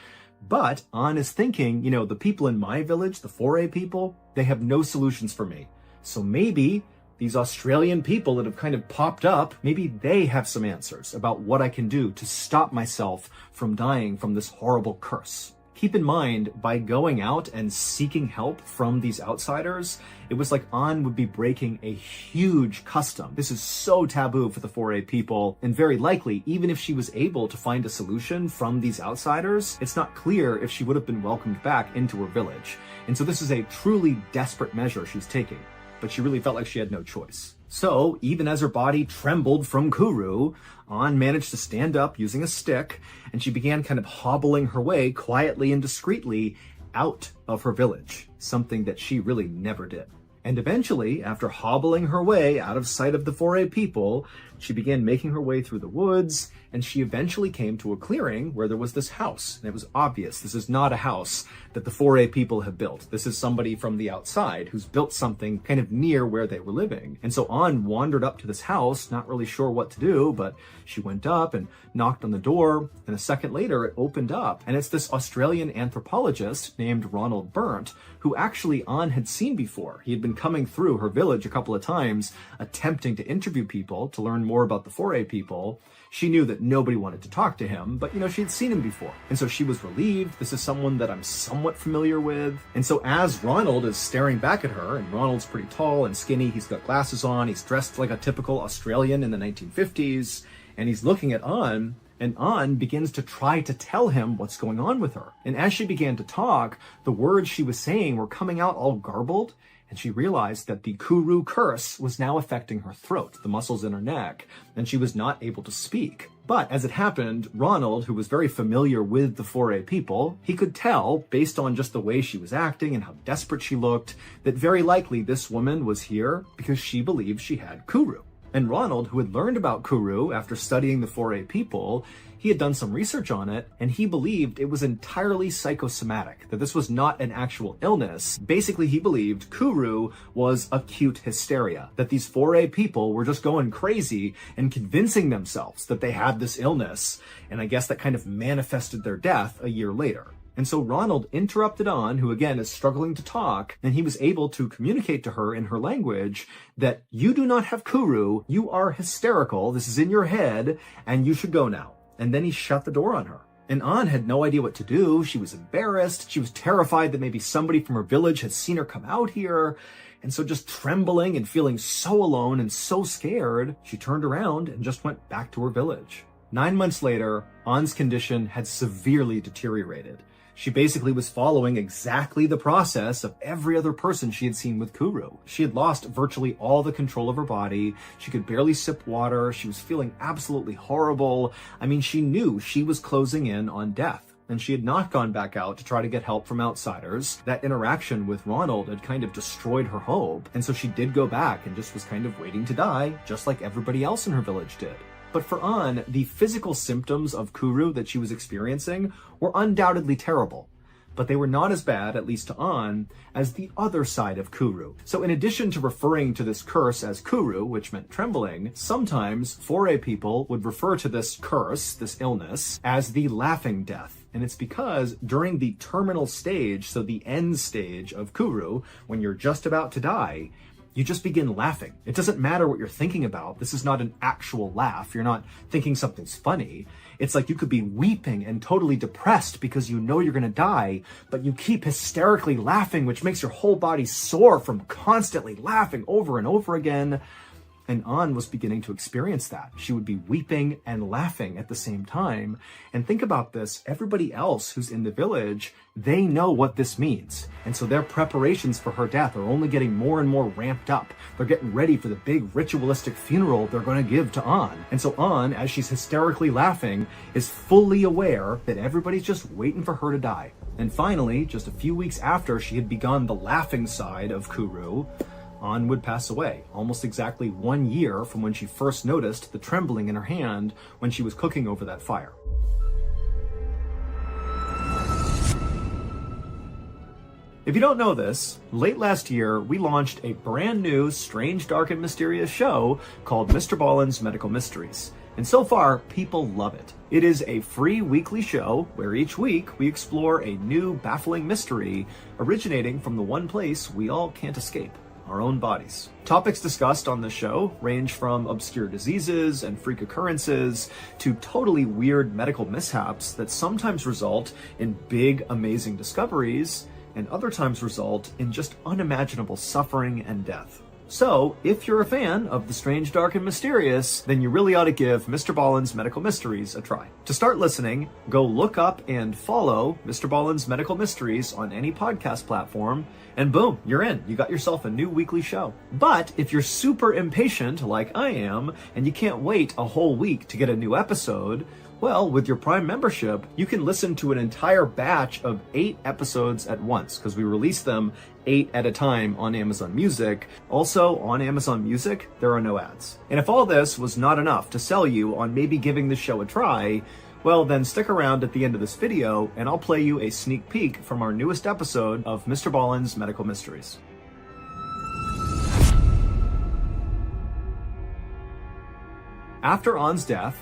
Speaker 1: But An is thinking, you know, the people in my village, the Foray people, they have no solutions for me. So maybe these Australian people that have kind of popped up, maybe they have some answers about what I can do to stop myself from dying from this horrible curse. Keep in mind, by going out and seeking help from these outsiders, it was like An would be breaking a huge custom. This is so taboo for the Foray people, and very likely, even if she was able to find a solution from these outsiders, it's not clear if she would have been welcomed back into her village. And so this is a truly desperate measure she's taking. But she really felt like she had no choice. So, even as her body trembled from Kuru, An managed to stand up using a stick, and she began kind of hobbling her way quietly and discreetly out of her village, something that she really never did. And eventually, after hobbling her way out of sight of the Foray people, she began making her way through the woods, and she eventually came to a clearing where there was this house. And it was obvious this is not a house that the Foray people have built. This is somebody from the outside who's built something kind of near where they were living. And so An wandered up to this house, not really sure what to do, but she went up and knocked on the door, and a second later it opened up. And it's this Australian anthropologist named Ronald Burnt, who actually An had seen before. He had been coming through her village a couple of times, attempting to interview people to learn more about the Foray people. She knew that nobody wanted to talk to him, but, you know, she'd seen him before. And so she was relieved. This is someone that I'm somewhat familiar with. And so as Ronald is staring back at her, and Ronald's pretty tall and skinny, he's got glasses on, he's dressed like a typical Australian in the 1950s, and he's looking at An, and An begins to try to tell him what's going on with her. And as she began to talk, the words she was saying were coming out all garbled, and she realized that the Kuru curse was now affecting her throat, the muscles in her neck, and she was not able to speak. But as it happened, Ronald, who was very familiar with the Foray people, he could tell, based on just the way she was acting and how desperate she looked, that very likely this woman was here because she believed she had Kuru. And Ronald, who had learned about Kuru after studying the Foray people, he had done some research on it, and he believed it was entirely psychosomatic, that this was not an actual illness. Basically, he believed Kuru was acute hysteria, that these Foray people were just going crazy and convincing themselves that they had this illness, and I guess that kind of manifested their death a year later. And so Ronald interrupted An, who again is struggling to talk, and he was able to communicate to her in her language that you do not have Kuru, you are hysterical, this is in your head, and you should go now. And then he shut the door on her. And An had no idea what to do. She was embarrassed. She was terrified that maybe somebody from her village had seen her come out here. And so just trembling and feeling so alone and so scared, she turned around and just went back to her village. 9 months later, An's condition had severely deteriorated. She basically was following exactly the process of every other person she had seen with Kuru. She had lost virtually all the control of her body. She could barely sip water. She was feeling absolutely horrible. I mean, she knew she was closing in on death. And she had not gone back out to try to get help from outsiders. That interaction with Ronald had kind of destroyed her hope, and so she did go back and just was kind of waiting to die, just like everybody else in her village did. But for An, the physical symptoms of Kuru that she was experiencing were undoubtedly terrible. But they were not as bad, at least to An, as the other side of Kuru. So in addition to referring to this curse as Kuru, which meant trembling, sometimes Foray people would refer to this curse, this illness, as the laughing death. And it's because during the terminal stage, so the end stage of Kuru, when you're just about to die, you just begin laughing. It doesn't matter what you're thinking about. This is not an actual laugh. You're not thinking something's funny. It's like you could be weeping and totally depressed because you know you're going to die, but you keep hysterically laughing, which makes your whole body sore from constantly laughing over and over again. And An was beginning to experience that. She would be weeping and laughing at the same time. And think about this, everybody else who's in the village, they know what this means. And so their preparations for her death are only getting more and more ramped up. They're getting ready for the big ritualistic funeral they're going to give to An. And so An, as she's hysterically laughing, is fully aware that everybody's just waiting for her to die. And finally, just a few weeks after she had begun the laughing side of Kuru, An would pass away, almost exactly 1 year from when she first noticed the trembling in her hand when she was cooking over that fire. If you don't know this, late last year, we launched a brand new, strange, dark, and mysterious show called MrBallen's Medical Mysteries. And so far, people love it. It is a free weekly show where each week we explore a new, baffling mystery originating from the one place we all can't escape: our own bodies. Topics discussed on the show range from obscure diseases and freak occurrences to totally weird medical mishaps that sometimes result in big, amazing discoveries and other times result in just unimaginable suffering and death. So, if you're a fan of the strange, dark, and mysterious, then you really ought to give MrBallen's Medical Mysteries a try. To start listening, go look up and follow MrBallen's Medical Mysteries on any podcast platform, and boom, you're in. You got yourself a new weekly show. But if you're super impatient, like I am, and you can't wait a whole week to get a new episode, well, with your Prime membership, you can listen to an entire batch of 8 episodes at once, because we release them 8 at a time on Amazon Music. Also, on Amazon Music, there are no ads. And if all this was not enough to sell you on maybe giving the show a try, well, then stick around at the end of this video, and I'll play you a sneak peek from our newest episode of MrBallen's Medical Mysteries. After An's death,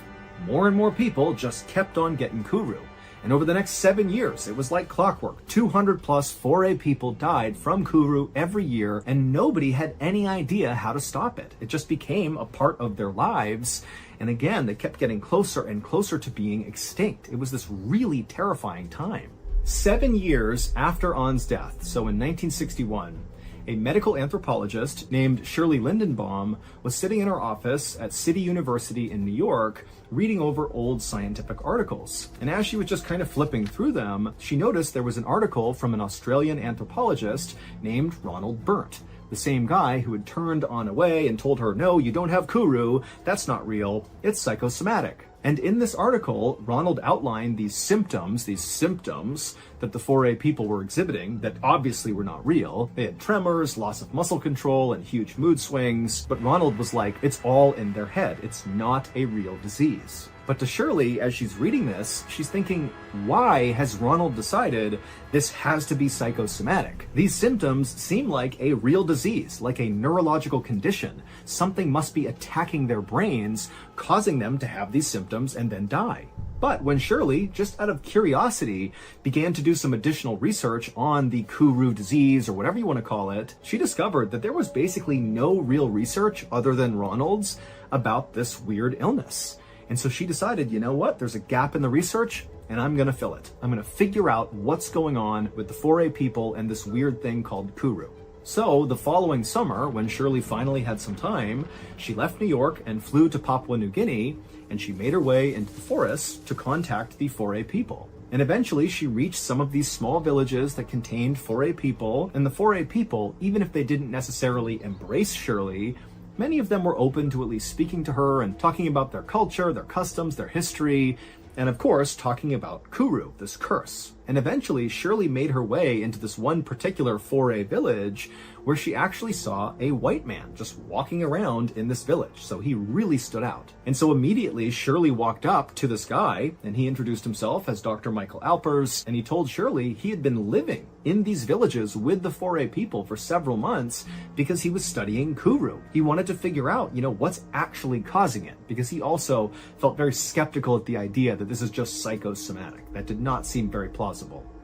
Speaker 1: more and more people just kept on getting Kuru. And over the next 7 years, it was like clockwork. 200 plus Foray people died from Kuru every year, and nobody had any idea how to stop it. It just became a part of their lives. And again, they kept getting closer and closer to being extinct. It was this really terrifying time. 7 years after An's death, so in 1961, a medical anthropologist named Shirley Lindenbaum was sitting in her office at City University in New York reading over old scientific articles. And as she was just kind of flipping through them, she noticed there was an article from an Australian anthropologist named Ronald Burnt, the same guy who had turned An away and told her, no, you don't have Kuru, that's not real, it's psychosomatic. And in this article, Ronald outlined these symptoms that the Foray people were exhibiting that obviously were not real. They had tremors, loss of muscle control, and huge mood swings. But Ronald was like, it's all in their head. It's not a real disease. But to Shirley, as she's reading this, she's thinking, why has Ronald decided this has to be psychosomatic? These symptoms seem like a real disease, like a neurological condition. Something must be attacking their brains, causing them to have these symptoms and then die. But when Shirley, just out of curiosity, began to do some additional research on the Kuru disease, or whatever you want to call it, she discovered that there was basically no real research other than Ronald's about this weird illness. And so she decided, you know what, there's a gap in the research, and I'm going to fill it. I'm going to figure out what's going on with the Foray people and this weird thing called Kuru. So the following summer, when Shirley finally had some time, she left New York and flew to Papua New Guinea, and she made her way into the forests to contact the Foray people. And eventually she reached some of these small villages that contained Foray people, and the Foray people, even if they didn't necessarily embrace Shirley, many of them were open to at least speaking to her and talking about their culture, their customs, their history, and of course talking about Kuru, this curse. And eventually Shirley made her way into this one particular Foray village where she actually saw a white man just walking around in this village. So he really stood out. And so immediately Shirley walked up to this guy and he introduced himself as Dr. Michael Alpers, and he told Shirley he had been living in these villages with the Foray people for several months because he was studying Kuru. He wanted to figure out, what's actually causing it, because he also felt very skeptical at the idea that this is just psychosomatic. That did not seem very plausible.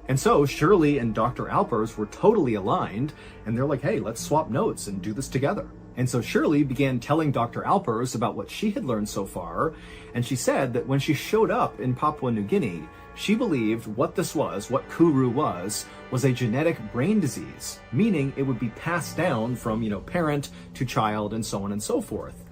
Speaker 1: And so Shirley and Dr. Alpers were totally aligned, and they're like, hey, let's swap notes and do this together. And so Shirley began telling Dr. Alpers about what she had learned so far, and she said that when she showed up in Papua New Guinea, she believed what this was, what Kuru was a genetic brain disease, meaning it would be passed down from, parent to child and so on and so forth.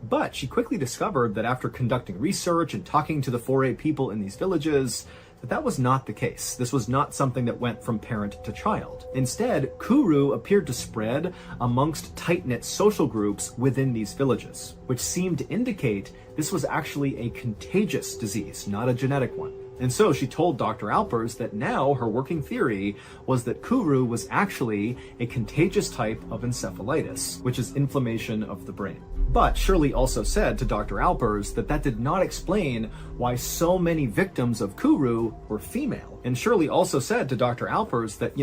Speaker 1: But she quickly discovered that after conducting research and talking to the Foray people in these villages, that was not the case. This was not something that went from parent to child. Instead, Kuru appeared to spread amongst tight-knit social groups within these villages, which seemed to indicate this was actually a contagious disease, not a genetic one. And so she told Dr. Alpers that now her working theory was that Kuru was actually a contagious type of encephalitis, which is inflammation of the brain. But Shirley also said to Dr. Alpers that that did not explain why so many victims of Kuru were female. And Shirley also said to Dr. Alpers that,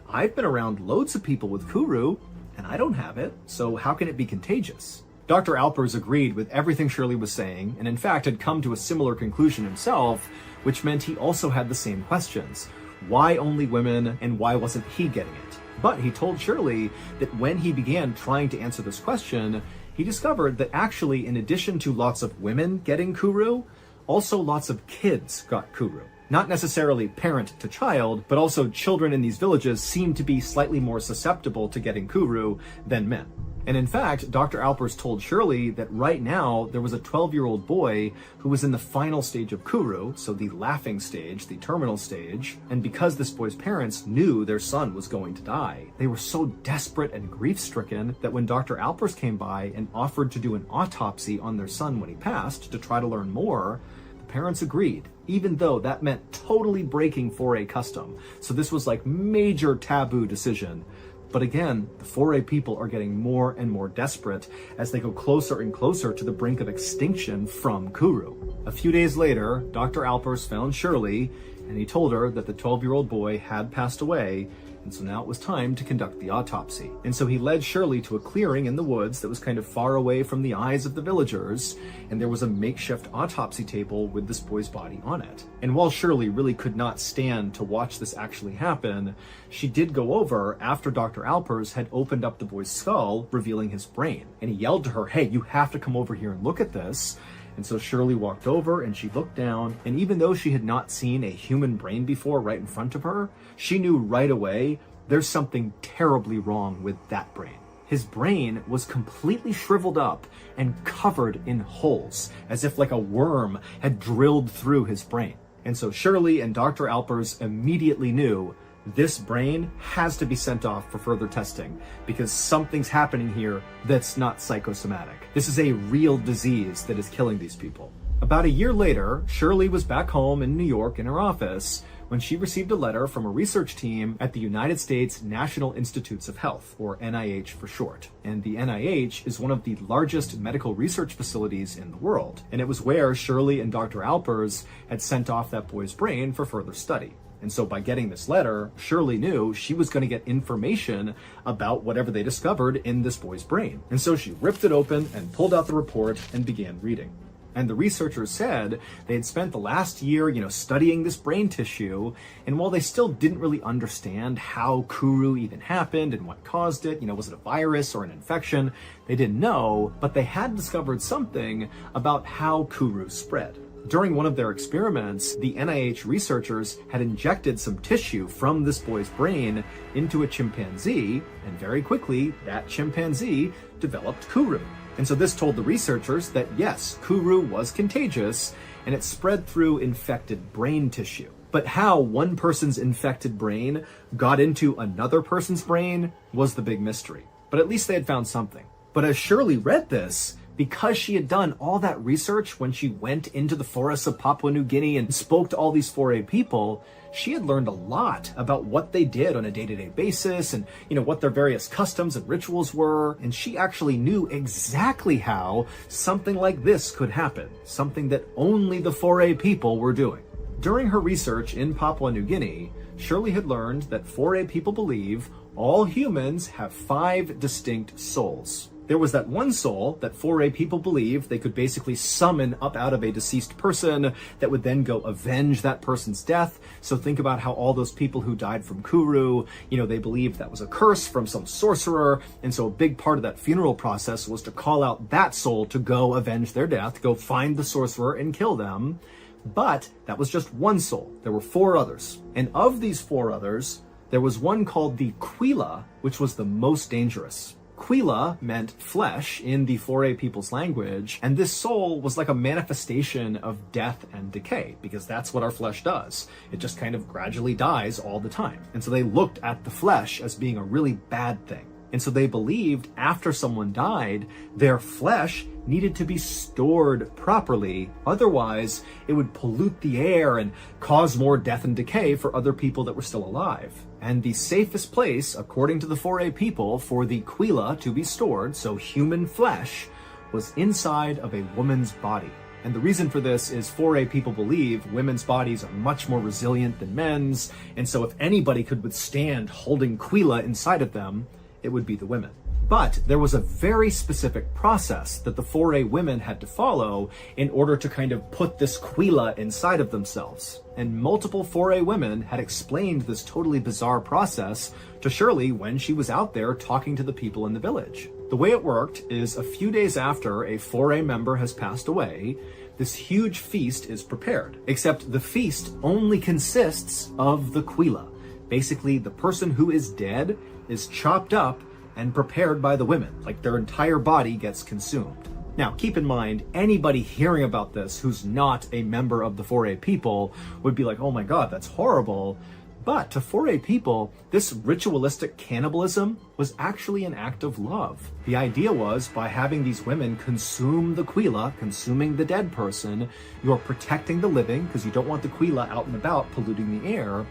Speaker 1: I've been around loads of people with Kuru and I don't have it, so how can it be contagious? Dr. Alpers agreed with everything Shirley was saying, and in fact had come to a similar conclusion himself, which meant he also had the same questions. Why only women, and why wasn't he getting it? But he told Shirley that when he began trying to answer this question, he discovered that actually, in addition to lots of women getting Kuru, also lots of kids got Kuru. Not necessarily parent to child, but also children in these villages seemed to be slightly more susceptible to getting Kuru than men. And in fact, Dr. Alpers told Shirley that right now there was a 12-year-old boy who was in the final stage of Kuru, so the laughing stage, the terminal stage, and because this boy's parents knew their son was going to die, they were so desperate and grief-stricken that when Dr. Alpers came by and offered to do an autopsy on their son when he passed to try to learn more, the parents agreed, even though that meant totally breaking Foray custom. So this was like major taboo decision. But again, the Foray people are getting more and more desperate as they go closer and closer to the brink of extinction from Kuru. A few days later, Dr. Alpers found Shirley, and he told her that the 12-year-old boy had passed away, and so now it was time to conduct the autopsy. And so he led Shirley to a clearing in the woods that was kind of far away from the eyes of the villagers, and there was a makeshift autopsy table with this boy's body on it. And while Shirley really could not stand to watch this actually happen, she did go over after Dr. Alpers had opened up the boy's skull, revealing his brain. And he yelled to her, hey, you have to come over here and look at this. And so Shirley walked over and she looked down, and even though she had not seen a human brain before right in front of her, she knew right away there's something terribly wrong with that brain. His brain was completely shriveled up and covered in holes, as if like a worm had drilled through his brain. And so Shirley and Dr. Alpers immediately knew this brain has to be sent off for further testing because something's happening here that's not psychosomatic. This is a real disease that is killing these people. About a year later, Shirley was back home in New York in her office when she received a letter from a research team at the United States National Institutes of Health, or NIH for short. And the NIH is one of the largest medical research facilities in the world. And it was where Shirley and Dr. Alpers had sent off that boy's brain for further study. And so by getting this letter, Shirley knew she was going to get information about whatever they discovered in this boy's brain. And so she ripped it open and pulled out the report and began reading. And the researchers said they had spent the last year, studying this brain tissue. And while they still didn't really understand how Kuru even happened and what caused it, was it a virus or an infection? They didn't know, but they had discovered something about how Kuru spread. During one of their experiments, the NIH researchers had injected some tissue from this boy's brain into a chimpanzee, and very quickly, that chimpanzee developed Kuru. And so this told the researchers that yes, Kuru was contagious, and it spread through infected brain tissue. But how one person's infected brain got into another person's brain was the big mystery. But at least they had found something. But as Shirley read this, because she had done all that research when she went into the forests of Papua New Guinea and spoke to all these 4A people, she had learned a lot about what they did on a day-to-day basis and, what their various customs and rituals were. And she actually knew exactly how something like this could happen, something that only the 4A people were doing. During her research in Papua New Guinea, Shirley had learned that 4A people believe all humans have 5 distinct souls. There was that one soul that 4A people believe they could basically summon up out of a deceased person that would then go avenge that person's death. So think about how all those people who died from Kuru, they believed that was a curse from some sorcerer. And so a big part of that funeral process was to call out that soul to go avenge their death, go find the sorcerer and kill them. But that was just one soul. There were 4 others. And of these 4 others, there was one called the Quila, which was the most dangerous. Quila meant flesh in the 4A people's language, and this soul was like a manifestation of death and decay, because that's what our flesh does. It just kind of gradually dies all the time. And so they looked at the flesh as being a really bad thing. And so they believed after someone died, their flesh needed to be stored properly. Otherwise, it would pollute the air and cause more death and decay for other people that were still alive. And the safest place, according to the 4A people, for the Quila to be stored, so human flesh, was inside of a woman's body. And the reason for this is 4A people believe women's bodies are much more resilient than men's, and so if anybody could withstand holding Quila inside of them, it would be the women. But there was a very specific process that the 4A women had to follow in order to kind of put this Quila inside of themselves. And multiple 4A women had explained this totally bizarre process to Shirley when she was out there talking to the people in the village. The way it worked is a few days after a 4A member has passed away, this huge feast is prepared. Except the feast only consists of the Quila. Basically, the person who is dead is chopped up and prepared by the women, like their entire body gets consumed. Now, keep in mind, anybody hearing about this who's not a member of the 4A people would be like, oh my God, that's horrible. But to 4A people, this ritualistic cannibalism was actually an act of love. The idea was by having these women consume the Quila, consuming the dead person, you're protecting the living because you don't want the Quila out and about polluting the air,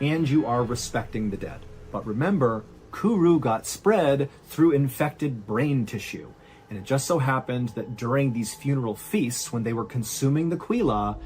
Speaker 1: and you are respecting the dead. But remember, Kuru got spread through infected brain tissue. And it just so happened that during these funeral feasts, when they were consuming the Quila,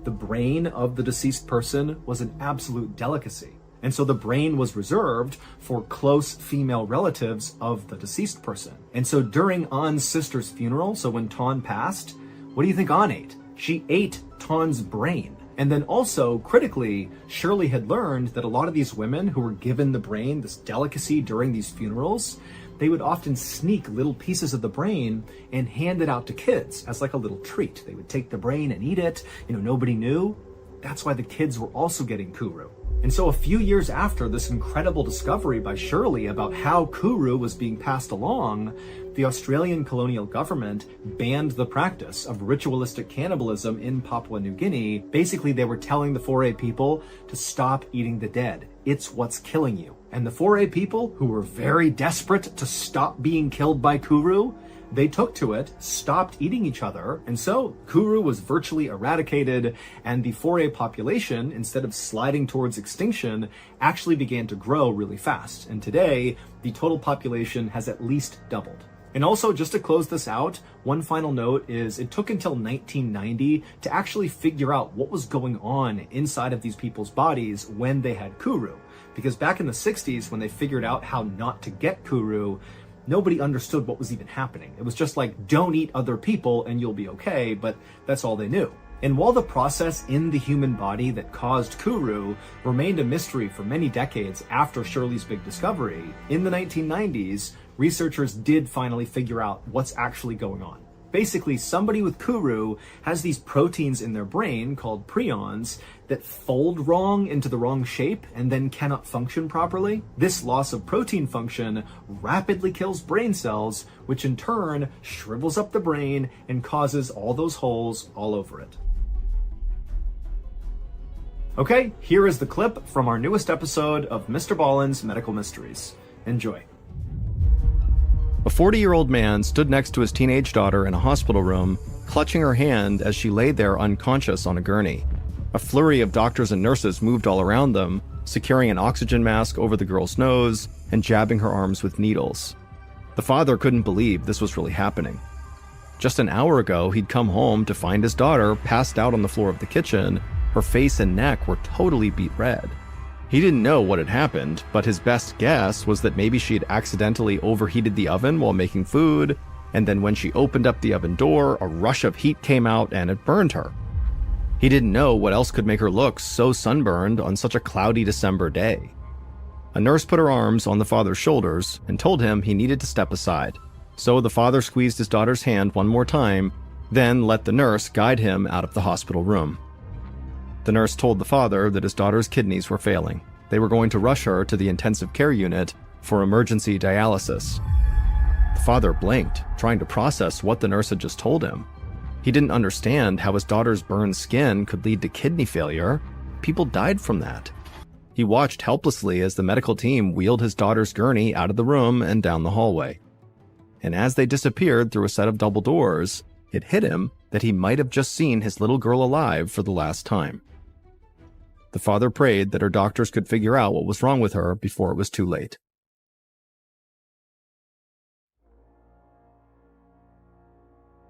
Speaker 1: the brain of the deceased person was an absolute delicacy. And so the brain was reserved for close female relatives of the deceased person. And so during An's sister's funeral, so when Ton passed, what do you think An ate? She ate Ton's brain. And then also, critically, Shirley had learned that a lot of these women who were given the brain, this delicacy during these funerals, they would often sneak little pieces of the brain and hand it out to kids as like a little treat. They would take the brain and eat it. Nobody knew. That's why the kids were also getting Kuru. And so a few years after this incredible discovery by Shirley about how Kuru was being passed along, the Australian colonial government banned the practice of ritualistic cannibalism in Papua New Guinea. Basically, they were telling the 4A people to stop eating the dead. It's what's killing you. And the 4A people, who were very desperate to stop being killed by Kuru, they took to it, stopped eating each other, and so Kuru was virtually eradicated, and the 4A population, instead of sliding towards extinction, actually began to grow really fast. And today, the total population has at least doubled. And also, just to close this out, one final note is it took until 1990 to actually figure out what was going on inside of these people's bodies when they had Kuru. Because back in the 60s, when they figured out how not to get Kuru, nobody understood what was even happening. It was just like, don't eat other people and you'll be okay, but that's all they knew. And while the process in the human body that caused Kuru remained a mystery for many decades after Shirley's big discovery, in the 1990s, researchers did finally figure out what's actually going on. Basically, somebody with Kuru has these proteins in their brain called prions that fold wrong into the wrong shape and then cannot function properly. This loss of protein function rapidly kills brain cells, which in turn shrivels up the brain and causes all those holes all over it. Okay, here is the clip from our newest episode of MrBallen's Medical Mysteries. Enjoy.
Speaker 6: A 40-year-old man stood next to his teenage daughter in a hospital room, clutching her hand as she lay there unconscious on a gurney. A flurry of doctors and nurses moved all around them, securing an oxygen mask over the girl's nose and jabbing her arms with needles. The father couldn't believe this was really happening. Just an hour ago, he'd come home to find his daughter passed out on the floor of the kitchen. Her face and neck were totally beet red. He didn't know what had happened, but his best guess was that maybe she had accidentally overheated the oven while making food, and then when she opened up the oven door, a rush of heat came out and it burned her. He didn't know what else could make her look so sunburned on such a cloudy December day. A nurse put her arms on the father's shoulders and told him he needed to step aside. So the father squeezed his daughter's hand one more time, then let the nurse guide him out of the hospital room. The nurse told the father that his daughter's kidneys were failing. They were going to rush her to the intensive care unit for emergency dialysis. The father blinked, trying to process what the nurse had just told him. He didn't understand how his daughter's burned skin could lead to kidney failure. People died from that. He watched helplessly as the medical team wheeled his daughter's gurney out of the room and down the hallway. And as they disappeared through a set of double doors, it hit him that he might have just seen his little girl alive for the last time. The father prayed that her doctors could figure out what was wrong with her before it was too late.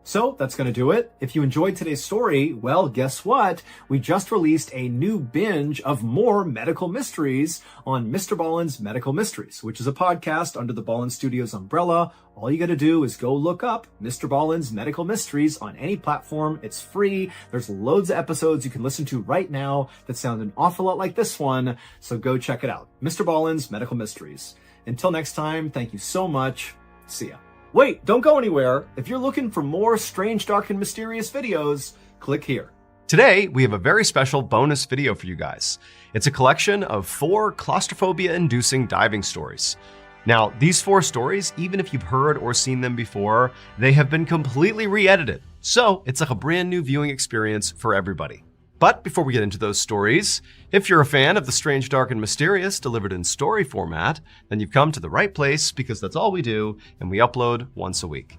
Speaker 1: So that's going to do it. If you enjoyed today's story, well, guess what? We just released a new binge of more medical mysteries on MrBallen's Medical Mysteries, which is a podcast under the Ballen Studios umbrella. All you got to do is go look up MrBallen's Medical Mysteries on any platform. It's free. There's loads of episodes you can listen to right now that sound an awful lot like this one. So go check it out. MrBallen's Medical Mysteries. Until next time, thank you so much. See ya. Wait, don't go anywhere. If you're looking for more strange, dark, and mysterious videos, click here.
Speaker 6: Today, we have a very special bonus video for you guys. It's a collection of 4 claustrophobia-inducing diving stories. Now, these 4 stories, even if you've heard or seen them before, they have been completely re-edited. So it's like a brand new viewing experience for everybody. But before we get into those stories, if you're a fan of the strange, dark, and mysterious delivered in story format, then you've come to the right place because that's all we do and we upload once a week.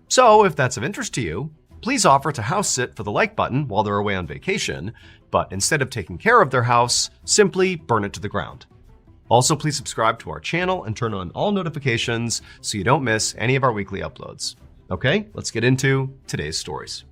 Speaker 6: So if that's of interest to you, please offer to house sit for the like button while they're away on vacation, but instead of taking care of their house, simply burn it to the ground. Also, please subscribe to our channel and turn on all notifications so you don't miss any of our weekly uploads. Okay, let's get into today's stories.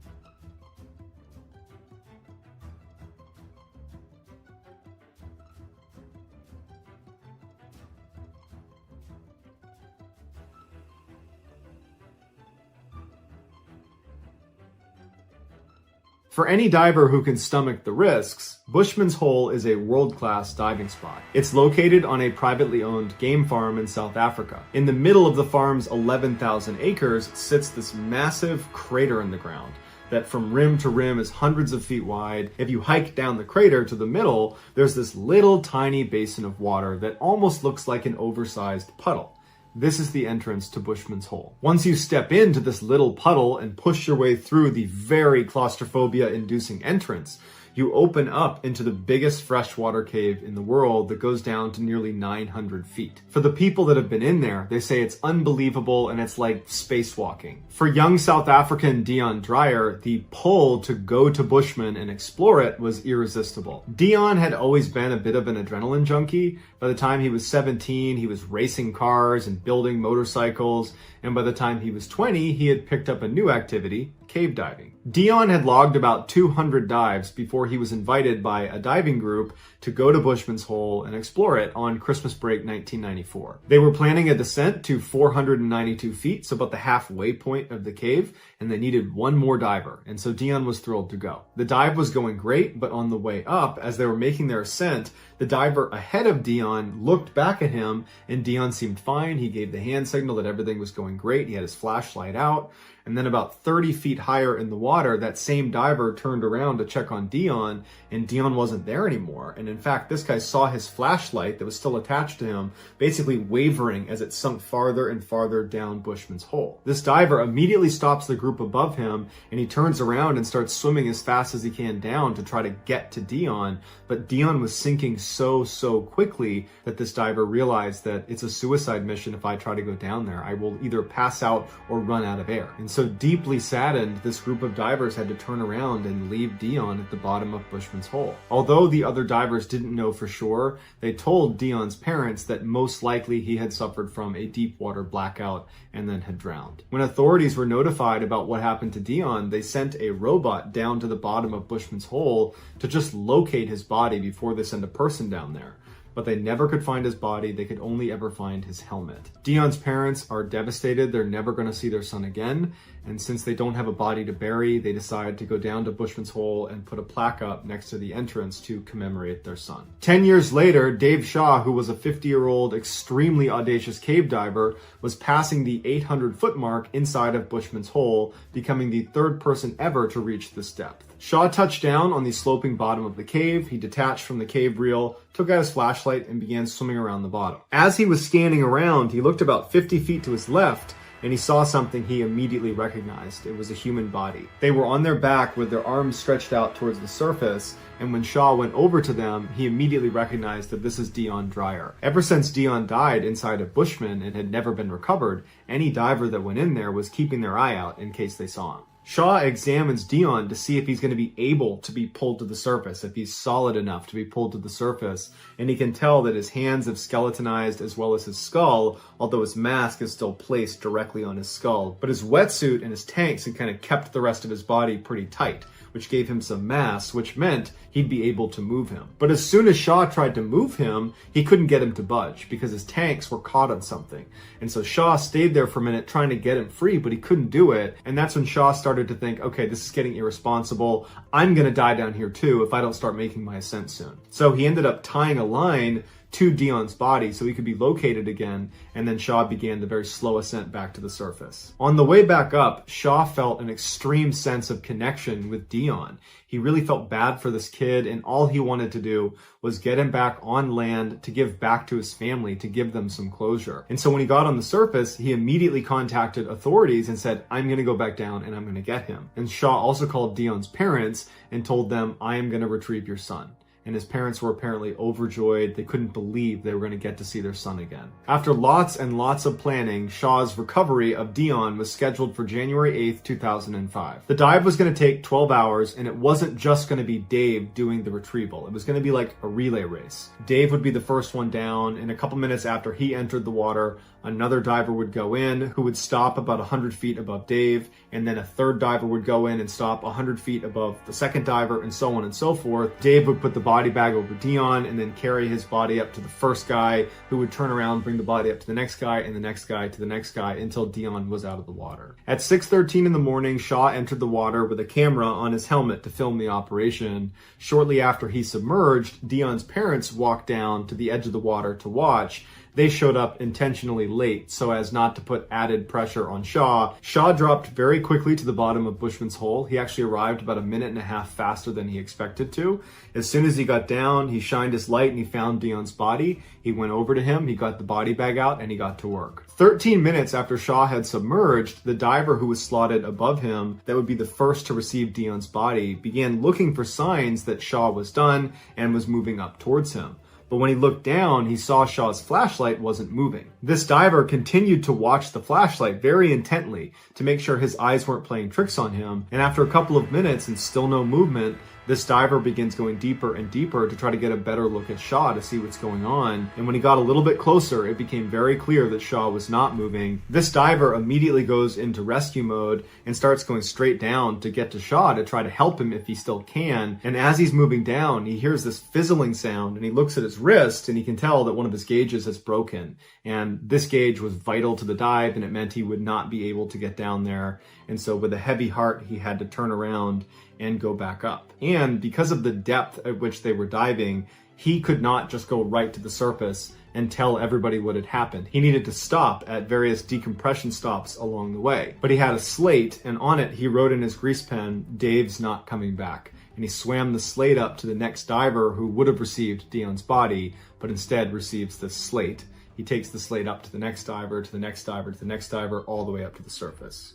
Speaker 1: For any diver who can stomach the risks, Bushman's Hole is a world-class diving spot. It's located on a privately owned game farm in South Africa. In the middle of the farm's 11,000 acres sits this massive crater in the ground that from rim to rim is hundreds of feet wide. If you hike down the crater to the middle, there's this little tiny basin of water that almost looks like an oversized puddle. This is the entrance to Bushman's Hole. Once you step into this little puddle and push your way through the very claustrophobia-inducing entrance, you open up into the biggest freshwater cave in the world that goes down to nearly 900 feet. For the people that have been in there, they say it's unbelievable and it's like spacewalking. For young South African Dion Dreyer, the pull to go to Bushman and explore it was irresistible. Dion had always been a bit of an adrenaline junkie. By the time he was 17, he was racing cars and building motorcycles, and by the time he was 20, he had picked up a new activity, cave diving. Dion had logged about 200 dives before he was invited by a diving group to go to Bushman's Hole and explore it on Christmas break 1994. They were planning a descent to 492 feet, so about the halfway point of the cave, and they needed one more diver, and so Dion was thrilled to go. The dive was going great, but on the way up, as they were making their ascent, the diver ahead of Dion looked back at him, and Dion seemed fine. He gave the hand signal that everything was going great. He had his flashlight out, And then about 30 feet higher in the water, that same diver turned around to check on Dion, and Dion wasn't there anymore. And in fact, this guy saw his flashlight that was still attached to him basically wavering as it sunk farther and farther down Bushman's hole. This diver immediately stops the group above him, and he turns around and starts swimming as fast as he can down to try to get to Dion. But Dion was sinking so quickly that this diver realized that it's a suicide mission if I try to go down there. I will either pass out or run out of air. And so deeply saddened, this group of divers had to turn around and leave Dion at the bottom of Bushman's hole. Although the other divers didn't know for sure, they told Dion's parents that most likely he had suffered from a deep water blackout and then had drowned. When authorities were notified about what happened to Dion, they sent a robot down to the bottom of Bushman's hole to just locate his body before they sent a person down there. But they never could find his body. They could only ever find his helmet. Dion's parents are devastated. They're never going to see their son again. And since they don't have a body to bury, they decide to go down to Bushman's hole and put a plaque up next to the entrance to commemorate their son. 10 years later, Dave Shaw, who was a 50-year-old extremely audacious cave diver, was passing the 800-foot mark inside of Bushman's hole, becoming the third person ever to reach this depth. Shaw touched down on the sloping bottom of the cave. He detached from the cave reel, took out his flashlight, and began swimming around the bottom. As he was scanning around, he looked about 50 feet to his left, and he saw something he immediately recognized. It was a human body. They were on their back with their arms stretched out towards the surface, and when Shaw went over to them, he immediately recognized that this is Dion Dreyer. Ever since Dion died inside of Bushman and had never been recovered, any diver that went in there was keeping their eye out in case they saw him. Shaw examines Dion to see if he's going to be able to be pulled to the surface, if he's solid enough to be pulled to the surface, and he can tell that his hands have skeletonized as well as his skull, although his mask is still placed directly on his skull. But his wetsuit and his tanks had kind of kept the rest of his body pretty tight, which gave him some mass, which meant he'd be able to move him. But as soon as Shaw tried to move him, he couldn't get him to budge because his tanks were caught on something. And so Shaw stayed there for a minute trying to get him free, but he couldn't do it. And that's when Shaw started to think, okay, this is getting irresponsible. I'm gonna die down here too if I don't start making my ascent soon. So he ended up tying a line to Dion's body so he could be located again, and then Shaw began the very slow ascent back to the surface. On the way back up, Shaw felt an extreme sense of connection with Dion. He really felt bad for this kid, and all he wanted to do was get him back on land to give back to his family, to give them some closure. And so when he got on the surface, he immediately contacted authorities and said, I'm gonna go back down and I'm gonna get him. And Shaw also called Dion's parents and told them, I am gonna retrieve your son. And his parents were apparently overjoyed. They couldn't believe they were going to get to see their son again. After lots and lots of planning, Shaw's recovery of Dion was scheduled for January 8th, 2005. The dive was going to take 12 hours, and it wasn't just going to be Dave doing the retrieval. It was going to be like a relay race. Dave would be the first one down, and a couple minutes after he entered the water, another diver would go in who would stop about 100 feet above Dave, and then a third diver would go in and stop 100 feet above the second diver, and so on and so forth. Dave would put the body bag over Dion and then carry his body up to the first guy, who would turn around, bring the body up to the next guy, and the next guy to the next guy until Dion was out of the water. At 6:13 in the morning, Shaw entered the water with a camera on his helmet to film the operation. Shortly after he submerged, Dion's parents walked down to the edge of the water to watch. They showed up intentionally late so as not to put added pressure on Shaw. Shaw dropped very quickly to the bottom of Bushman's hole. He actually arrived about a minute and a half faster than he expected to. As soon as he got down, he shined his light and he found Dion's body. He went over to him, he got the body bag out, and he got to work. 13 minutes after Shaw had submerged, the diver who was slotted above him, that would be the first to receive Dion's body, began looking for signs that Shaw was done and was moving up towards him. But when he looked down, he saw Shaw's flashlight wasn't moving. This diver continued to watch the flashlight very intently to make sure his eyes weren't playing tricks on him. And after a couple of minutes and still no movement, this diver begins going deeper and deeper to try to get a better look at Shaw to see what's going on. And when he got a little bit closer, it became very clear that Shaw was not moving. This diver immediately goes into rescue mode and starts going straight down to get to Shaw to try to help him if he still can. And as he's moving down, he hears this fizzling sound and he looks at his wrist and he can tell that one of his gauges has broken. And this gauge was vital to the dive, and it meant he would not be able to get down there. And so with a heavy heart, he had to turn around and go back up. And because of the depth at which they were diving, he could not just go right to the surface and tell everybody what had happened. He needed to stop at various decompression stops along the way. But he had a slate, and on it he wrote in his grease pen, "Dave's not coming back." And he swam the slate up to the next diver who would have received Dion's body, but instead receives the slate. He takes the slate up to the next diver, to the next diver, to the next diver, all the way up to the surface.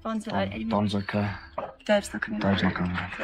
Speaker 10: Don's okay. Dave's not coming back.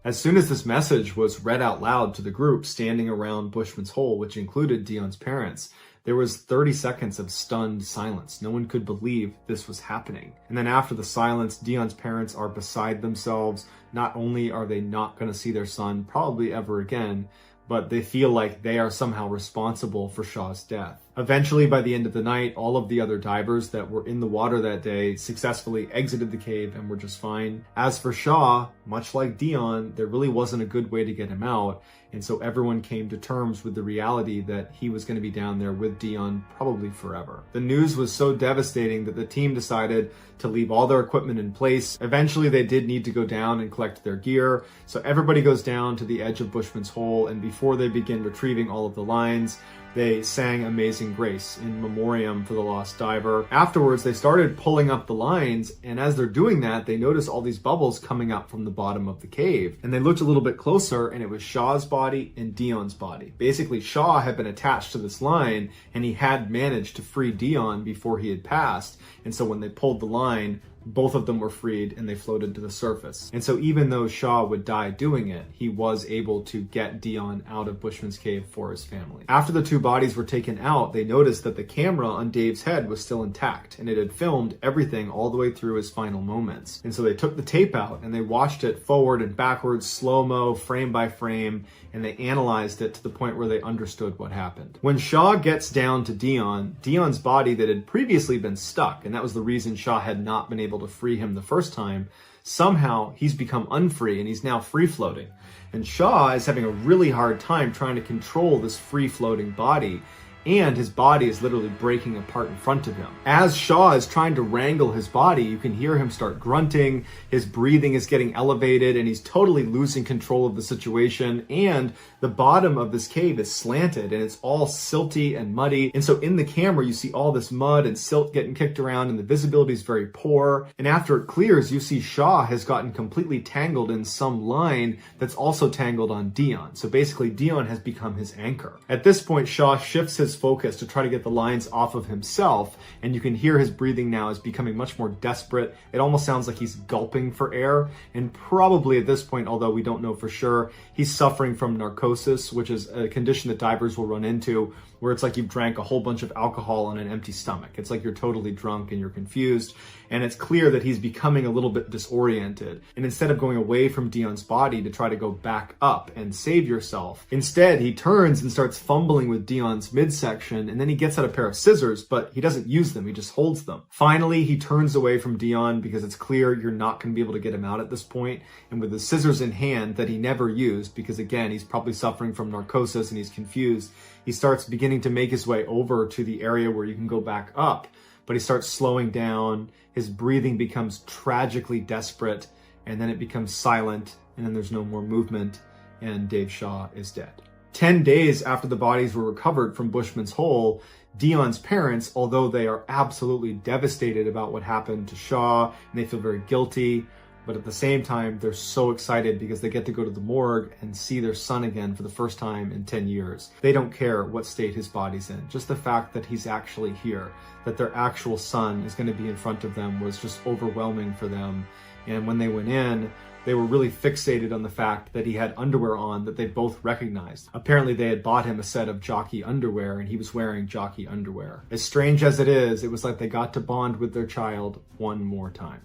Speaker 1: As soon as this message was read out loud to the group standing around Bushman's Hole, which included Dion's parents, there was 30 seconds of stunned silence. No one could believe this was happening. And then after the silence, Dion's parents are beside themselves. Not only are they not going to see their son probably ever again, but they feel like they are somehow responsible for Shaw's death. Eventually, by the end of the night, all of the other divers that were in the water that day successfully exited the cave and were just fine. As for Shaw, much like Dion, there really wasn't a good way to get him out, and so everyone came to terms with the reality that he was going to be down there with Dion probably forever. The news was so devastating that the team decided to leave all their equipment in place. Eventually, they did need to go down and collect their gear, so everybody goes down to the edge of Bushman's Hole, and before they begin retrieving all of the lines, they sang Amazing Grace in memoriam for the lost diver. Afterwards, they started pulling up the lines, and as they're doing that, they noticed all these bubbles coming up from the bottom of the cave. And they looked a little bit closer, and it was Shaw's body and Dion's body. Basically, Shaw had been attached to this line, and he had managed to free Dion before he had passed. And so when they pulled the line, both of them were freed and they floated to the surface. And so even though Shaw would die doing it, he was able to get Dion out of Bushman's cave for his family. After the two bodies were taken out, they noticed that the camera on Dave's head was still intact and it had filmed everything all the way through his final moments. And so they took the tape out and they watched it forward and backwards, slow-mo, frame by frame, and they analyzed it to the point where they understood what happened. When Shaw gets down to Dion, Dion's body that had previously been stuck, and that was the reason Shaw had not been able to free him the first time, somehow he's become unfree and he's now free floating. And Shaw is having a really hard time trying to control this free floating body, and his body is literally breaking apart in front of him. As Shaw is trying to wrangle his body, you can hear him start grunting, his breathing is getting elevated, and he's totally losing control of the situation, and the bottom of this cave is slanted, and it's all silty and muddy, and so in the camera you see all this mud and silt getting kicked around, and the visibility is very poor, and after it clears, you see Shaw has gotten completely tangled in some line that's also tangled on Dion. So basically, Dion has become his anchor. At this point, Shaw shifts his focus to try to get the lines off of himself, and you can hear his breathing now is becoming much more desperate. It almost sounds like he's gulping for air, and probably at this point, although we don't know for sure, he's suffering from narcosis, which is a condition that divers will run into where it's like you've drank a whole bunch of alcohol on an empty stomach. It's like you're totally drunk and you're confused, and it's clear that he's becoming a little bit disoriented. And instead of going away from Dion's body to try to go back up and save yourself, instead he turns and starts fumbling with Dion's midsection, and then he gets out a pair of scissors, but he doesn't use them, he just holds them. Finally, he turns away from Dion because it's clear you're not going to be able to get him out at this point, and with the scissors in hand that he never used, because again, he's probably suffering from narcosis and he's confused, he starts beginning to make his way over to the area where you can go back up, but he starts slowing down, his breathing becomes tragically desperate, and then it becomes silent, and then there's no more movement, and Dave Shaw is dead. 10 days after the bodies were recovered from Bushman's Hole, Dion's parents, although they are absolutely devastated about what happened to Shaw, and they feel very guilty, but at the same time, they're so excited because they get to go to the morgue and see their son again for the first time in 10 years. They don't care what state his body's in. Just the fact that he's actually here, that their actual son is going to be in front of them, was just overwhelming for them. And when they went in, they were really fixated on the fact that he had underwear on that they both recognized. Apparently they had bought him a set of jockey underwear and he was wearing jockey underwear. As strange as it is, it was like they got to bond with their child one more time.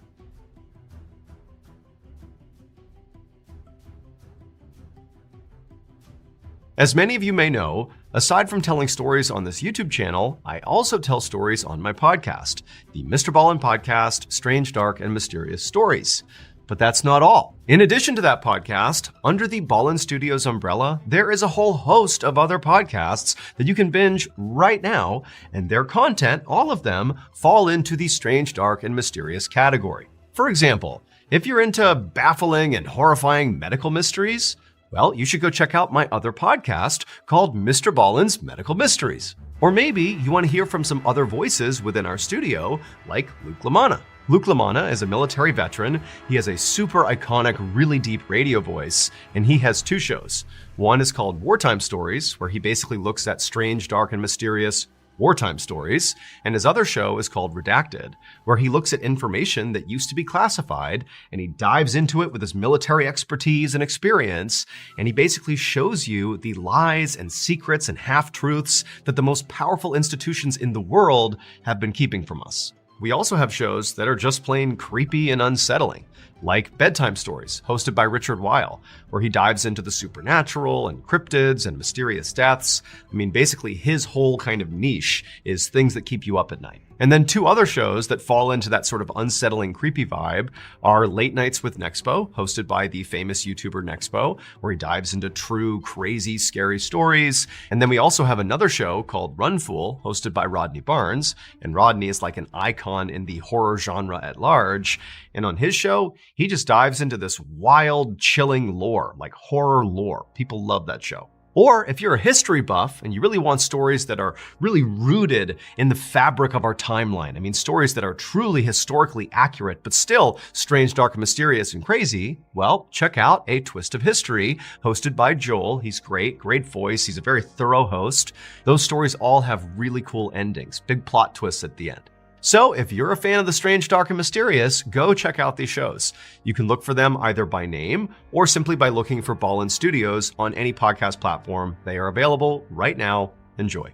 Speaker 11: As many of you may know, aside from telling stories on this YouTube channel, I also tell stories on my podcast, the MrBallen podcast, Strange, Dark, and Mysterious Stories. But that's not all. In addition to that podcast, under the Ballen Studios umbrella, there is a whole host of other podcasts that you can binge right now, and their content, all of them, fall into the Strange, Dark, and Mysterious category. For example, if you're into baffling and horrifying medical mysteries, Well, you should go check out my other podcast called MrBallen's Medical Mysteries. Or maybe you want to hear from some other voices within our studio, like Luke LaManna. Luke LaManna is a military veteran. He has a super iconic, really deep radio voice, and he has 2 shows. One is called Wartime Stories, where he basically looks at strange, dark, and mysterious wartime stories, and his other show is called Redacted, where he looks at information that used to be classified, and he dives into it with his military expertise and experience, and he basically shows you the lies and secrets and half-truths that the most powerful institutions in the world have been keeping from us. We also have shows that are just plain creepy and unsettling, like Bedtime Stories, hosted by Richard Weil, where he dives into the supernatural and cryptids and mysterious deaths. I mean, basically his whole kind of niche is things that keep you up at night. And then 2 other shows that fall into that sort of unsettling, creepy vibe are Late Nights with Nexpo, hosted by the famous YouTuber Nexpo, where he dives into true, crazy, scary stories. And then we also have another show called Run Fool, hosted by Rodney Barnes. And Rodney is like an icon in the horror genre at large. And on his show, he just dives into this wild, chilling lore, like horror lore. People love that show. Or if you're a history buff and you really want stories that are really rooted in the fabric of our timeline, I mean, stories that are truly historically accurate, but still strange, dark, mysterious, and crazy, well, check out A Twist of History, hosted by Joel. He's great voice. He's a very thorough host. Those stories all have really cool endings, big plot twists at the end. So if you're a fan of the strange, dark, and mysterious, go check out these shows. You can look for them either by name or simply by looking for Ballen Studios on any podcast platform. They are available right now. Enjoy.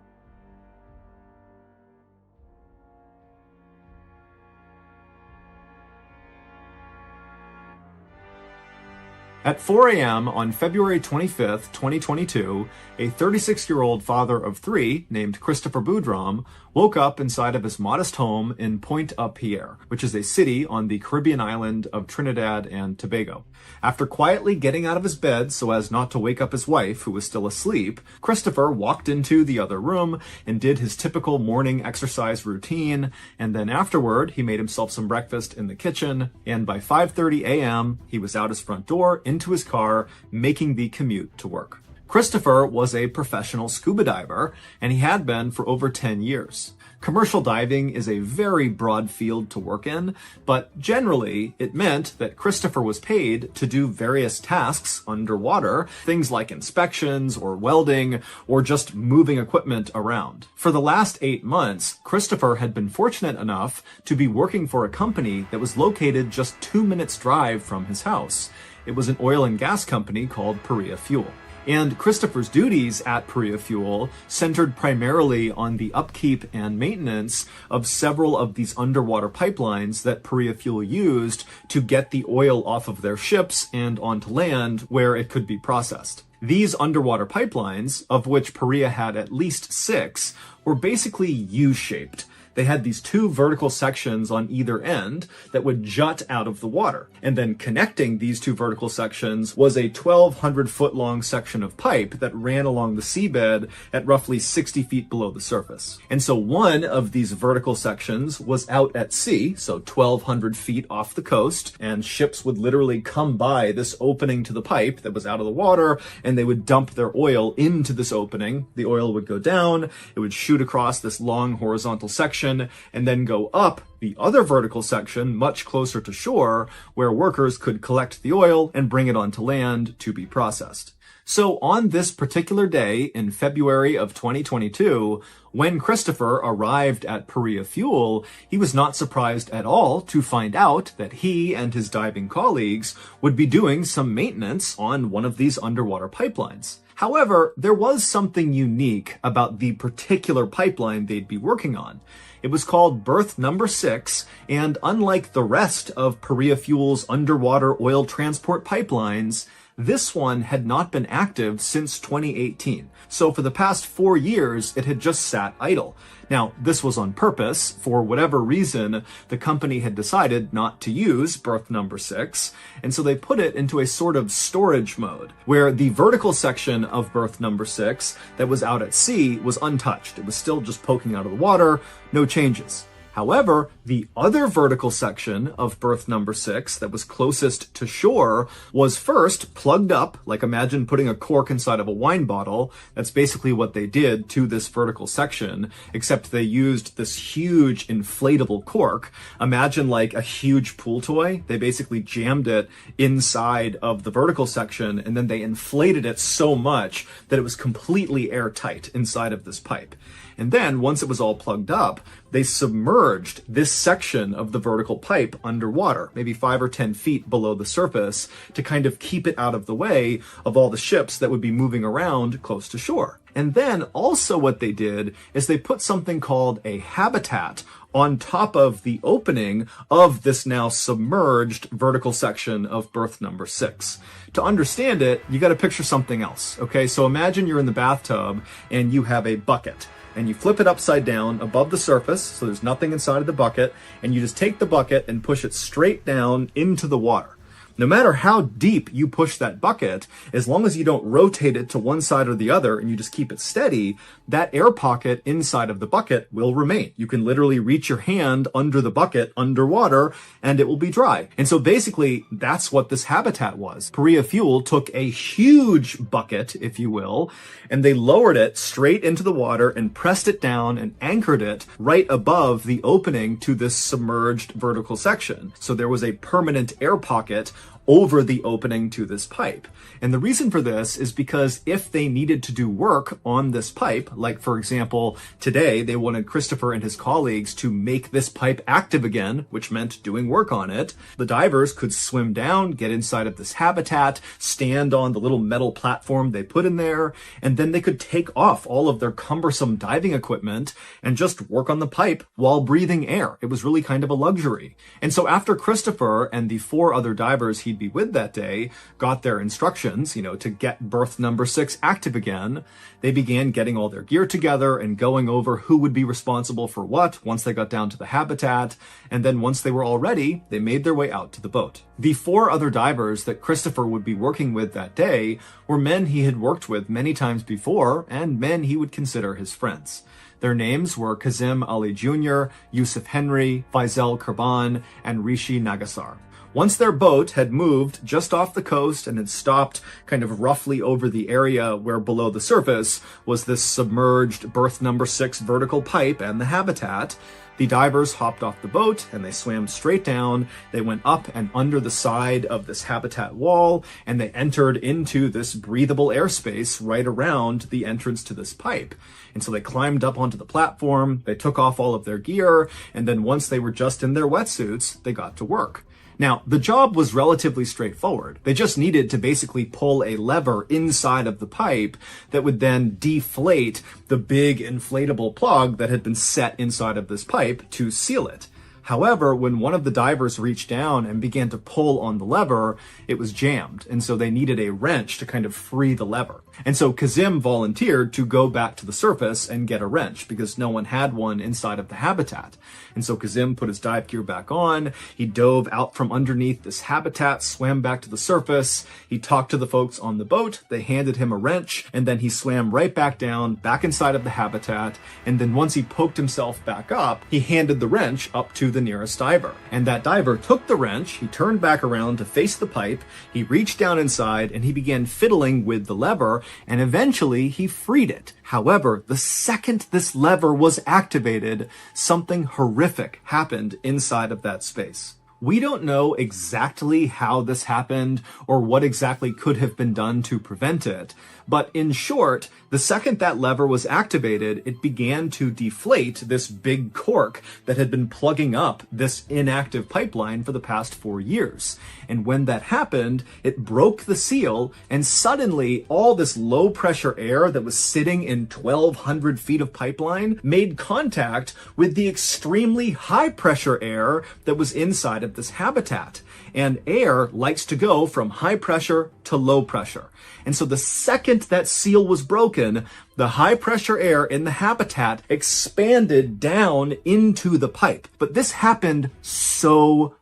Speaker 1: At 4 a.m. on February 25th, 2022, a 36-year-old father of 3 named Christopher Boudram woke up inside of his modest home in Pointe-à-Pierre, which is a city on the Caribbean island of Trinidad and Tobago. After quietly getting out of his bed so as not to wake up his wife, who was still asleep, Christopher walked into the other room and did his typical morning exercise routine, and then afterward, he made himself some breakfast in the kitchen, and by 5:30 a.m., he was out his front door, into his car, making the commute to work. Christopher was a professional scuba diver, and he had been for over 10 years. Commercial diving is a very broad field to work in, but generally it meant that Christopher was paid to do various tasks underwater, things like inspections or welding or just moving equipment around. For the last 8 months, Christopher had been fortunate enough to be working for a company that was located just 2 minutes drive from his house. It was an oil and gas company called Perea Fuel. And Christopher's duties at Perea Fuel centered primarily on the upkeep and maintenance of several of these underwater pipelines that Perea Fuel used to get the oil off of their ships and onto land where it could be processed. These underwater pipelines, of which Perea had at least 6, were basically U-shaped. They had these 2 vertical sections on either end that would jut out of the water. And then connecting these 2 vertical sections was a 1,200-foot long section of pipe that ran along the seabed at roughly 60 feet below the surface. And so one of these vertical sections was out at sea, so 1,200 feet off the coast, and ships would literally come by this opening to the pipe that was out of the water, and they would dump their oil into this opening. The oil would go down, it would shoot across this long horizontal section, and then go up the other vertical section much closer to shore where workers could collect the oil and bring it onto land to be processed. So on this particular day in February of 2022, when Christopher arrived at Perea Fuel, he was not surprised at all to find out that he and his diving colleagues would be doing some maintenance on one of these underwater pipelines. However, there was something unique about the particular pipeline they'd be working on. It was called Berth Number 6, and unlike the rest of Perea Fuel's underwater oil transport pipelines, this one had not been active since 2018. So for the past 4 years, it had just sat idle. Now, this was on purpose. For whatever reason, the company had decided not to use Berth Number 6, and so they put it into a sort of storage mode, where the vertical section of Berth Number 6 that was out at sea was untouched. It was still just poking out of the water, no changes. However, the other vertical section of berth number 6 that was closest to shore was first plugged up, like imagine putting a cork inside of a wine bottle. That's basically what they did to this vertical section, except they used this huge inflatable cork. Imagine like a huge pool toy. They basically jammed it inside of the vertical section, and then they inflated it so much that it was completely airtight inside of this pipe. And then, once it was all plugged up, they submerged this section of the vertical pipe underwater, maybe 5 or 10 feet below the surface, to kind of keep it out of the way of all the ships that would be moving around close to shore. And then, also what they did is they put something called a habitat on top of the opening of this now submerged vertical section of berth number 6. To understand it, you got to picture something else, okay? So imagine you're in the bathtub and you have a bucket, and you flip it upside down above the surface, so there's nothing inside of the bucket, and you just take the bucket and push it straight down into the water. No matter how deep you push that bucket, as long as you don't rotate it to one side or the other and you just keep it steady, that air pocket inside of the bucket will remain. You can literally reach your hand under the bucket underwater and it will be dry. And so basically that's what this habitat was. Korea Fuel took a huge bucket, if you will, and they lowered it straight into the water and pressed it down and anchored it right above the opening to this submerged vertical section. So there was a permanent air pocket over the opening to this pipe. And the reason for this is because if they needed to do work on this pipe, like for example, today they wanted Christopher and his colleagues to make this pipe active again, which meant doing work on it, the divers could swim down, get inside of this habitat, stand on the little metal platform they put in there, and then they could take off all of their cumbersome diving equipment and just work on the pipe while breathing air. It was really kind of a luxury. And so after Christopher and the 4 other divers he'd be with that day got their instructions, to get berth number 6 active again, they began getting all their gear together and going over who would be responsible for what once they got down to the habitat. And then once they were all ready, they made their way out to the boat. The 4 other divers that Christopher would be working with that day were men he had worked with many times before and men he would consider his friends. Their names were Kazim Ali Jr., Yusuf Henry, Faisal Kurban, and Rishi Nagasar. Once their boat had moved just off the coast and had stopped kind of roughly over the area where below the surface was this submerged berth number 6 vertical pipe and the habitat, the divers hopped off the boat and they swam straight down. They went up and under the side of this habitat wall and they entered into this breathable airspace right around the entrance to this pipe. And so they climbed up onto the platform, they took off all of their gear, and then once they were just in their wetsuits, they got to work. Now, the job was relatively straightforward. They just needed to basically pull a lever inside of the pipe that would then deflate the big inflatable plug that had been set inside of this pipe to seal it. However, when one of the divers reached down and began to pull on the lever, it was jammed, and so they needed a wrench to kind of free the lever. And so Kazim volunteered to go back to the surface and get a wrench because no one had one inside of the habitat. And so Kazim put his dive gear back on, he dove out from underneath this habitat, swam back to the surface, he talked to the folks on the boat, they handed him a wrench, and then he swam right back down, back inside of the habitat, and then once he poked himself back up, he handed the wrench up to the nearest diver. And that diver took the wrench, he turned back around to face the pipe, he reached down inside, and he began fiddling with the lever, and eventually he freed it. However, the second this lever was activated, something horrific happened inside of that space. We don't know exactly how this happened or what exactly could have been done to prevent it, but in short, the second that lever was activated, it began to deflate this big cork that had been plugging up this inactive pipeline for the past 4 years. And when that happened, it broke the seal, and suddenly all this low pressure air that was sitting in 1,200 feet of pipeline made contact with the extremely high pressure air that was inside of this habitat. and air likes to go from high pressure to low pressure. And so the second that seal was broken, the high pressure air in the habitat expanded down into the pipe. But this happened so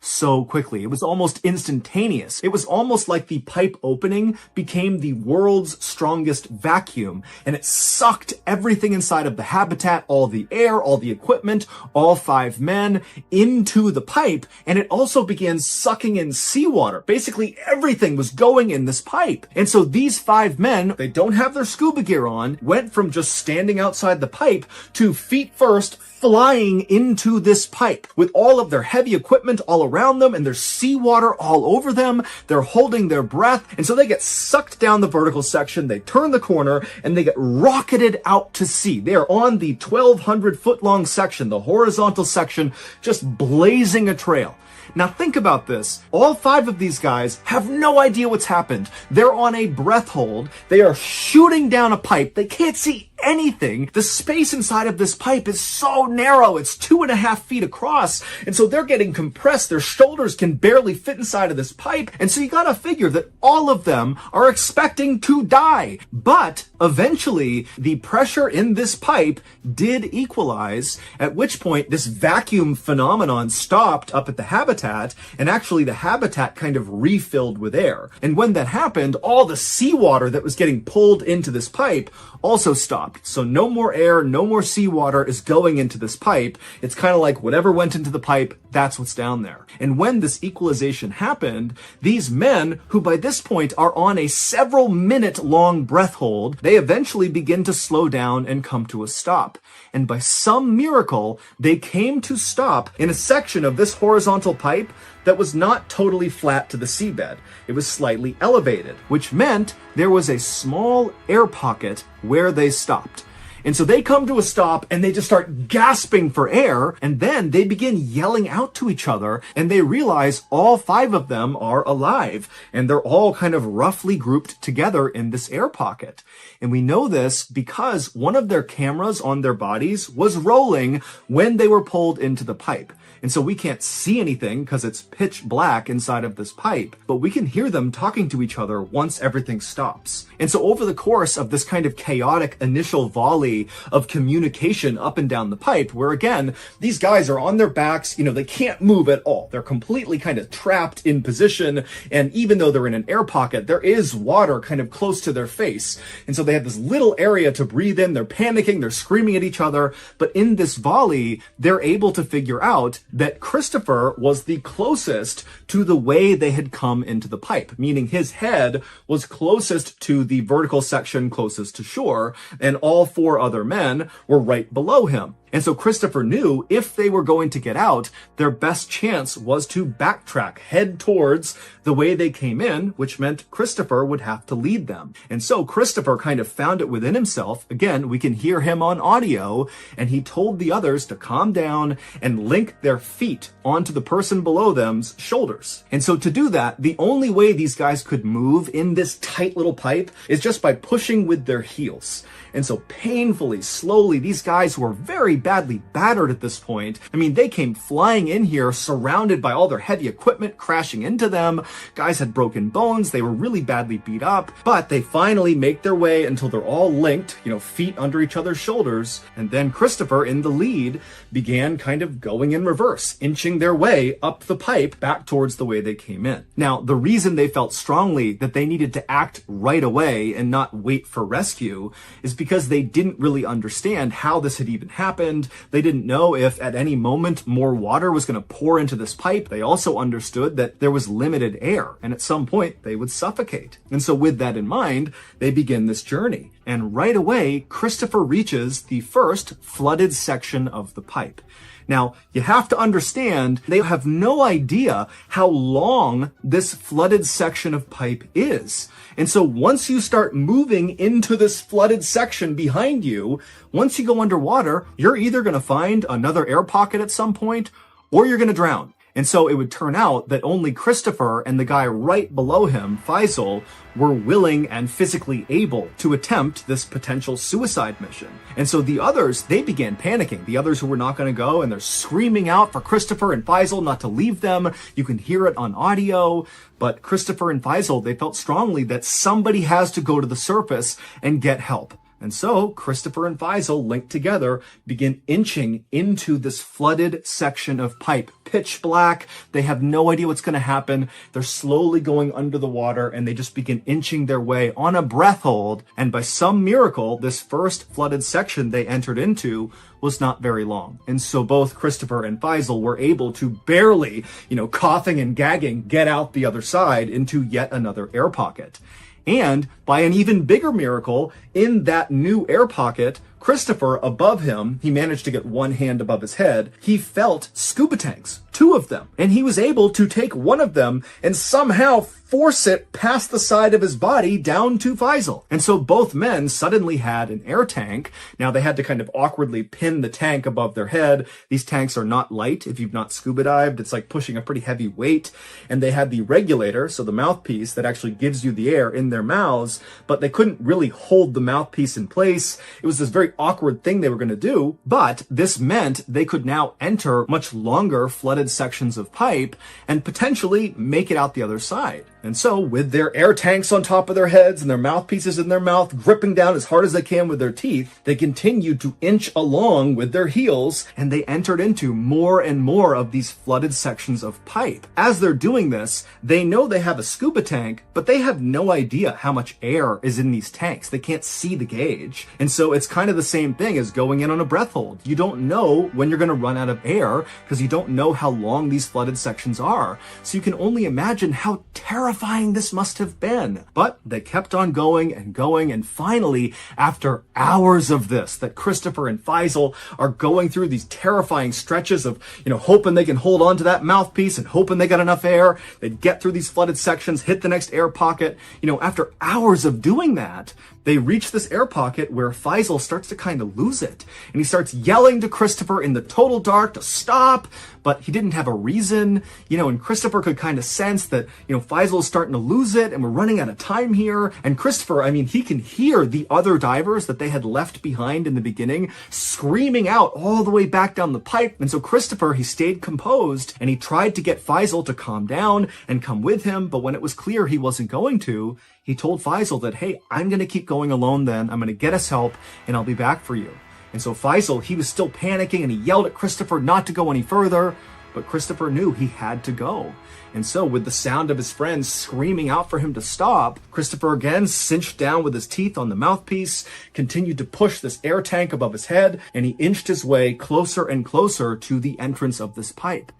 Speaker 1: quickly. It was almost instantaneous. It was almost like the pipe opening became the world's strongest vacuum, and it sucked everything inside of the habitat, all the air, all the equipment, all 5 men into the pipe, and it also began sucking in seawater. Basically everything was going in this pipe. And so these 5 men, they don't have their scuba gear on, went from just standing outside the pipe to feet first flying into this pipe with all of their heavy equipment all around them and there's seawater all over them. They're holding their breath, and so they get sucked down the vertical section, they turn the corner, and they get rocketed out to sea. They are on the 1,200 foot long section, the horizontal section, just blazing a trail. Now think about this. All 5 of these guys have no idea what's happened. They're on a breath hold. They are shooting down a pipe. They can't see anything. The space inside of this pipe is so narrow. It's 2.5 feet across. And so they're getting compressed. Their shoulders can barely fit inside of this pipe. And so you gotta figure that all of them are expecting to die. But eventually the pressure in this pipe did equalize, at which point this vacuum phenomenon stopped up at the habitat, and actually the habitat kind of refilled with air. And when that happened, all the seawater that was getting pulled into this pipe also stopped. So no more air, no more seawater is going into this pipe. It's kind of like whatever went into the pipe, that's what's down there. And when this equalization happened, these men, who by this point are on a several minute long breath hold, they eventually begin to slow down and come to a stop. And by some miracle, they came to stop in a section of this horizontal pipe that was not totally flat to the seabed. It was slightly elevated, which meant there was a small air pocket where they stopped. And so they come to a stop and they just start gasping for air, and then they begin yelling out to each other, and they realize all 5 of them are alive, and they're all kind of roughly grouped together in this air pocket. And we know this because one of their cameras on their bodies was rolling when they were pulled into the pipe. And so we can't see anything because it's pitch black inside of this pipe, but we can hear them talking to each other once everything stops. And so over the course of this kind of chaotic initial volley of communication up and down the pipe, where again, these guys are on their backs, they can't move at all. They're completely kind of trapped in position. And even though they're in an air pocket, there is water kind of close to their face. And so they have this little area to breathe in. They're panicking. They're screaming at each other. But in this volley, they're able to figure out that Christopher was the closest to the way they had come into the pipe, meaning his head was closest to the vertical section closest to shore, and all 4 other men were right below him. And so Christopher knew if they were going to get out, their best chance was to backtrack, head towards the way they came in, which meant Christopher would have to lead them. And so Christopher kind of found it within himself. Again, we can hear him on audio, and he told the others to calm down and link their feet onto the person below them's shoulders. And so to do that, the only way these guys could move in this tight little pipe is just by pushing with their heels. And so painfully, slowly, these guys who were very badly battered at this point, they came flying in here surrounded by all their heavy equipment crashing into them. Guys had broken bones. They were really badly beat up, but they finally make their way until they're all linked, feet under each other's shoulders. And then Christopher, in the lead, began kind of going in reverse, inching their way up the pipe back towards the way they came in. Now, the reason they felt strongly that they needed to act right away and not wait for rescue is because they didn't really understand how this had even happened. They didn't know if at any moment more water was going to pour into this pipe. They also understood that there was limited air, and at some point they would suffocate. And so with that in mind, they begin this journey. And right away, Christopher reaches the first flooded section of the pipe. Now, you have to understand, they have no idea how long this flooded section of pipe is. And so once you start moving into this flooded section behind you, once you go underwater, you're either going to find another air pocket at some point, or you're going to drown. And so it would turn out that only Christopher and the guy right below him, Faisal, were willing and physically able to attempt this potential suicide mission. And so the others, they began panicking. The others who were not going to go, and they're screaming out for Christopher and Faisal not to leave them. You can hear it on audio. But Christopher and Faisal, they felt strongly that somebody has to go to the surface and get help. And so Christopher and Faisal, linked together, begin inching into this flooded section of pipe. Pitch black. They have no idea what's going to happen. They're slowly going under the water, and they just begin inching their way on a breath hold. And by some miracle, this first flooded section they entered into was not very long. And so both Christopher and Faisal were able to barely, coughing and gagging, get out the other side into yet another air pocket. And by an even bigger miracle, in that new air pocket, Christopher, above him, he managed to get one hand above his head. He felt scuba tanks, 2 of them. And he was able to take one of them and somehow force it past the side of his body down to Faisal. And so both men suddenly had an air tank. Now they had to kind of awkwardly pin the tank above their head. These tanks are not light. If you've not scuba dived, it's like pushing a pretty heavy weight. And they had the regulator, so the mouthpiece that actually gives you the air in their mouths, but they couldn't really hold the mouthpiece in place. It was this very awkward thing they were going to do, but this meant they could now enter much longer flooded sections of pipe and potentially make it out the other side. And so, with their air tanks on top of their heads and their mouthpieces in their mouth, gripping down as hard as they can with their teeth, they continued to inch along with their heels, and they entered into more and more of these flooded sections of pipe. As they're doing this, they know they have a scuba tank, but they have no idea how much air is in these tanks. They can't see the gauge. And so it's kind of the same thing as going in on a breath hold. You don't know when you're going to run out of air because you don't know how long these flooded sections are. So you can only imagine how terrifying this must have been. But they kept on going, and finally, after hours of this, that Christopher and Faisal are going through these terrifying stretches of, hoping they can hold on to that mouthpiece and hoping they got enough air. They get through these flooded sections, hit the next air pocket. After hours of doing that, they reach this air pocket where Faisal starts to kind of lose it. And he starts yelling to Christopher in the total dark to stop, but he didn't have a reason, and Christopher could kind of sense that, Faisal is starting to lose it and we're running out of time here. And Christopher, he can hear the other divers that they had left behind in the beginning screaming out all the way back down the pipe. And so Christopher, he stayed composed and he tried to get Faisal to calm down and come with him. But when it was clear he wasn't going to, he told Faisal that, hey, I'm going to keep going alone then. I'm going to get us help and I'll be back for you. And so Faisal, he was still panicking and he yelled at Christopher not to go any further, but Christopher knew he had to go. And so with the sound of his friends screaming out for him to stop, Christopher again cinched down with his teeth on the mouthpiece, continued to push this air tank above his head, and he inched his way closer and closer to the entrance of this pipe.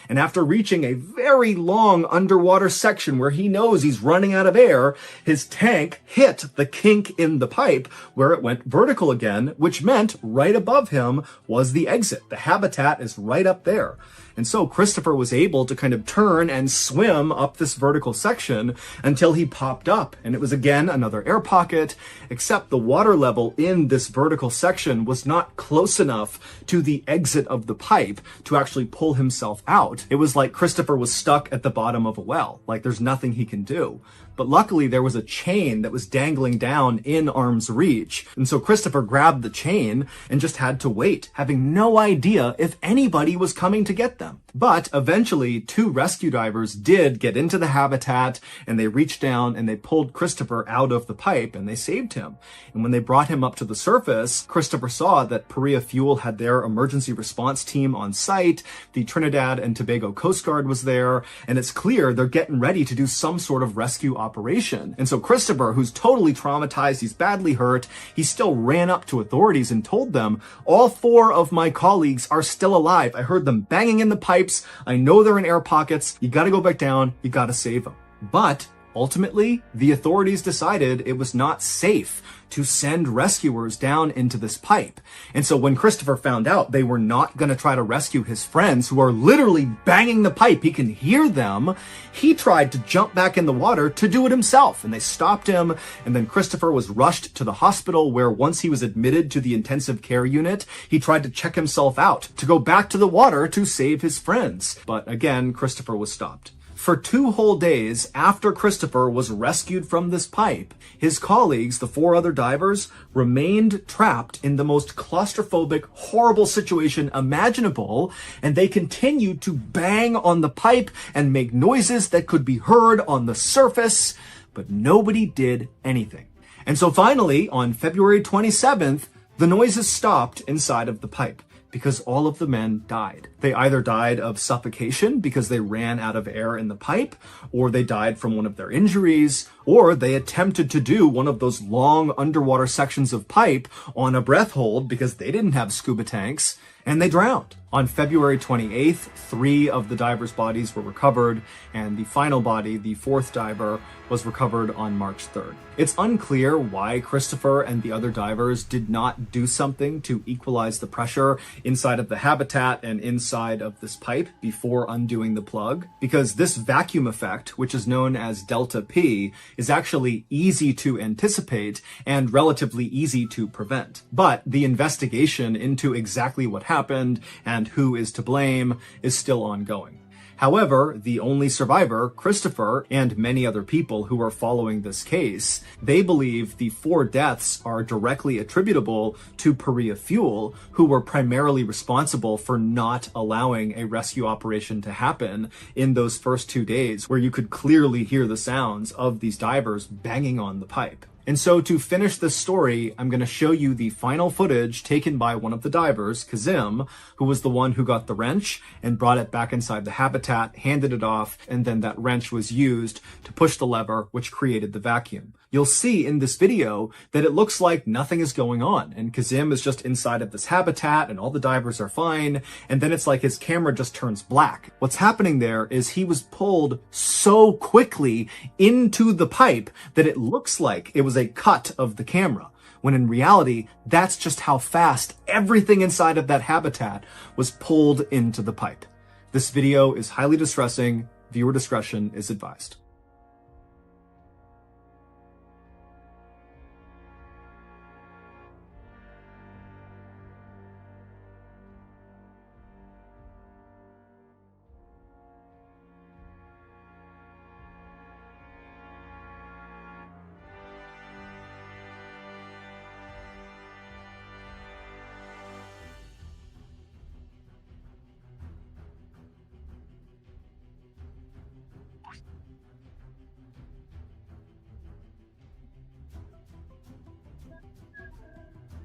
Speaker 1: And after reaching a very long underwater section where he knows he's running out of air, his tank hit the kink in the pipe where it went vertical again, which meant right above him was the exit. The habitat is right up there. And so Christopher was able to kind of turn and swim up this vertical section until he popped up. And it was again another air pocket, except the water level in this vertical section was not close enough to the exit of the pipe to actually pull himself out. It was like Christopher was stuck at the bottom of a well, like there's nothing he can do. But luckily there was a chain that was dangling down in arm's reach. And so Christopher grabbed the chain and just had to wait, having no idea if anybody was coming to get them. But eventually 2 rescue divers did get into the habitat and they reached down and they pulled Christopher out of the pipe and they saved him. And when they brought him up to the surface, Christopher saw that Perea Fuel had their emergency response team on site. The Trinidad and Tobago Coast Guard was there, and it's clear they're getting ready to do some sort of rescue operation. And so Christopher, who's totally traumatized, he's badly hurt, he still ran up to authorities and told them, all 4 of my colleagues are still alive. I heard them banging in the pipes. I know they're in air pockets. You gotta go back down. You gotta save them. But Ultimately, the authorities decided it was not safe to send rescuers down into this pipe. And so when Christopher found out they were not going to try to rescue his friends who are literally banging the pipe, he can hear them, he tried to jump back in the water to do it himself. And they stopped him. And then Christopher was rushed to the hospital where once he was admitted to the intensive care unit, he tried to check himself out to go back to the water to save his friends. But again, Christopher was stopped. For 2 whole days after Christopher was rescued from this pipe, his colleagues, the 4 other divers, remained trapped in the most claustrophobic, horrible situation imaginable, and they continued to bang on the pipe and make noises that could be heard on the surface, but nobody did anything. And so finally, on February 27th, the noises stopped inside of the pipe, because all of the men died. They either died of suffocation because they ran out of air in the pipe, or they died from one of their injuries, or they attempted to do one of those long underwater sections of pipe on a breath hold because they didn't have scuba tanks, and they drowned. On February 28th, 3 of the divers' bodies were recovered, and the final body, the 4th diver, was recovered on March 3rd. It's unclear why Christopher and the other divers did not do something to equalize the pressure inside of the habitat and inside of this pipe before undoing the plug, because this vacuum effect, which is known as delta P, is actually easy to anticipate and relatively easy to prevent. But the investigation into exactly what happened and who is to blame is still ongoing. However, the only survivor, Christopher, and many other people who are following this case, they believe the 4 deaths are directly attributable to Perea Fuel, who were primarily responsible for not allowing a rescue operation to happen in those first 2 days, where you could clearly hear the sounds of these divers banging on the pipe. And so to finish this story, I'm going to show you the final footage taken by one of the divers, Kazim, who was the one who got the wrench and brought it back inside the habitat, handed it off, and then that wrench was used to push the lever, which created the vacuum. You'll see in this video that it looks like nothing is going on, and Kazim is just inside of this habitat, and all the divers are fine, and then it's like his camera just turns black. What's happening there is he was pulled so quickly into the pipe that it looks like it was a cut of the camera, when in reality, that's just how fast everything inside of that habitat was pulled into the pipe. This video is highly distressing. Viewer discretion is advised.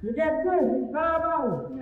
Speaker 2: You get this, bravo!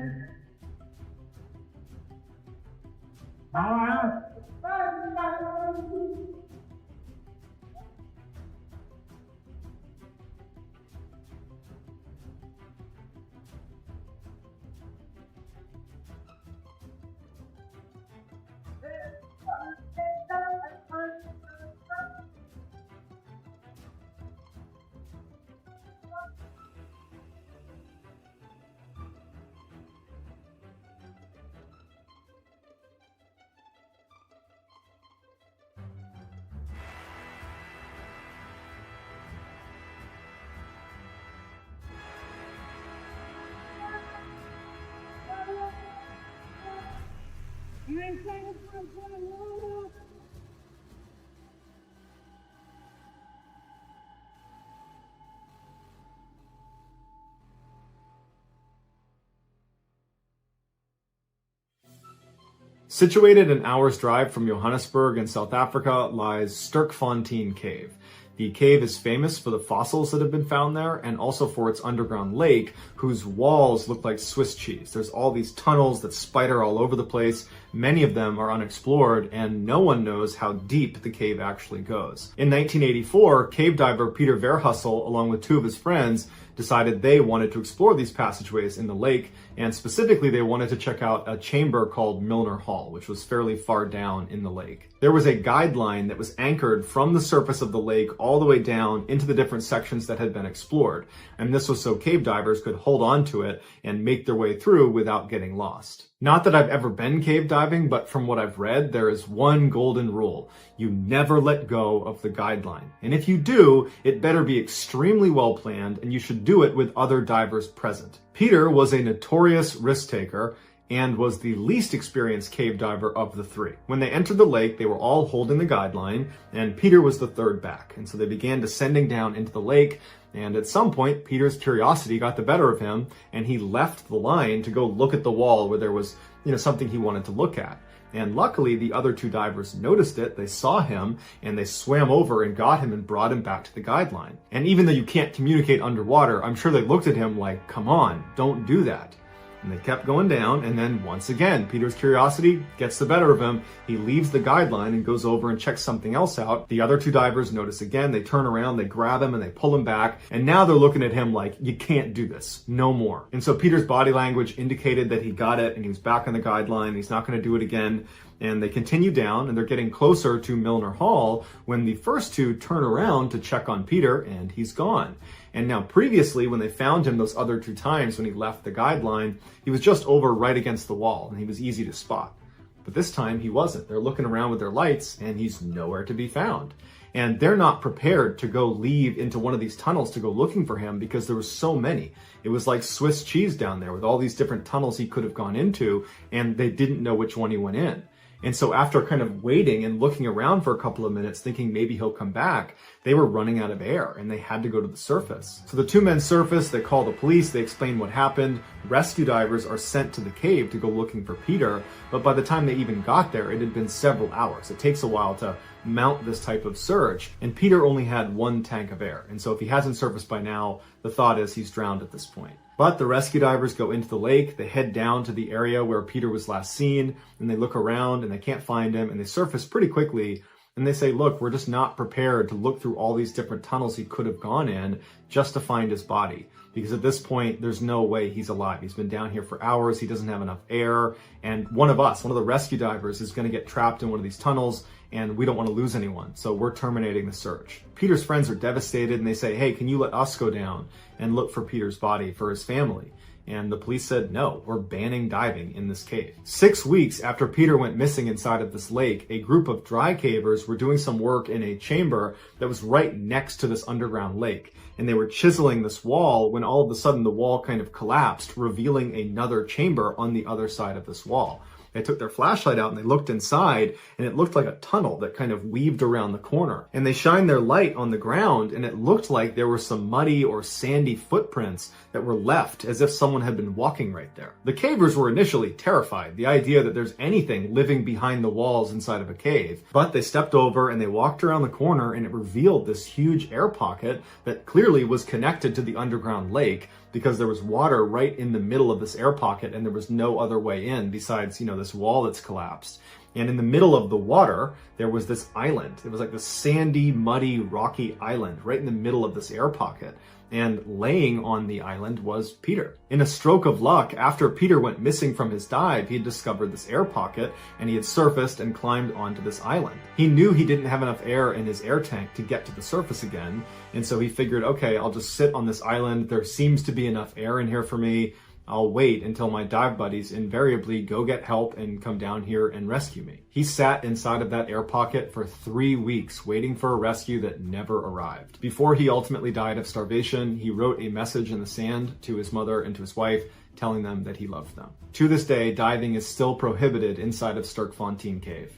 Speaker 1: Situated an hour's drive from Johannesburg in South Africa lies Sterkfontein Cave. The cave is famous for the fossils that have been found there and also for its underground lake, whose walls look like Swiss cheese. There's all these tunnels that spider all over the place. Many of them are unexplored, and no one knows how deep the cave actually goes. In 1984, cave diver Peter Verhusel, along with 2 of his friends, decided they wanted to explore these passageways in the lake, and specifically they wanted to check out a chamber called Milner Hall, which was fairly far down in the lake. There was a guideline that was anchored from the surface of the lake all the way down into the different sections that had been explored, and this was so cave divers could hold on to it and make their way through without getting lost. Not that I've ever been cave diving, but from what I've read, there is one golden rule. You never let go of the guideline. And if you do, it better be extremely well planned, and you should do it with other divers present. Peter was a notorious risk taker and was the least experienced cave diver of the 3. When they entered the lake, they were all holding the guideline, and Peter was the 3rd back. And so they began descending down into the lake, and at some point, Peter's curiosity got the better of him, and he left the line to go look at the wall where there was, something he wanted to look at. And luckily, the other 2 divers noticed it, they saw him, and they swam over and got him and brought him back to the guideline. And even though you can't communicate underwater, I'm sure they looked at him like, come on, don't do that. And they kept going down, and then once again, Peter's curiosity gets the better of him. He leaves the guideline and goes over and checks something else out. The other 2 divers notice again, they turn around, they grab him, and they pull him back. And now they're looking at him like, you can't do this, no more. And so Peter's body language indicated that he got it, and he was back on the guideline, he's not gonna do it again. And they continue down, and they're getting closer to Milner Hall when the first 2 turn around to check on Peter, and he's gone. And now previously, when they found him those other 2 times when he left the guideline, he was just over right against the wall, and he was easy to spot. But this time he wasn't. They're looking around with their lights, and he's nowhere to be found. And they're not prepared to go leave into one of these tunnels to go looking for him because there were so many. It was like Swiss cheese down there with all these different tunnels he could have gone into, and they didn't know which one he went in. And so after kind of waiting and looking around for a couple of minutes, thinking maybe he'll come back, they were running out of air and they had to go to the surface. So the 2 men surface, they call the police, they explain what happened. Rescue divers are sent to the cave to go looking for Peter, but by the time they even got there, it had been several hours. It takes a while to mount this type of search, and Peter only had 1 tank of air. And so if he hasn't surfaced by now, the thought is he's drowned at this point. But the rescue divers go into the lake, they head down to the area where Peter was last seen, and they look around and they can't find him, and they surface pretty quickly, and they say, look, we're just not prepared to look through all these different tunnels he could have gone in just to find his body. Because at this point, there's no way he's alive. He's been down here for hours, he doesn't have enough air, and one of the rescue divers is gonna get trapped in one of these tunnels, and we don't want to lose anyone, so we're terminating the search. Peter's friends are devastated, and they say, hey, can you let us go down and look for Peter's body for his family? And the police said, no, we're banning diving in this cave. 6 weeks after Peter went missing inside of this lake, a group of dry cavers were doing some work in a chamber that was right next to this underground lake. And they were chiseling this wall when all of a sudden the wall kind of collapsed, revealing another chamber on the other side of this wall. They took their flashlight out and they looked inside, and it looked like a tunnel that kind of weaved around the corner. And they shined their light on the ground, and it looked like there were some muddy or sandy footprints that were left as if someone had been walking right there. The cavers were initially terrified, the idea that there's anything living behind the walls inside of a cave. But they stepped over and they walked around the corner, and it revealed this huge air pocket that clearly was connected to the underground lake, because there was water right in the middle of this air pocket and there was no other way in besides, this wall that's collapsed. And in the middle of the water, there was this island. It was like this sandy, muddy, rocky island right in the middle of this air pocket. And laying on the island was Peter. In a stroke of luck, after Peter went missing from his dive, he had discovered this air pocket, and he had surfaced and climbed onto this island. He knew he didn't have enough air in his air tank to get to the surface again, and so he figured, okay, I'll just sit on this island. There seems to be enough air in here for me. I'll wait until my dive buddies invariably go get help and come down here and rescue me. He sat inside of that air pocket for 3 weeks waiting for a rescue that never arrived. Before he ultimately died of starvation, he wrote a message in the sand to his mother and to his wife telling them that he loved them. To this day, diving is still prohibited inside of Sterkfontein Cave.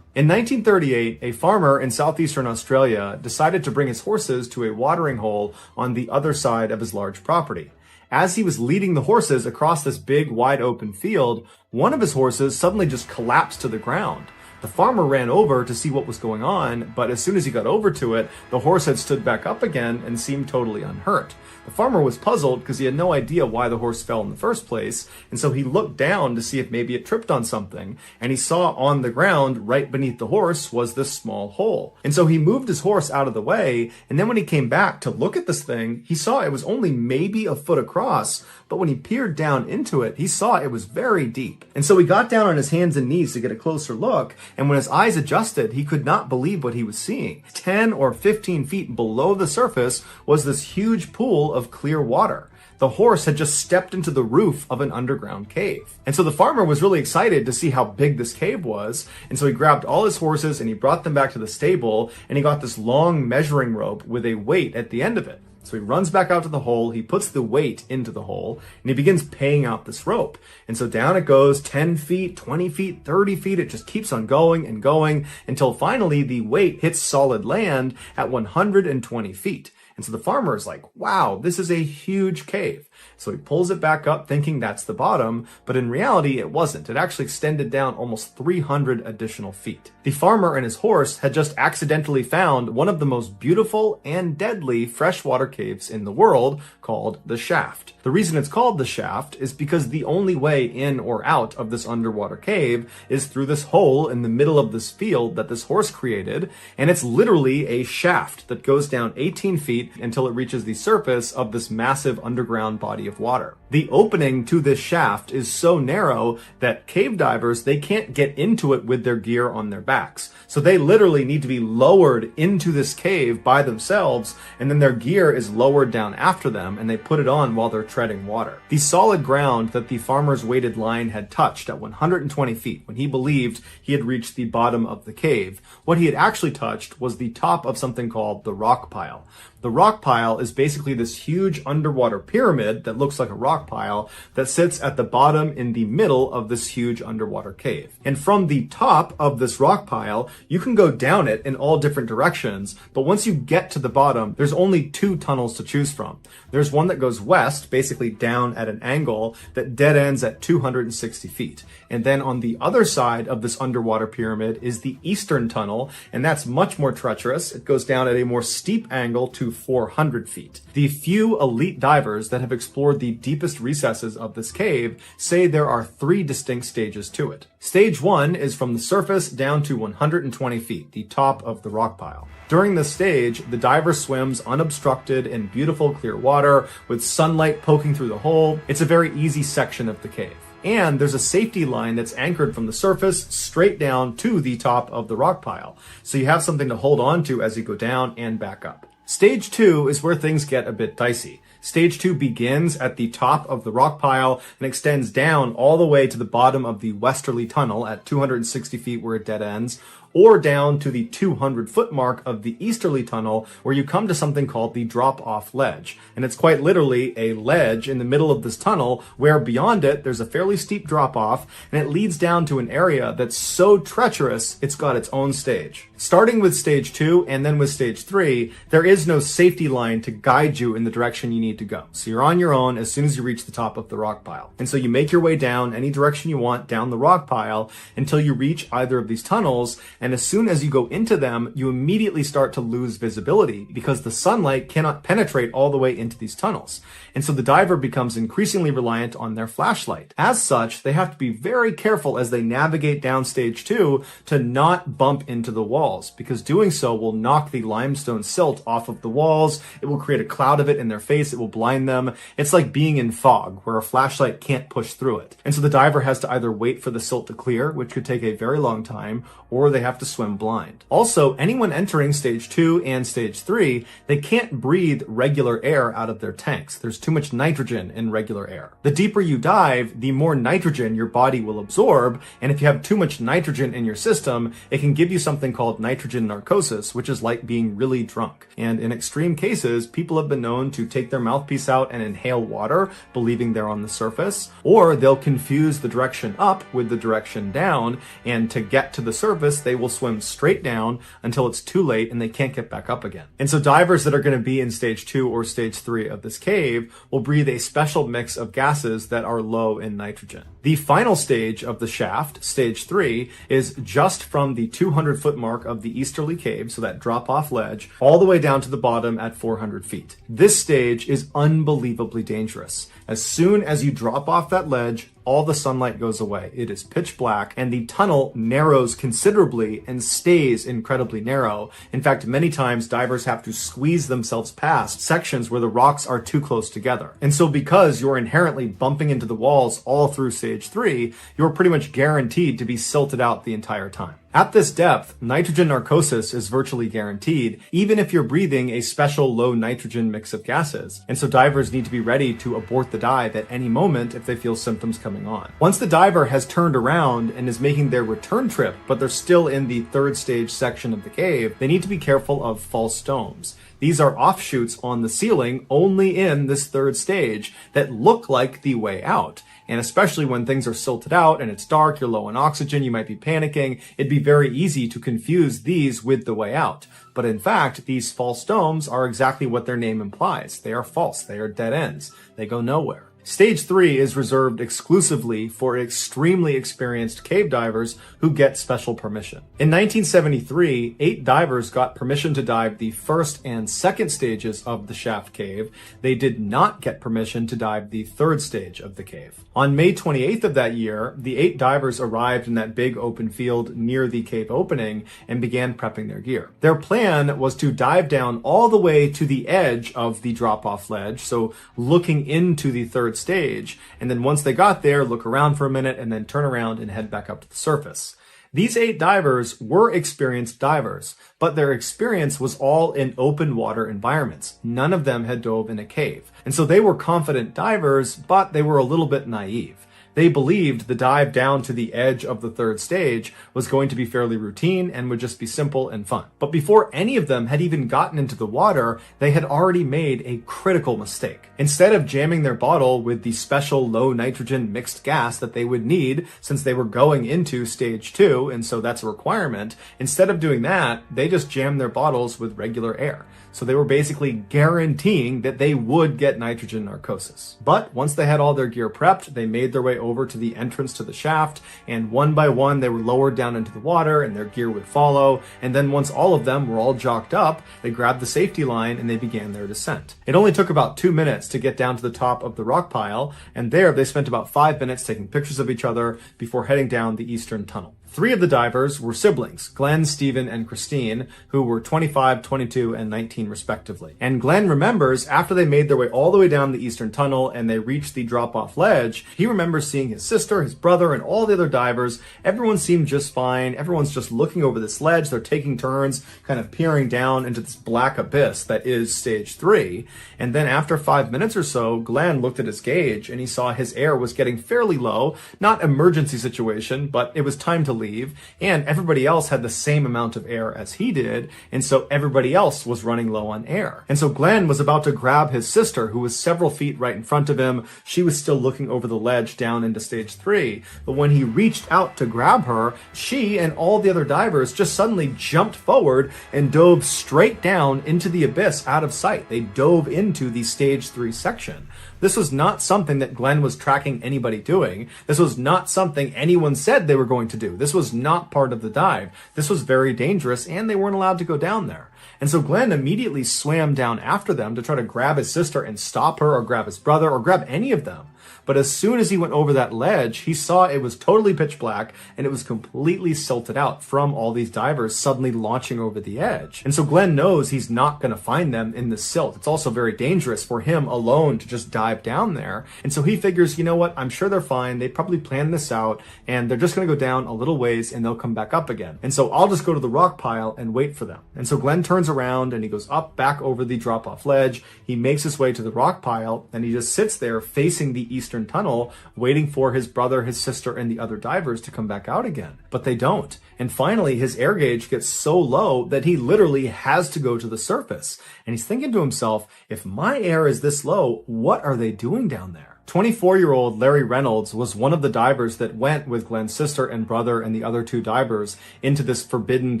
Speaker 1: In 1938, a farmer in southeastern Australia decided to bring his horses to a watering hole on the other side of his large property. As he was leading the horses across this big, wide open field, one of his horses suddenly just collapsed to the ground. The farmer ran over to see what was going on, but as soon as he got over to it, the horse had stood back up again and seemed totally unhurt. The farmer was puzzled because he had no idea why the horse fell in the first place, and so he looked down to see if maybe it tripped on something, and he saw on the ground right beneath the horse was this small hole. And so he moved his horse out of the way, and then when he came back to look at this thing, he saw it was only maybe a foot across, but when he peered down into it, he saw it was very deep. And so he got down on his hands and knees to get a closer look, and when his eyes adjusted, he could not believe what he was seeing. 10 or 15 feet below the surface was this huge pool of clear water. The horse had just stepped into the roof of an underground cave. And so the farmer was really excited to see how big this cave was, and so he grabbed all his horses and he brought them back to the stable, and he got this long measuring rope with a weight at the end of it. So he runs back out to the hole, he puts the weight into the hole, and he begins paying out this rope. And so down it goes, 10 feet, 20 feet, 30 feet, it just keeps on going and going until finally the weight hits solid land at 120 feet. And so the farmer is like, wow, this is a huge cave. So he pulls it back up thinking that's the bottom, but in reality it wasn't. It actually extended down almost 300 additional feet. The farmer and his horse had just accidentally found one of the most beautiful and deadly freshwater caves in the world, called the Shaft. The reason it's called the Shaft is because the only way in or out of this underwater cave is through this hole in the middle of this field that this horse created, and it's literally a shaft that goes down 18 feet until it reaches the surface of this massive underground body of water. The opening to this shaft is so narrow that cave divers, they can't get into it with their gear on their backs. So they literally need to be lowered into this cave by themselves, and then their gear is lowered down after them, and they put it on while they're treading water. The solid ground that the farmer's weighted line had touched at 120 feet when he believed he had reached the bottom of the cave, what he had actually touched was the top of something called the rock pile. The rock pile is basically this huge underwater pyramid that looks like a rock pile that sits at the bottom in the middle of this huge underwater cave. And from the top of this rock pile, you can go down it in all different directions, but once you get to the bottom, there's only two tunnels to choose from. There's one that goes west, basically down at an angle, that dead ends at 260 feet. And then on the other side of this underwater pyramid is the eastern tunnel, and that's much more treacherous. It goes down at a more steep angle to 400 feet. The few elite divers that have explored the deepest recesses of this cave say there are 3 distinct stages to it. Stage 1 is from the surface down to 120 feet, the top of the rock pile. During this stage, the diver swims unobstructed in beautiful clear water with sunlight poking through the hole. It's a very easy section of the cave. And there's a safety line that's anchored from the surface straight down to the top of the rock pile. So you have something to hold on to as you go down and back up. Stage 2 is where things get a bit dicey. Stage 2 begins at the top of the rock pile and extends down all the way to the bottom of the westerly tunnel at 260 feet where it dead ends, or down to the 200-foot mark of the easterly tunnel where you come to something called the drop-off ledge. And it's quite literally a ledge in the middle of this tunnel where beyond it there's a fairly steep drop-off, and it leads down to an area that's so treacherous it's got its own stage. Starting with stage 2 and then with stage 3, there is no safety line to guide you in the direction you need to go. So you're on your own as soon as you reach the top of the rock pile. And so you make your way down any direction you want down the rock pile until you reach either of these tunnels, and as soon as you go into them, you immediately start to lose visibility because the sunlight cannot penetrate all the way into these tunnels. And so the diver becomes increasingly reliant on their flashlight. As such, they have to be very careful as they navigate down stage 2 to not bump into the walls, because doing so will knock the limestone silt off of the walls. It will create a cloud of it in their face. It will blind them. It's like being in fog where a flashlight can't push through it. And so the diver has to either wait for the silt to clear, which could take a very long time, or they have to swim blind. Also, anyone entering stage 2 and stage 3, they can't breathe regular air out of their tanks. There's too much nitrogen in regular air. The deeper you dive, the more nitrogen your body will absorb, and if you have too much nitrogen in your system, it can give you something called nitrogen narcosis, which is like being really drunk. And in extreme cases, people have been known to take their mouthpiece out and inhale water, believing they're on the surface, or they'll confuse the direction up with the direction down, and to get to the surface, they will swim straight down until it's too late and they can't get back up again. And so divers that are going to be in stage 2 or stage 3 of this cave will breathe a special mix of gases that are low in nitrogen. The final stage of the shaft, stage 3, is just from the 200-foot mark of the easterly cave, so that drop-off ledge, all the way down to the bottom at 400 feet. This stage is unbelievably dangerous. As soon as you drop off that ledge, all the sunlight goes away. It is pitch black, and the tunnel narrows considerably and stays incredibly narrow. In fact, many times divers have to squeeze themselves past sections where the rocks are too close together. And so because you're inherently bumping into the walls all through stage 3, you're pretty much guaranteed to be silted out the entire time. At this depth, nitrogen narcosis is virtually guaranteed, even if you're breathing a special low nitrogen mix of gases. And so divers need to be ready to abort the dive at any moment if they feel symptoms coming on. Once the diver has turned around and is making their return trip, but they're still in the 3rd stage section of the cave, they need to be careful of false domes. These are offshoots on the ceiling only in this 3rd stage that look like the way out. And especially when things are silted out and it's dark, you're low on oxygen, you might be panicking, it'd be very easy to confuse these with the way out. But in fact, these false domes are exactly what their name implies. They are false. They are dead ends. They go nowhere. Stage 3 is reserved exclusively for extremely experienced cave divers who get special permission. In 1973, 8 divers got permission to dive the 1st and 2nd stages of the shaft cave. They did not get permission to dive the 3rd stage of the cave. On May 28th of that year, the 8 divers arrived in that big open field near the cave opening and began prepping their gear. Their plan was to dive down all the way to the edge of the drop-off ledge, so looking into the 3rd stage, and then once they got there, look around for a minute and then turn around and head back up to the surface. These 8 divers were experienced divers, but their experience was all in open water environments. None of them had dove in a cave. And so they were confident divers, but they were a little bit naive. They believed the dive down to the edge of the 3rd stage was going to be fairly routine and would just be simple and fun. But before any of them had even gotten into the water, they had already made a critical mistake. Instead of jamming their bottle with the special low nitrogen mixed gas that they would need since they were going into stage 2, and so that's a requirement, instead of doing that, they just jammed their bottles with regular air. So they were basically guaranteeing that they would get nitrogen narcosis. But once they had all their gear prepped, they made their way over to the entrance to the shaft, and one by one they were lowered down into the water and their gear would follow. And then once all of them were all jocked up, they grabbed the safety line and they began their descent. It only took about 2 minutes to get down to the top of the rock pile, and there they spent about 5 minutes taking pictures of each other before heading down the eastern tunnel. 3 of the divers were siblings, Glenn, Stephen, and Christine, who were 25, 22, and 19 respectively. And Glenn remembers after they made their way all the way down the eastern tunnel and they reached the drop-off ledge, he remembers seeing his sister, his brother, and all the other divers. Everyone seemed just fine. Everyone's just looking over this ledge. They're taking turns, kind of peering down into this black abyss that is stage 3. And then after 5 minutes or so, Glenn looked at his gauge and he saw his air was getting fairly low. Not emergency situation, but it was time to leave, and everybody else had the same amount of air as he did, and so everybody else was running low on air. And so Glenn was about to grab his sister, who was several feet right in front of him. She was still looking over the ledge down into stage 3, but when he reached out to grab her, she and all the other divers just suddenly jumped forward and dove straight down into the abyss out of sight. They dove into the stage 3 section. This was not something that Glenn was tracking anybody doing. This was not something anyone said they were going to do. This was not part of the dive. This was very dangerous, and they weren't allowed to go down there. And so Glenn immediately swam down after them to try to grab his sister and stop her, or grab his brother, or grab any of them. But as soon as he went over that ledge, he saw it was totally pitch black and it was completely silted out from all these divers suddenly launching over the edge. And so Glenn knows he's not going to find them in the silt. It's also very dangerous for him alone to just dive down there. And so he figures, you know what, I'm sure they're fine. They probably planned this out and they're just going to go down a little ways and they'll come back up again. And so I'll just go to the rock pile and wait for them. And so Glenn turns around and he goes up back over the drop-off ledge. He makes his way to the rock pile and he just sits there facing the eastern tunnel, waiting for his brother, his sister, and the other divers to come back out again. But they don't. And finally, his air gauge gets so low that he literally has to go to the surface. And he's thinking to himself, if my air is this low, what are they doing down there? 24-year-old Larry Reynolds was one of the divers that went with Glenn's sister and brother and the other 2 divers into this forbidden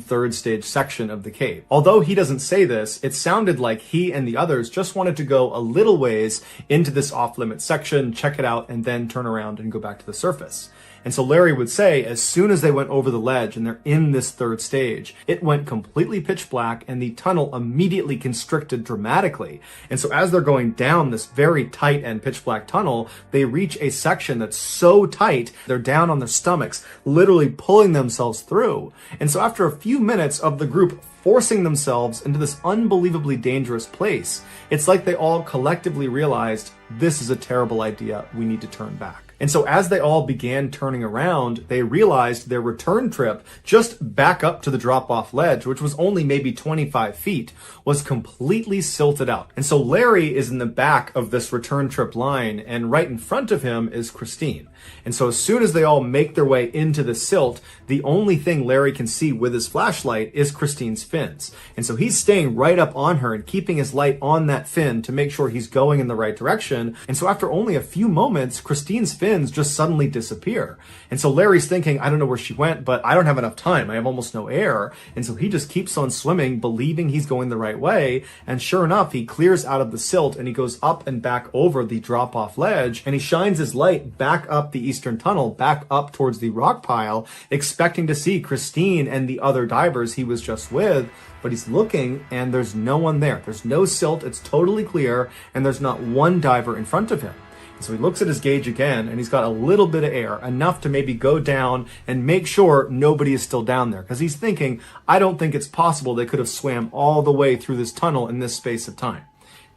Speaker 1: 3rd stage section of the cave. Although he doesn't say this, it sounded like he and the others just wanted to go a little ways into this off-limit section, check it out, and then turn around and go back to the surface. And so Larry would say, as soon as they went over the ledge and they're in this 3rd stage, it went completely pitch black and the tunnel immediately constricted dramatically. And so as they're going down this very tight and pitch black tunnel, they reach a section that's so tight, they're down on their stomachs, literally pulling themselves through. And so after a few minutes of the group forcing themselves into this unbelievably dangerous place, it's like they all collectively realized, this is a terrible idea, we need to turn back. And so as they all began turning around, they realized their return trip just back up to the drop-off ledge, which was only maybe 25 feet, was completely silted out. And so Larry is in the back of this return trip line, and right in front of him is Christine. And so as soon as they all make their way into the silt, the only thing Larry can see with his flashlight is Christine's fins. And so he's staying right up on her and keeping his light on that fin to make sure he's going in the right direction. And so after only a few moments, Christine's fins just suddenly disappear. And so Larry's thinking, I don't know where she went, but I don't have enough time. I have almost no air. And so he just keeps on swimming, believing he's going the right way. And sure enough, he clears out of the silt and he goes up and back over the drop-off ledge, and he shines his light back up the eastern tunnel, back up towards the rock pile, expecting to see Christine and the other divers he was just with. But he's looking and there's no one there. There's no silt. It's totally clear. And there's not one diver in front of him. So he looks at his gauge again, and he's got a little bit of air, enough to maybe go down and make sure nobody is still down there. Because he's thinking, I don't think it's possible they could have swam all the way through this tunnel in this space of time.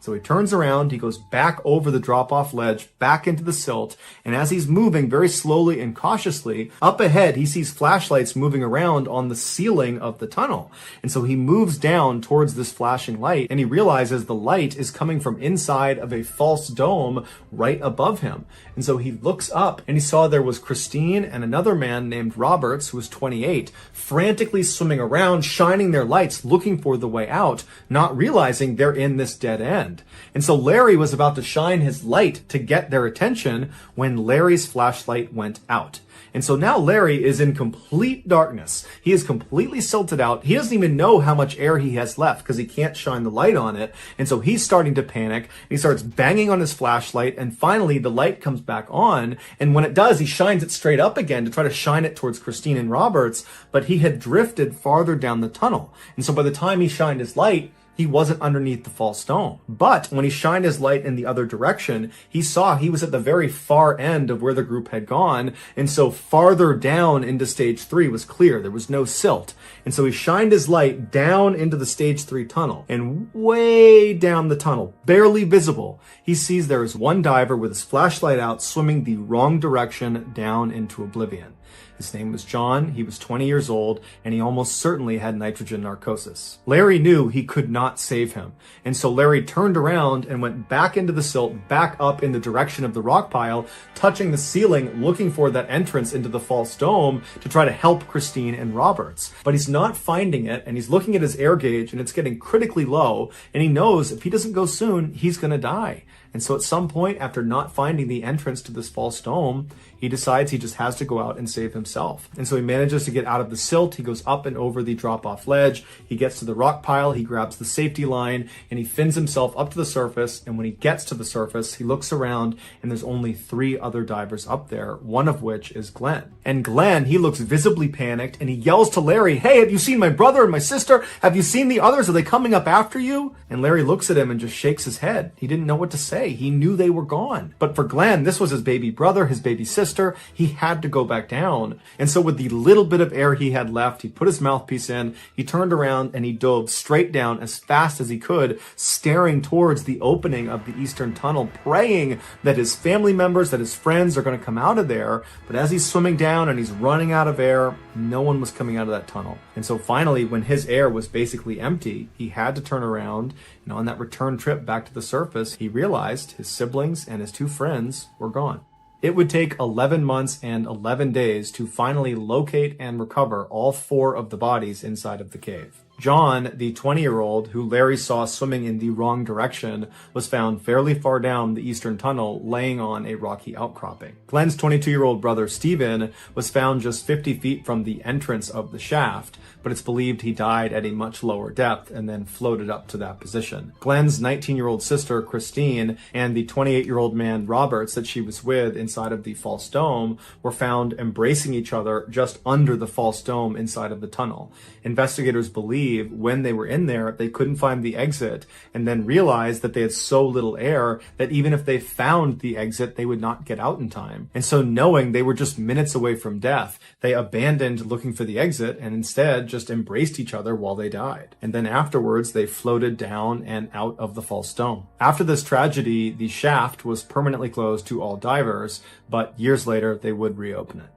Speaker 1: So he turns around, he goes back over the drop-off ledge, back into the silt, and as he's moving very slowly and cautiously, up ahead he sees flashlights moving around on the ceiling of the tunnel. And so he moves down towards this flashing light, and he realizes the light is coming from inside of a false dome right above him. And so he looks up, and he saw there was Christine and another man named Roberts, who was 28, frantically swimming around, shining their lights, looking for the way out, not realizing they're in this dead end. And so Larry was about to shine his light to get their attention when Larry's flashlight went out. And so now Larry is in complete darkness. He is completely silted out. He doesn't even know how much air he has left because he can't shine the light on it. And so he's starting to panic. He starts banging on his flashlight, and finally the light comes back on. And when it does, he shines it straight up again to try to shine it towards Christine and Roberts, but he had drifted farther down the tunnel. And so by the time he shined his light, he wasn't underneath the false dome. But when he shined his light in the other direction, he saw he was at the very far end of where the group had gone. And so farther down into stage 3 was clear. There was no silt. And so he shined his light down into the stage 3 tunnel. And way down the tunnel, barely visible, he sees there is one diver with his flashlight out swimming the wrong direction down into oblivion. His name was John, he was 20 years old, and he almost certainly had nitrogen narcosis. Larry knew he could not save him, and so Larry turned around and went back into the silt, back up in the direction of the rock pile, touching the ceiling, looking for that entrance into the false dome to try to help Christine and Roberts. But he's not finding it, and he's looking at his air gauge, and it's getting critically low, and he knows if he doesn't go soon, he's gonna die. And so at some point, after not finding the entrance to this false dome, he decides he just has to go out and save himself. And so he manages to get out of the silt. He goes up and over the drop-off ledge. He gets to the rock pile. He grabs the safety line, and he fins himself up to the surface. And when he gets to the surface, he looks around, and there's only 3 other divers up there, one of which is Glenn. And Glenn, he looks visibly panicked, and he yells to Larry, "Hey, have you seen my brother and my sister? Have you seen the others? Are they coming up after you?" And Larry looks at him and just shakes his head. He didn't know what to say. He knew they were gone. But for Glenn, this was his baby brother, his baby sister. He had to go back down. And so with the little bit of air he had left, he put his mouthpiece in, he turned around, and he dove straight down as fast as he could, staring towards the opening of the eastern tunnel, praying that his family members, that his friends are going to come out of there. But as he's swimming down and he's running out of air, no one was coming out of that tunnel. And so finally, when his air was basically empty, he had to turn around, and on that return trip back to the surface, he realized his siblings and his 2 friends were gone. It would take 11 months and 11 days to finally locate and recover all 4 of the bodies inside of the cave. John, the 20-year-old who Larry saw swimming in the wrong direction, was found fairly far down the eastern tunnel, laying on a rocky outcropping. Glenn's 22-year-old brother Stephen was found just 50 feet from the entrance of the shaft, but it's believed he died at a much lower depth and then floated up to that position. Glenn's 19-year-old sister Christine and the 28-year-old man Roberts that she was with inside of the false dome were found embracing each other just under the false dome inside of the tunnel. Investigators believe when they were in there, they couldn't find the exit and then realized that they had so little air that even if they found the exit, they would not get out in time. And so knowing they were just minutes away from death, they abandoned looking for the exit and instead just embraced each other while they died. And then afterwards, they floated down and out of the false dome. After this tragedy, the shaft was permanently closed to all divers, but years later, they would reopen it.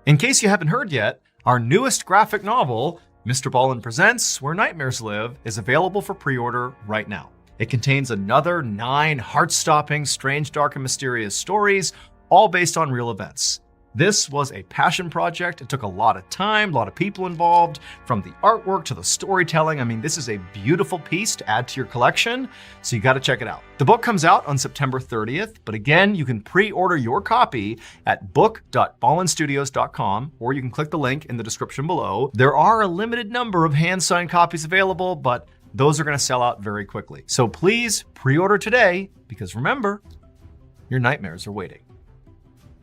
Speaker 11: In case you haven't heard yet, our newest graphic novel, MrBallen Presents Where Nightmares Live, is available for pre-order right now. It contains another 9 heart-stopping, strange, dark, and mysterious stories, all based on real events. This was a passion project. It took a lot of time, a lot of people involved, from the artwork to the storytelling. I mean, this is a beautiful piece to add to your collection, so you got to check it out. The book comes out on September 30th, but again, you can pre-order your copy at book.ballenstudios.com, or you can click the link in the description below. There are a limited number of hand-signed copies available, but those are going to sell out very quickly. So please pre-order today, because remember, your nightmares are waiting.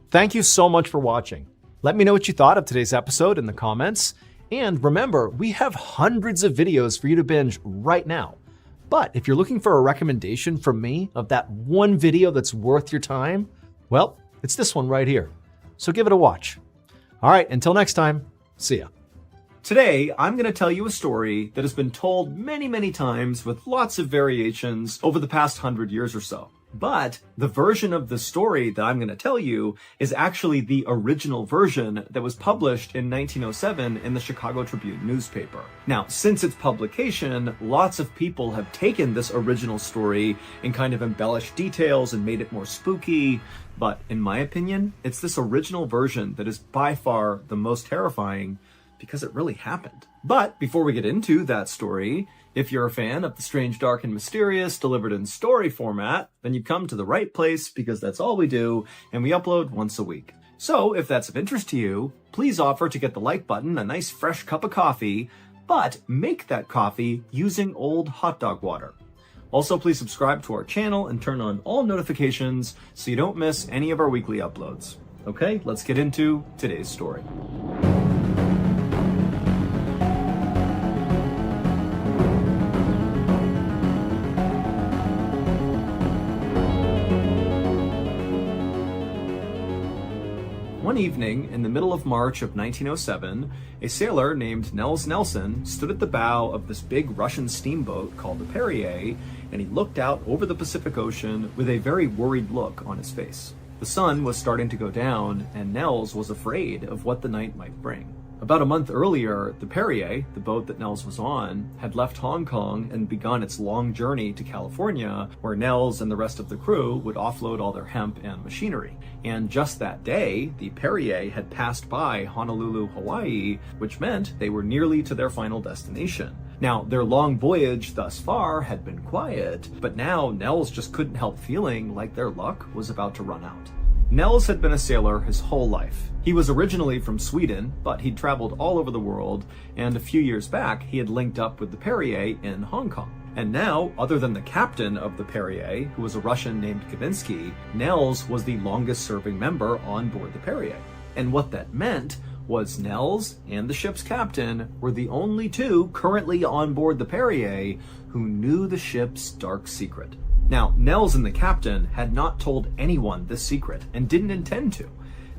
Speaker 11: Thank you so much for watching. Let me know what you thought of today's episode in the comments. And remember, we have hundreds of videos for you to binge right now. But if you're looking for a recommendation from me of that one video that's worth your time, well, it's this one right here. So give it a watch. All right, until next time, see ya. Today, I'm going to tell you a story that has been told many, many times with lots of variations over the past 100 years or so. But the version of the story that I'm going to tell you is actually the original version that was published in 1907 in the Chicago Tribune newspaper. Now, since its publication, lots of people have taken this original story and kind of embellished details and made it more spooky. But in my opinion, it's this original version that is by far the most terrifying because it really happened. But before we get into that story, if you're a fan of the strange, dark, and mysterious delivered in story format, then you've come to the right place because that's all we do, and we upload once a week. So if that's of interest to you, please offer to get the like button, a nice fresh cup of coffee, but make that coffee using old hot dog water. Also, please subscribe to our channel and turn on all notifications so you don't miss any of our weekly uploads. Okay, let's get into today's story. One evening, in the middle of March of 1907, a sailor named Nels Nelson stood at the bow of this big Russian steamboat called the Perrier, and he looked out over the Pacific Ocean with a very worried look on his face. The sun was starting to go down, and Nels was afraid of what the night might bring. About a month earlier, the Perrier, the boat that Nels was on, had left Hong Kong and begun its long journey to California, where Nels and the rest of the crew would offload all their hemp and machinery. And just that day, the Perrier had passed by Honolulu, Hawaii, which meant they were nearly to their final destination. Now, their long voyage thus far had been quiet, but now Nels just couldn't help feeling like their luck was about to run out. Nels had been a sailor his whole life. He was originally from Sweden, but he'd traveled all over the world, and a few years back, he had linked up with the Perrier in Hong Kong. And now, other than the captain of the Perrier, who was a Russian named Kavinsky, Nels was the longest-serving member on board the Perrier. And what that meant was Nels and the ship's captain were the only two currently on board the Perrier who knew the ship's dark secret. Now, Nels and the captain had not told anyone this secret and didn't intend to.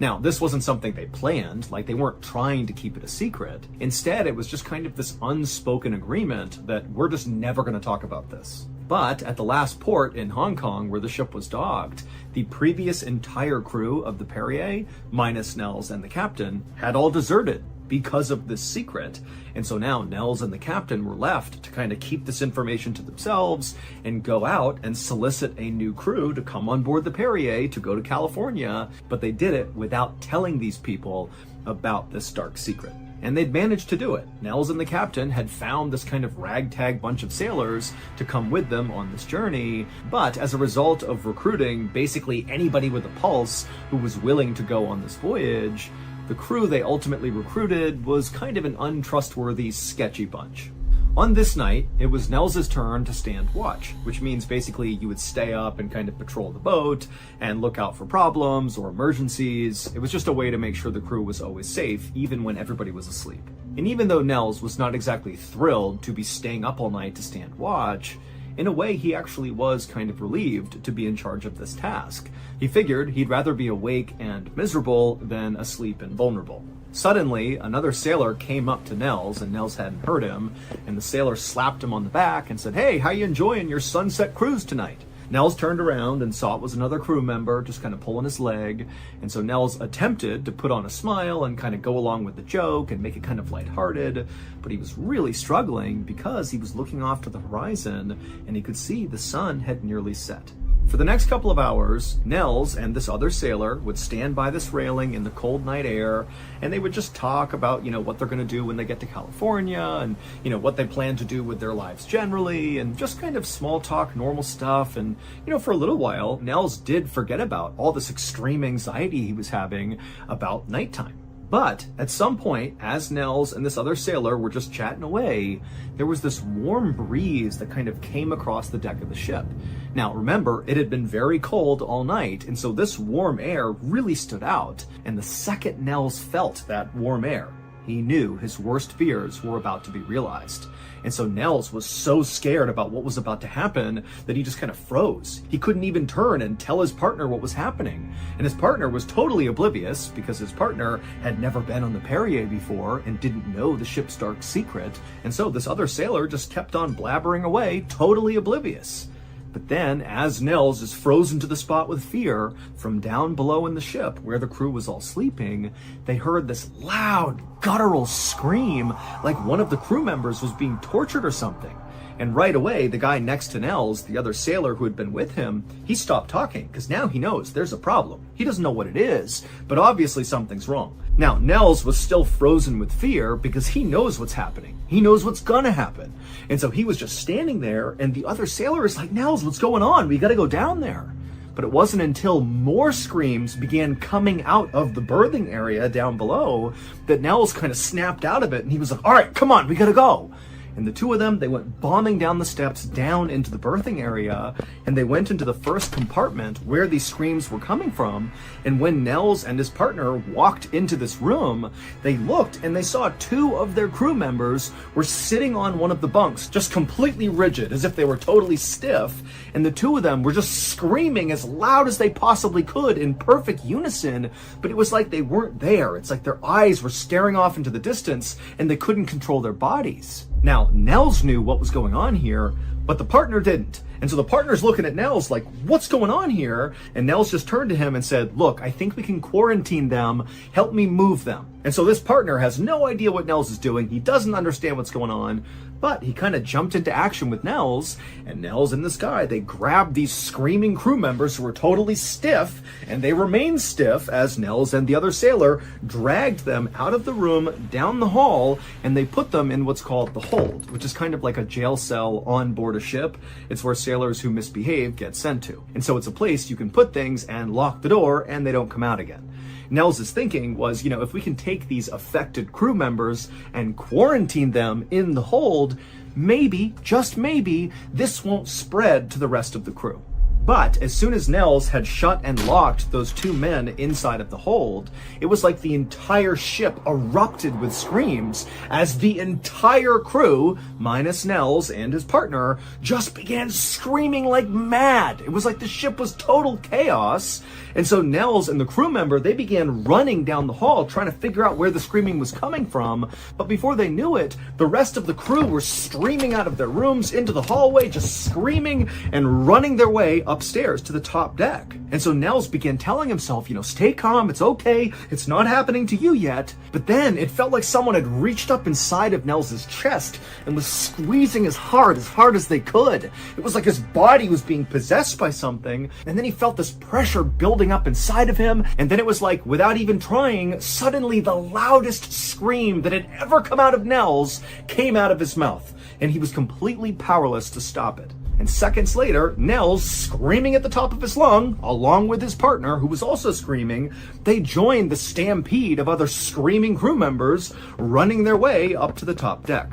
Speaker 11: Now, this wasn't something they planned, like they weren't trying to keep it a secret. Instead, it was just kind of this unspoken agreement that we're just never going to talk about this. But at the last port in Hong Kong where the ship was docked, the previous entire crew of the Perrier, minus Nels and the captain, had all deserted.
Speaker 1: because of this secret. And so now Nels and the captain were left to kind of keep this information to themselves and go out and solicit a new crew to come on board the Perrier to go to California. But they did it without telling these people about this dark secret. And they'd managed to do it. Nels and the captain had found this kind of ragtag bunch of sailors to come with them on this journey, but as a result of recruiting basically anybody with a pulse who was willing to go on this voyage, the crew they ultimately recruited was kind of an untrustworthy, sketchy bunch. On this night, it was Nels's turn to stand watch, which means basically you would stay up and kind of patrol the boat and look out for problems or emergencies. It was just a way to make sure the crew was always safe, even when everybody was asleep. And even though Nels was not exactly thrilled to be staying up all night to stand watch, in a way he actually was kind of relieved to be in charge of this task. He figured he'd rather be awake and miserable than asleep and vulnerable. Suddenly, another sailor came up to Nels, and Nels hadn't heard him, and the sailor slapped him on the back and said, "Hey, how you enjoying your sunset cruise tonight?" Nels turned around and saw it was another crew member just kind of pulling his leg, and so Nels attempted to put on a smile and kind of go along with the joke and make it kind of lighthearted, but he was really struggling because he was looking off to the horizon and he could see the sun had nearly set. For the next couple of hours, Nels and this other sailor would stand by this railing in the cold night air, and they would just talk about, what they're going to do when they get to California, and, what they plan to do with their lives generally, and just kind of small talk, normal stuff. And, for a little while, Nels did forget about all this extreme anxiety he was having about nighttime. But at some point, as Nels and this other sailor were just chatting away, there was this warm breeze that kind of came across the deck of the ship. Now, remember, it had been very cold all night, and so this warm air really stood out. And the second Nels felt that warm air, he knew his worst fears were about to be realized. And so Nels was so scared about what was about to happen that he just kind of froze. He couldn't even turn and tell his partner what was happening. And his partner was totally oblivious because his partner had never been on the Perrier before and didn't know the ship's dark secret. And so this other sailor just kept on blabbering away, totally oblivious. But then, as Nels is frozen to the spot with fear, from down below in the ship, where the crew was all sleeping, they heard this loud, guttural scream, like one of the crew members was being tortured or something. And right away, the guy next to Nels, the other sailor who had been with him, he stopped talking, because now he knows there's a problem. He doesn't know what it is, but obviously something's wrong. Now, Nels was still frozen with fear because he knows what's happening. He knows what's gonna happen. And so he was just standing there, and the other sailor is like, "Nels, what's going on? We gotta go down there." But it wasn't until more screams began coming out of the berthing area down below that Nels kind of snapped out of it, and he was like, "All right, come on, we gotta go." And the two of them, they went bombing down the steps down into the berthing area, and they went into the first compartment where these screams were coming from. And when Nels and his partner walked into this room, they looked and they saw two of their crew members were sitting on one of the bunks, just completely rigid, as if they were totally stiff. And the two of them were just screaming as loud as they possibly could in perfect unison, but it was like they weren't there. It's like their eyes were staring off into the distance and they couldn't control their bodies. Now, Nels knew what was going on here, but the partner didn't. And so the partner's looking at Nels like, "What's going on here?" And Nels just turned to him and said, "Look, I think we can quarantine them. Help me move them." And so this partner has no idea what Nels is doing. He doesn't understand what's going on, but he kind of jumped into action with Nels, and Nels and this guy, they grabbed these screaming crew members who were totally stiff, and they remained stiff as Nels and the other sailor dragged them out of the room, down the hall, and they put them in what's called the hold, which is kind of like a jail cell on board a ship. It's where sailors who misbehave get sent to. And so it's a place you can put things and lock the door, and they don't come out again. Nels' thinking was, if we can take these affected crew members and quarantine them in the hold, maybe, just maybe, this won't spread to the rest of the crew. But as soon as Nels had shut and locked those two men inside of the hold, it was like the entire ship erupted with screams as the entire crew, minus Nels and his partner, just began screaming like mad. It was like the ship was total chaos. And so Nels and the crew member, they began running down the hall trying to figure out where the screaming was coming from. But before they knew it, the rest of the crew were streaming out of their rooms into the hallway, just screaming and running their way up upstairs to the top deck. And so Nels began telling himself, stay calm, it's okay, it's not happening to you yet. But then it felt like someone had reached up inside of Nels's chest and was squeezing as hard as they could. It was like his body was being possessed by something, and then he felt this pressure building up inside of him, and then it was like, without even trying, suddenly the loudest scream that had ever come out of Nels came out of his mouth, and he was completely powerless to stop it. And seconds later, Nels, screaming at the top of his lung, along with his partner, who was also screaming, they joined the stampede of other screaming crew members running their way up to the top deck.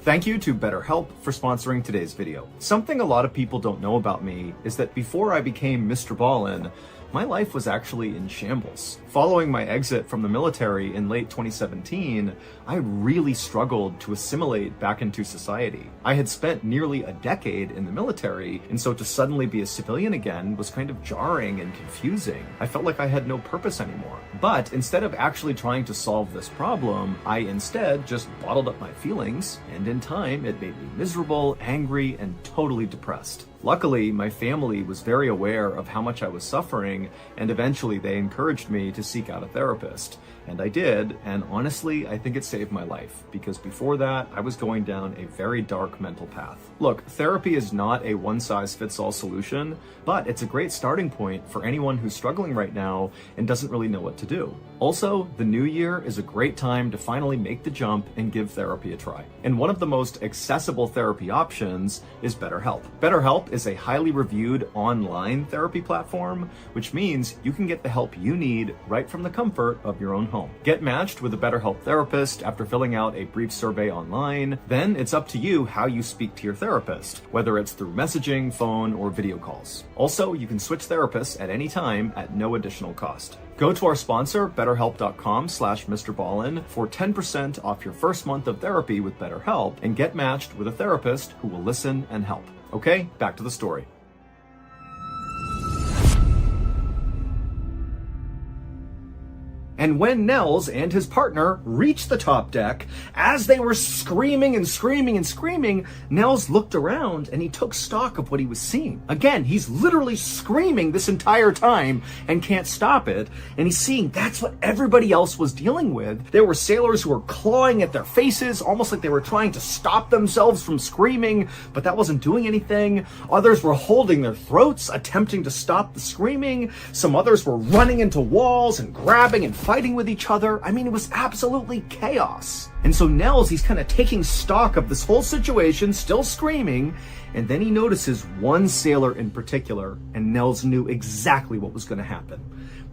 Speaker 1: Thank you to BetterHelp for sponsoring today's video. Something a lot of people don't know about me is that before I became MrBallen, my life was actually in shambles. Following my exit from the military in late 2017, I really struggled to assimilate back into society. I had spent nearly a decade in the military, and so to suddenly be a civilian again was kind of jarring and confusing. I felt like I had no purpose anymore. But instead of actually trying to solve this problem, I instead just bottled up my feelings, and in time it made me miserable, angry, and totally depressed. Luckily, my family was very aware of how much I was suffering, and eventually they encouraged me to seek out a therapist. And I did, and honestly, I think it saved my life, because before that, I was going down a very dark mental path. Look, therapy is not a one-size-fits-all solution, but it's a great starting point for anyone who's struggling right now and doesn't really know what to do. Also, the new year is a great time to finally make the jump and give therapy a try. And one of the most accessible therapy options is BetterHelp. BetterHelp is a highly reviewed online therapy platform, which means you can get the help you need right from the comfort of your own home. Get matched with a BetterHelp therapist after filling out a brief survey online. Then it's up to you how you speak to your therapist, whether it's through messaging, phone, or video calls. Also, you can switch therapists at any time at no additional cost. Go to our sponsor, BetterHelp.com/MrBallen for 10% off your first month of therapy with BetterHelp and get matched with a therapist who will listen and help. Okay, back to the story. And when Nels and his partner reached the top deck, as they were screaming and screaming and screaming, Nels looked around and he took stock of what he was seeing. Again, he's literally screaming this entire time and can't stop it. And he's seeing that's what everybody else was dealing with. There were sailors who were clawing at their faces, almost like they were trying to stop themselves from screaming, but that wasn't doing anything. Others were holding their throats, attempting to stop the screaming. Some others were running into walls and grabbing and fighting with each other. I mean, it was absolutely chaos. And so Nels, he's kind of taking stock of this whole situation, still screaming, and then he notices one sailor in particular, and Nels knew exactly what was going to happen.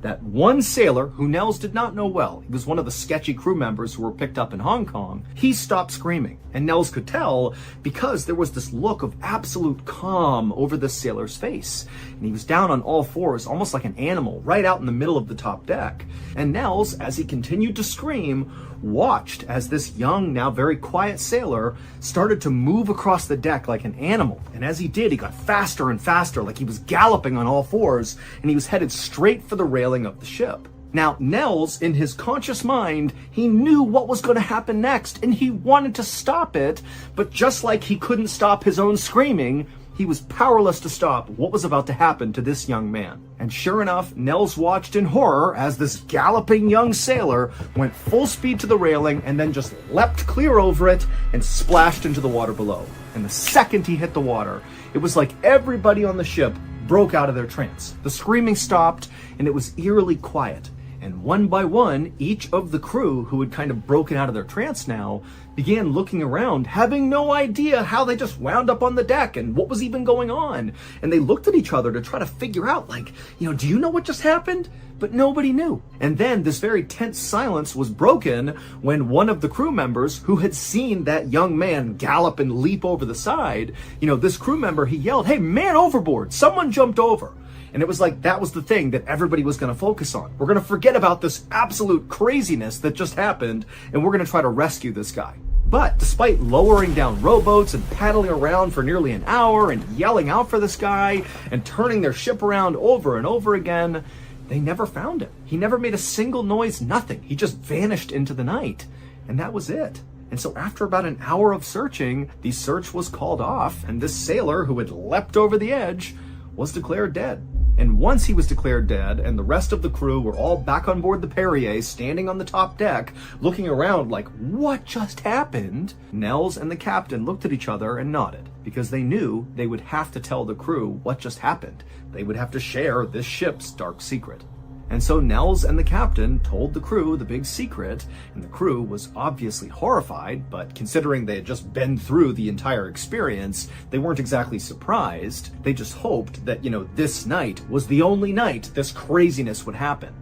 Speaker 1: That one sailor, who Nels did not know well, he was one of the sketchy crew members who were picked up in Hong Kong, he stopped screaming. And Nels could tell because there was this look of absolute calm over this sailor's face. And he was down on all fours, almost like an animal, right out in the middle of the top deck. And Nels, as he continued to scream, watched as this young, now very quiet sailor started to move across the deck like an animal. And as he did, he got faster and faster, like he was galloping on all fours, and he was headed straight for the railing of the ship. Now, Nels, in his conscious mind, he knew what was going to happen next, and he wanted to stop it, but just like he couldn't stop his own screaming, he was powerless to stop what was about to happen to this young man. And sure enough, Nels watched in horror as this galloping young sailor went full speed to the railing and then just leapt clear over it and splashed into the water below. And the second he hit the water, it was like everybody on the ship broke out of their trance. The screaming stopped, and it was eerily quiet. And one by one, each of the crew who had kind of broken out of their trance now began looking around, having no idea how they just wound up on the deck and what was even going on. And they looked at each other to try to figure out, like, do you know what just happened? But nobody knew. And then this very tense silence was broken when one of the crew members who had seen that young man gallop and leap over the side, this crew member, he yelled, "Hey, man overboard, someone jumped over." And it was like that was the thing that everybody was going to focus on. We're going to forget about this absolute craziness that just happened, and we're going to try to rescue this guy. But despite lowering down rowboats and paddling around for nearly an hour and yelling out for this guy and turning their ship around over and over again, they never found him. He never made a single noise, nothing. He just vanished into the night. And that was it. And so after about an hour of searching, the search was called off, and this sailor who had leapt over the edge was declared dead. And once he was declared dead, and the rest of the crew were all back on board the Perrier, standing on the top deck, looking around like, what just happened? Nels and the captain looked at each other and nodded, because they knew they would have to tell the crew what just happened. They would have to share this ship's dark secret. And so Nels and the captain told the crew the big secret, and the crew was obviously horrified, but considering they had just been through the entire experience, they weren't exactly surprised. They just hoped that, this night was the only night this craziness would happen.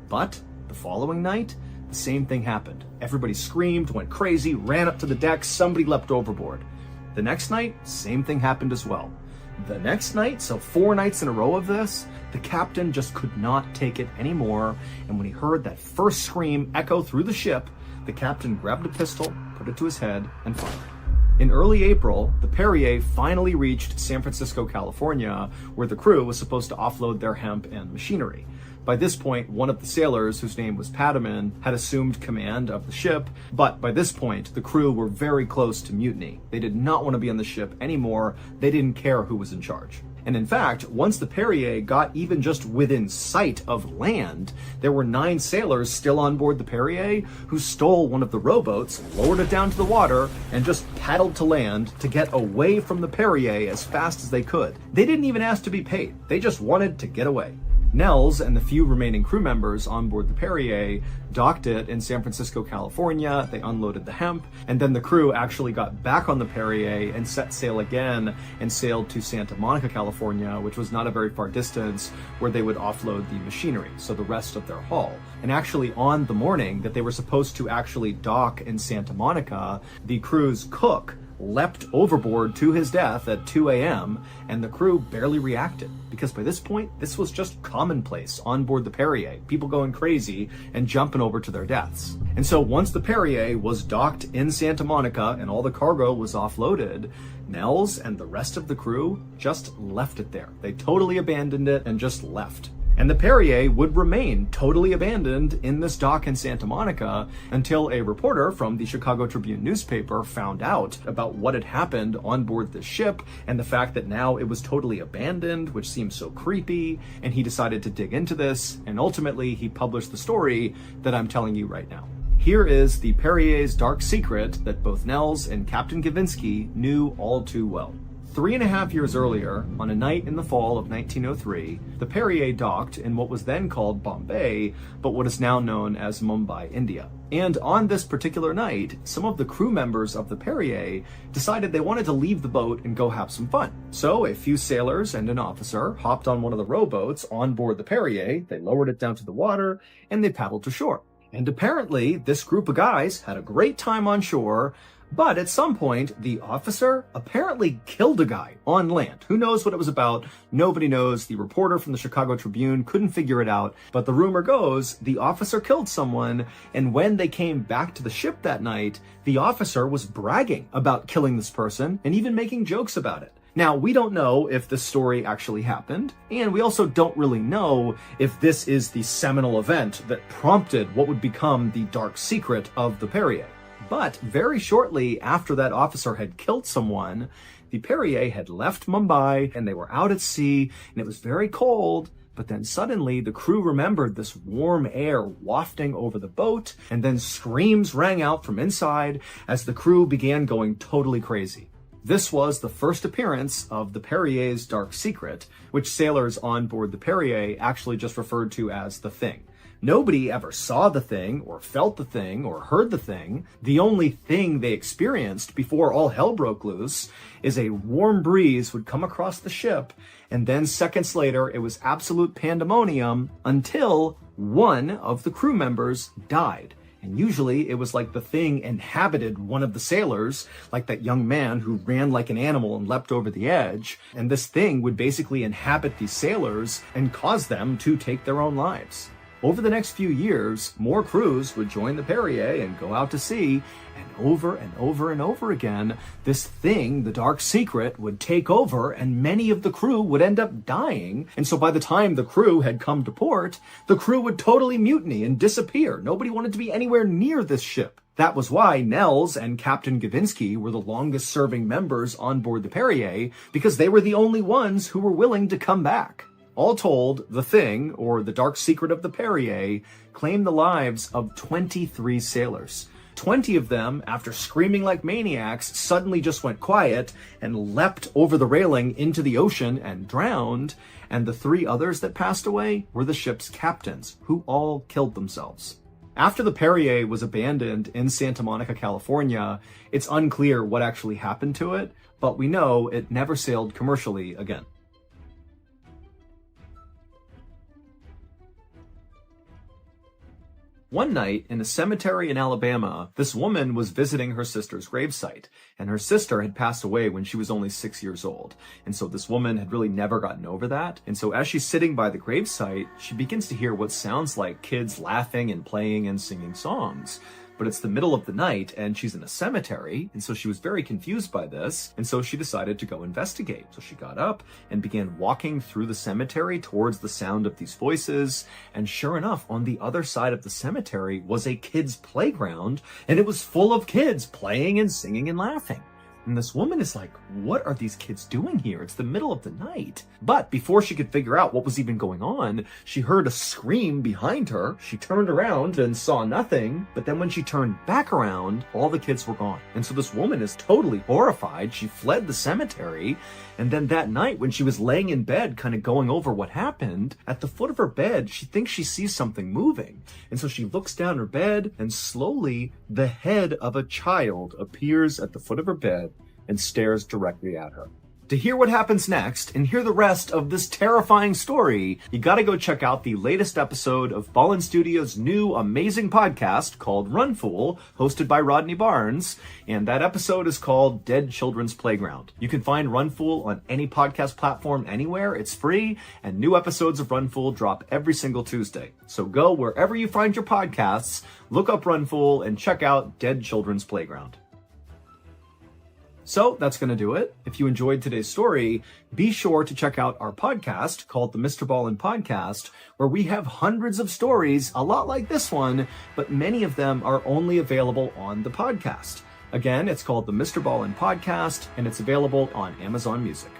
Speaker 1: But the following night, the same thing happened. Everybody screamed, went crazy, ran up to the deck, somebody leapt overboard. The next night, same thing happened as well. The next night, so 4 nights in a row of this, the captain just could not take it anymore, and when he heard that first scream echo through the ship, the captain grabbed a pistol, put it to his head, and fired. In early April, the Perrier finally reached San Francisco, California, where the crew was supposed to offload their hemp and machinery. By this point, one of the sailors, whose name was Padaman, had assumed command of the ship, but by this point, the crew were very close to mutiny. They did not want to be on the ship anymore. They didn't care who was in charge. And in fact, once the Perrier got even just within sight of land, there were 9 sailors still on board the Perrier who stole one of the rowboats, lowered it down to the water, and just paddled to land to get away from the Perrier as fast as they could. They didn't even ask to be paid. They just wanted to get away. Nels and the few remaining crew members on board the Perrier docked it in San Francisco, California. They unloaded the hemp, and then the crew actually got back on the Perrier and set sail again and sailed to Santa Monica, California, which was not a very far distance, where they would offload the machinery, so the rest of their haul. And actually on the morning that they were supposed to actually dock in Santa Monica, the crew's cook leapt overboard to his death at 2 a.m., and the crew barely reacted, because by this point, this was just commonplace on board the Perrier, people going crazy and jumping over to their deaths. And so once the Perrier was docked in Santa Monica and all the cargo was offloaded, Nels and the rest of the crew just left it there. They totally abandoned it and just left. And the Perrier would remain totally abandoned in this dock in Santa Monica until a reporter from the Chicago Tribune newspaper found out about what had happened on board the ship and the fact that now it was totally abandoned, which seems so creepy, and he decided to dig into this, and ultimately he published the story that I'm telling you right now. Here is the Perrier's dark secret that both Nels and Captain Gavinsky knew all too well. 3.5 years earlier, on a night in the fall of 1903, the Perrier docked in what was then called Bombay, but what is now known as Mumbai, India. And on this particular night, some of the crew members of the Perrier decided they wanted to leave the boat and go have some fun. So a few sailors and an officer hopped on one of the rowboats on board the Perrier, they lowered it down to the water, and they paddled to shore. And apparently, this group of guys had a great time on shore, but at some point, the officer apparently killed a guy on land. Who knows what it was about? Nobody knows. The reporter from the Chicago Tribune couldn't figure it out. But the rumor goes the officer killed someone, and when they came back to the ship that night, the officer was bragging about killing this person and even making jokes about it. Now, we don't know if this story actually happened, and we also don't really know if this is the seminal event that prompted what would become the dark secret of the Perrier. But very shortly after that officer had killed someone, the Perrier had left Mumbai and they were out at sea and it was very cold. But then suddenly the crew remembered this warm air wafting over the boat, and then screams rang out from inside as the crew began going totally crazy. This was the first appearance of the Perrier's dark secret, which sailors on board the Perrier actually just referred to as the Thing. Nobody ever saw the thing, or felt the thing, or heard the thing. The only thing they experienced before all hell broke loose is a warm breeze would come across the ship, and then seconds later it was absolute pandemonium until one of the crew members died. And usually it was like the thing inhabited one of the sailors, like that young man who ran like an animal and leapt over the edge. And this thing would basically inhabit these sailors and cause them to take their own lives. Over the next few years, more crews would join the Perrier and go out to sea, and over and over and over again, this thing, the dark secret, would take over and many of the crew would end up dying. And so by the time the crew had come to port, the crew would totally mutiny and disappear. Nobody wanted to be anywhere near this ship. That was why Nels and Captain Gavinsky were the longest serving members on board the Perrier, because they were the only ones who were willing to come back. All told, the thing, or the dark secret of the Perrier, claimed the lives of 23 sailors. 20 of them, after screaming like maniacs, suddenly just went quiet and leapt over the railing into the ocean and drowned, and the 3 others that passed away were the ship's captains, who all killed themselves. After the Perrier was abandoned in Santa Monica, California, it's unclear what actually happened to it, but we know it never sailed commercially again. One night, in a cemetery in Alabama, this woman was visiting her sister's gravesite, and her sister had passed away when she was only 6 years old. And so this woman had really never gotten over that. And so as she's sitting by the gravesite, she begins to hear what sounds like kids laughing and playing and singing songs. But it's the middle of the night and she's in a cemetery, and so she was very confused by this, and so she decided to go investigate. So she got up and began walking through the cemetery towards the sound of these voices, and sure enough, on the other side of the cemetery was a kid's playground, and it was full of kids playing and singing and laughing. And this woman is like, what are these kids doing here? It's the middle of the night. But before she could figure out what was even going on, she heard a scream behind her. She turned around and saw nothing. But then when she turned back around, all the kids were gone. And so this woman is totally horrified. She fled the cemetery. And then that night, when she was laying in bed, kind of going over what happened, at the foot of her bed, she thinks she sees something moving. And so she looks down her bed, and slowly the head of a child appears at the foot of her bed and stares directly at her. To hear what happens next and hear the rest of this terrifying story, you gotta go check out the latest episode of Ballen Studios' new amazing podcast called Run Fool, hosted by Rodney Barnes, and that episode is called Dead Children's Playground. You can find Run Fool on any podcast platform anywhere, it's free, and new episodes of Run Fool drop every single Tuesday. So go wherever you find your podcasts, look up Run Fool, and check out Dead Children's Playground. So that's going to do it. If you enjoyed today's story, be sure to check out our podcast called the MrBallen Podcast, where we have hundreds of stories, a lot like this one, but many of them are only available on the podcast. Again, it's called the MrBallen Podcast, and it's available on Amazon Music.